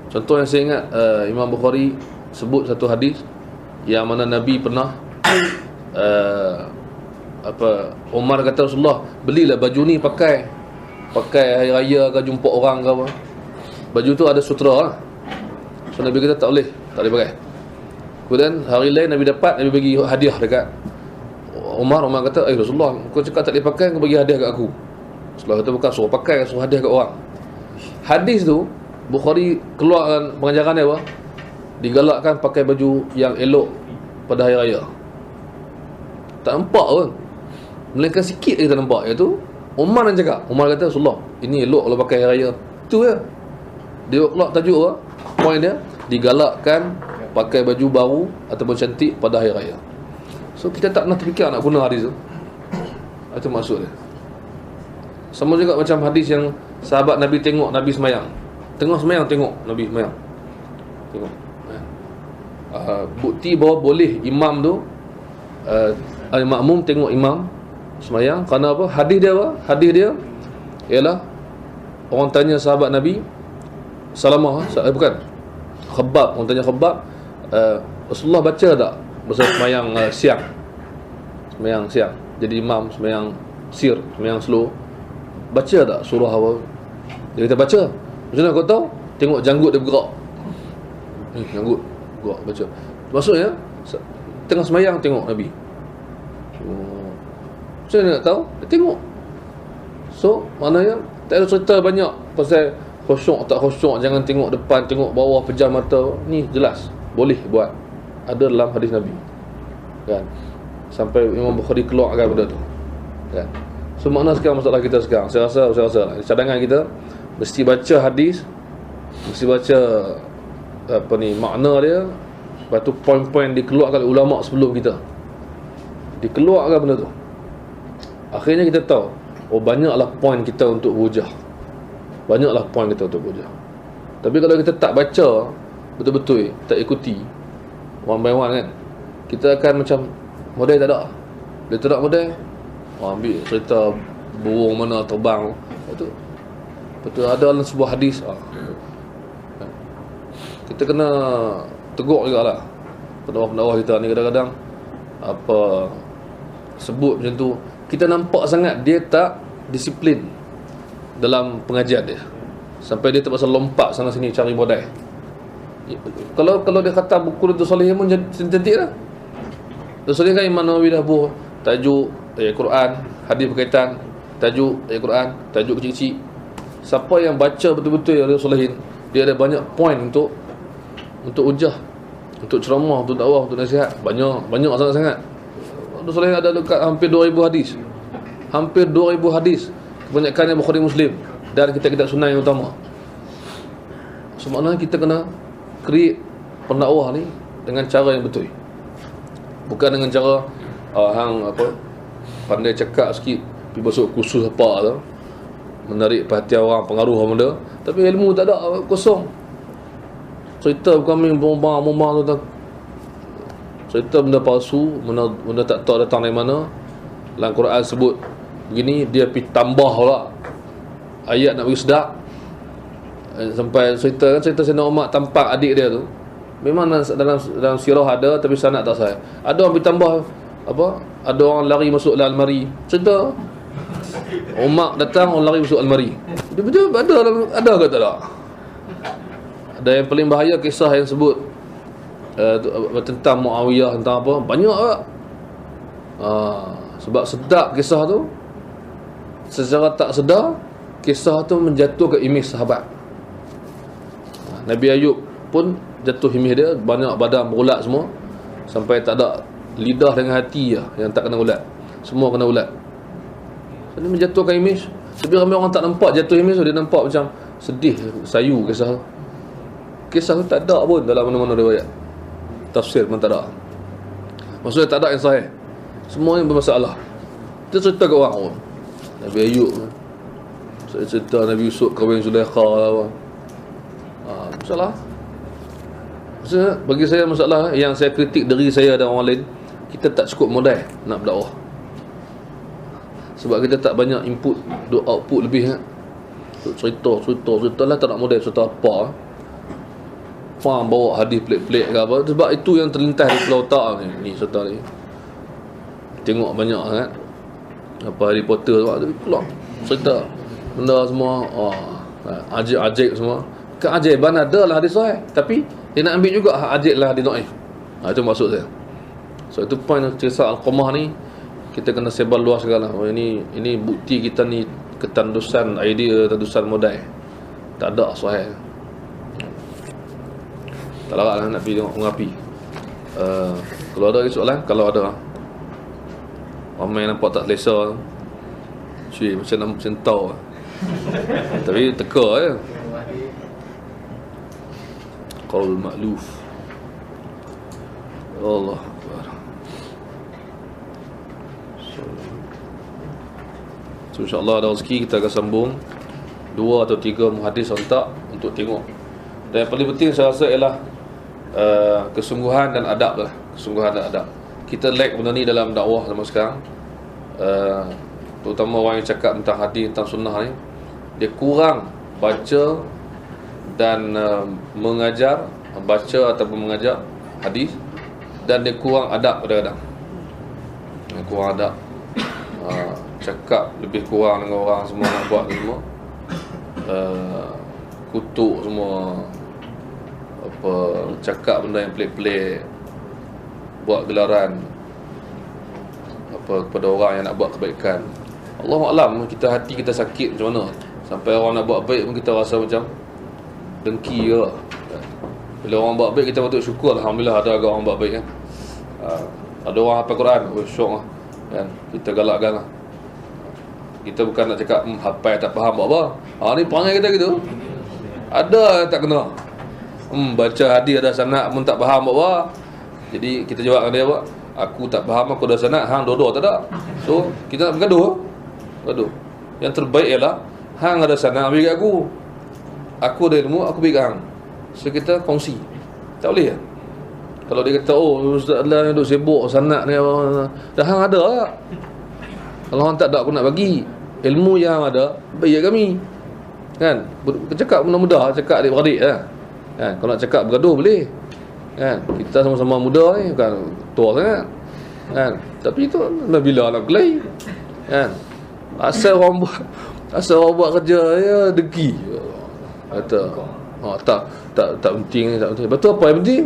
Contoh yang saya ingat, Imam Bukhari sebut satu hadis yang mana Nabi pernah Umar kata Rasulullah, belilah baju ni pakai hari raya ke, jumpa orang ke apa. Baju tu ada sutera lah. So Nabi kata tak boleh pakai. Kemudian hari lain Nabi dapat, Nabi bagi hadiah dekat Umar kata, Rasulullah, kau cakap tak boleh pakai, kau bagi hadiah kat aku. Rasulullah kata bukan suruh pakai, suruh hadiah kat orang. Hadis tu Bukhari keluarkan pengajaran dia apa? Digalakkan pakai baju yang elok pada hari raya. Tak nampak pun, melainkan sikit kita nampak, iaitu Umar yang cakap. Umar kata Rasulullah, ini elok kalau pakai hari raya. Itu je. Dia keluar tajuk apa? Poin dia, digalakkan pakai baju baru ataupun cantik pada hari raya. So kita tak pernah terfikir nak guna hadis tu. Itu maksud dia. Sama juga macam hadis yang sahabat Nabi tengok Nabi semayang. Tengah semayang tengok Nabi semayang. Tengok. Bukti bahawa boleh imam tu makmum tengok imam semayang. Kerana apa? Hadis dia apa? Hadis dia ialah orang tanya sahabat Nabi Salamah, bukan, Khabbab, orang tanya Khabbab, Rasulullah baca tak masa semayang siang? Semayang siang, jadi imam semayang sir, semayang slow, baca tak surah apa? Dia kata baca. Macam mana kau tahu? Tengok janggut dia bergerak. Janggut bergerak, baca. Maksudnya tengah semayang tengok Nabi. Macam mana nak tahu? Dia tengok. So maknanya tak ada cerita banyak pasal khusyuk tak khusyuk, jangan tengok depan, tengok bawah, pejam mata. Ni jelas boleh buat, ada dalam hadis Nabi kan. Sampai Imam Bukhari keluarkan benda tu kan. So makna sekarang masalah kita sekarang, saya rasa lah, cadangan kita mesti baca hadis, mesti baca makna dia. Lepas tu poin-poin dikeluarkan oleh ulama sebelum kita, dikeluarkan benda tu. Akhirnya kita tahu, oh banyaklah poin kita untuk hujah. Banyaklah poin kita untuk hujah. Tapi kalau kita tak baca betul-betul, tak ikuti one by one kan, kita akan macam model tak ada. Bila tak ada model, ambil cerita burung mana terbang, betul ada dalam sebuah hadis. Kita kena tegur jugalah pendakwah kita ni. Kadang-kadang sebut macam tu, kita nampak sangat dia tak disiplin dalam pengajian dia, sampai dia terpaksa lompat sana sini cari modal. Kalau dia kata buku Riyadhus Shalihin pun cantik lah. Riyadhus Shalihin kan Imam Nawawi dah buat tajuk ayat Quran, hadis berkaitan, tajuk ayat Quran, tajuk kecil-kecil. Siapa yang baca betul-betul Riyadhus Shalihin, dia ada banyak poin untuk hujah, untuk ceramah, untuk dakwah, untuk nasihat. Banyak sangat-sangat. Riyadhus Shalihin ada dekat hampir 2000 hadis. Hampir 2000 hadis. Kebanyakannya Bukhari Muslim dan kitab-kitab sunnah yang utama. So maknanya kita kena create pendakwah ni dengan cara yang betul, bukan dengan cara pandai cakap sikit, pergi masuk kursus apa tu, menarik perhatian orang, pengaruh orang benda, tapi ilmu tak ada, kosong. Cerita kami bombang tu, cerita benda palsu, benda tak tahu datang dari mana. Dalam Quran sebut begini, dia pergi tambah pula ayat nak bagi sedap. Sampai cerita Sayyidina Umar tampak adik dia tu, memang dalam sirah ada, tapi sanad tak sahih. Ada orang pergi tambah ada orang lari masuk dalam almari. Cerita Umar datang, orang lari masuk almari. Dia betul ada ke tak ada? Ada yang paling bahaya kisah yang sebut tentang Muawiyah, tentang apa, banyak tak? Sebab sedap kisah tu, secara tak sedar kisah tu menjatuhkan imej sahabat. Nabi Ayub pun jatuh imej dia, banyak badan berulat semua, sampai tak ada lidah dengan hati lah yang tak kena ulat, semua kena ulat. Jadi menjatuhkan imej. Tapi ramai orang tak nampak jatuh imej tu, dia nampak macam sedih, sayu kisah tu. Kisah tu tak ada pun dalam mana-mana riwayat, tafsir pun tak ada. Maksudnya tak ada yang sahih, semuanya bermasalah. Dia cerita kat orang pun, Nabi Ayub, saya cerita Nabi Yusuf kahwin Zulaikha lah apa. Masalah. Maksudnya bagi saya masalah yang saya kritik diri saya dan orang lain, kita tak cukup modal nak berdakwah. Sebab kita tak banyak input, output lebih cerita lah, tak nak modal cerita apa. Faham bawa hadis pelik-pelik ke apa. Sebab itu yang terlintas di kepala otak ni cerita ni. Tengok banyak kan, apa Harry Potter tu, tapi keluar cerita benda semua, ajaib semua. Keajaiban ada lah hadis sahih, tapi dia nak ambil juga ajaib lah hadis dhaif. Itu maksud saya. So itu point kisah Al-Qamah ni, kita kena sebar luas segala. Ini bukti kita ni ketandusan idea, ketandusan modal. Tak ada sahih. Tak larat lah nak pergi tengok mengapi. Kalau ada soalan, kalau ada ramai nampak tak selesa, cuy macam tahu. Tapi teka je. Qaul ma'luf. Allah Akbar. So insyaAllah ada rezeki kita akan sambung 2 atau 3 muhadis serentak untuk tengok. Dan yang paling penting saya rasa ialah kesungguhan dan adab lah. Kesungguhan dan adab. Kita lack benda ni dalam dakwah zaman sekarang. Terutama orang yang cakap tentang hadis, tentang sunnah ni, dia kurang baca dan mengajar, baca ataupun mengajar hadis, dan dia kurang adab kadang-kadang. Kurang adab, cakap lebih kurang dengan orang, semua nak buat semua, kutuk semua, apa, cakap benda yang pelik-pelik, buat gelaran apa kepada orang yang nak buat kebaikan. Allahuaklam, kita hati kita sakit macam mana sampai orang nak buat baik pun kita rasa macam dengki ke. Bila orang buat baik kita patut syukur, alhamdulillah ada agak orang buat baik kan. Ada orang hafal Quran, syok lah kan, kita galakkan lah. Kita bukan nak cakap hafal tak faham buat apa. Ni perangai kita gitu. Ada tak kena. Baca hadis ada sanad pun tak faham buat apa. Jadi kita jawab dengan dia apa? Aku tak faham, aku ada sanad, hang dua-dua tak ada. So kita nak bergaduh. Yang terbaik ialah hang ada sanad bagi aku. Aku ada ilmu, aku bagi hang. So kita kongsi. Tak boleh ya? Kalau dia kata, oh ustaz lah yang duk sibuk sanad ni, dah hang ada tak? Kalau hang tak ada, aku nak bagi ilmu yang ada, bagi kami. Kan? Cakap mudah-mudah, cakap adik-beradik lah. Kan? Kalau nak cakap bergaduh boleh. Kan? Kita sama-sama muda ni, bukan tua sangat. Kan? Tapi itu bila nak berkelahi. Kan? Asal orang buat kerja ya dengki. Kata tak penting, tak penting. Betul, apa yang penting?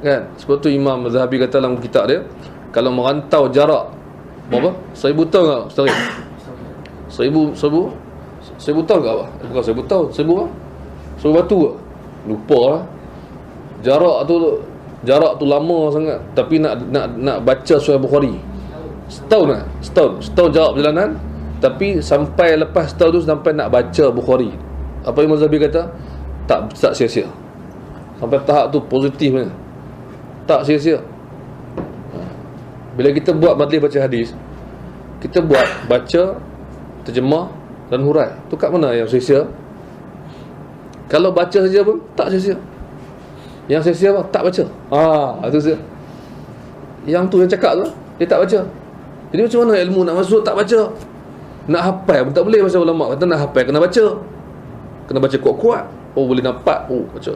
Kan? Sebab tu Imam Zahabi kata dalam kitab dia, kalau merantau jarak berapa? 1000 tahun tak Ustaz? 1000 tahun ke apa? Bukan 1000 tahun, 1000 apa? 1000 batu ke? Lupa lah. Jarak tu lama sangat, tapi nak baca Sahih Bukhari setahun jarak perjalanan, tapi sampai lepas setahun tu sampai nak baca Bukhari. Apa Imam Zahabi kata? Tak sia-sia. Sampai tahap tu positif ni. Tak sia-sia. Bila kita buat majlis baca hadis, kita buat baca, terjemah dan hurai. Tu kat mana yang sia-sia? Kalau baca saja pun tak sia-sia. Yang sia-sia apa? Tak baca. Itu sia. Yang tu yang cakap tu, dia tak baca. Jadi macam mana ilmu nak masuk tak baca? Nak hafal pun tak boleh. Pasal ulama kata nak hafal kena baca. Kena baca kuat-kuat. Oh boleh nampak, baca.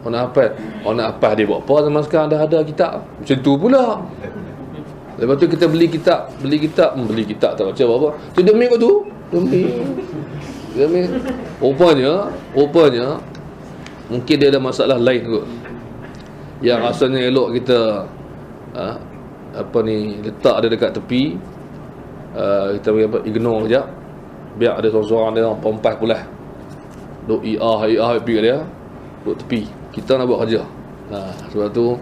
Orang nak hafal dia buat apa zaman sekarang dah ada kitab. Macam tu pula. Lepas tu kita beli kitab tak baca apa-apa. Tu demi kau tu. Demi. Rupanya mungkin dia ada masalah lain kot. Yang rasanya elok kita letak dia dekat tepi. Kita ignore kejap. Biar ada seorang-seorang dia pompas pula. Duk pergi dia. Duk tepi. Kita nak buat kerja. Sebab tu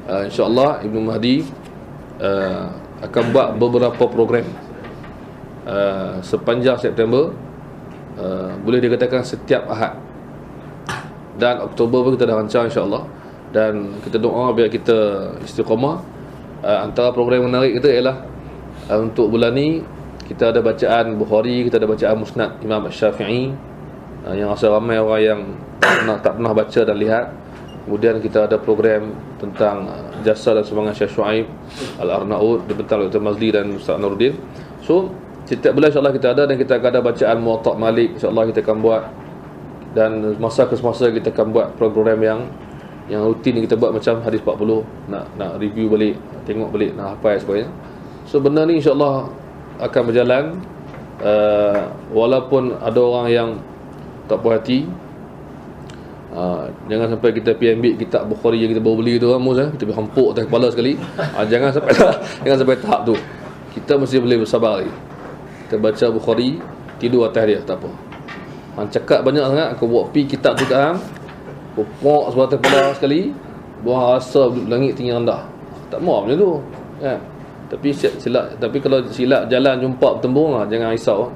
insya-Allah Ibnu Mahdi akan buat beberapa program sepanjang September, boleh dikatakan setiap Ahad, dan Oktober pun kita dah rancang insya-Allah, dan kita doa biar kita istiqamah. Antara program menarik kita ialah untuk bulan ni kita ada bacaan Bukhari, kita ada bacaan Musnad Imam Syafi'i, yang rasa ramai orang yang tak pernah baca dan lihat. Kemudian kita ada program tentang jasa dan sumbangan Syekh Shu'aib Al-Arnaud, dibentang oleh Dr. Mazli dan Ustaz Nuruddin. So setiap bulan insya-Allah kita ada, dan kita akan ada bacaan Muwatta' Malik insya-Allah kita akan buat, dan masa ke semasa kita akan buat program yang rutin kita buat, macam hadis 40 nak review balik, tengok balik, nak hafal sebagainya. So benda ni insya-Allah akan berjalan, walaupun ada orang yang tak puas hati. Jangan sampai kita pergi ambil kitab Bukhari yang kita baru beli tu kita pergi hempuk atas kepala sekali. Jangan sampai tahap tu. Kita mesti boleh bersabar lagi. Kita baca Bukhari, tidur atas dia, tak apa. Hang cakap banyak sangat, aku buat pi kitab tu kat hang, pokok sebelah atas kepala sekali, buah rasa langit tinggi rendah. Tak mau macam tu, kan? Tapi kalau silap jalan jumpa bertembung, jangan risau.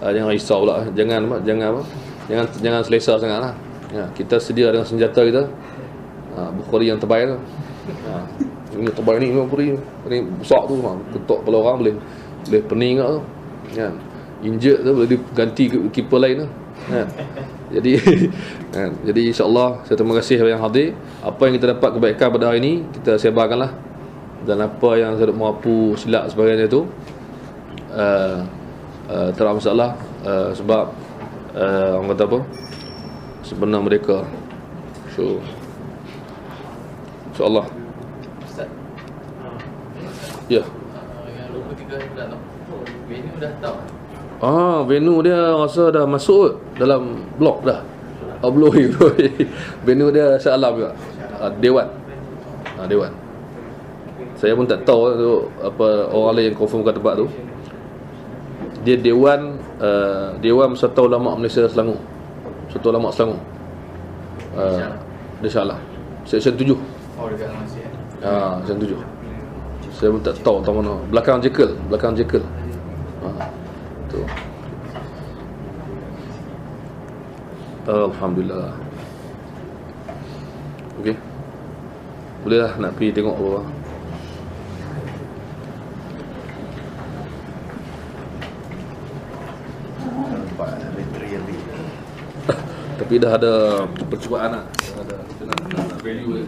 Jangan risau pula. Jangan selesa sangatlah. Kita sedia dengan senjata kita. Bukhari yang terbaik tu. Ini terbaik ni Bukhari ni besar tu, ketok kepala orang boleh pening tu. Kan? Injet tu boleh diganti keeper lain tu. Kan? Jadi insya-Allah saya terima kasih kepada yang hadir. Apa yang kita dapat kebaikan pada hari ini kita sebarkanlah. Dan apa yang saya mampu silap sebagainya tu tak ada masalah, sebab orang kata apa, sebenar mereka. So insya-Allah. Ustaz. Ya. Yang 23 bulan tu. Venue dah tahu. Venue dia rasa dah masuk dalam blok dah. Belum. Venue dia Shah Alam juga. Dewan. Dewan. Saya pun tak tahu tu apa orang lain yang confirmkan tempat tu. Dia Dewan Persatuan Ulama Malaysia Selangor. Persatuan Ulama Selangor. Dia Shah Alam. Section 7. Dekat Malaysia. Section 7. Saya pun tak tahu mana. Belakang Jekyll. Tu. Alhamdulillah. Okey. Bolehlah nak pergi tengok apa. Tapi dah ada percubaan lah. Ada value dia.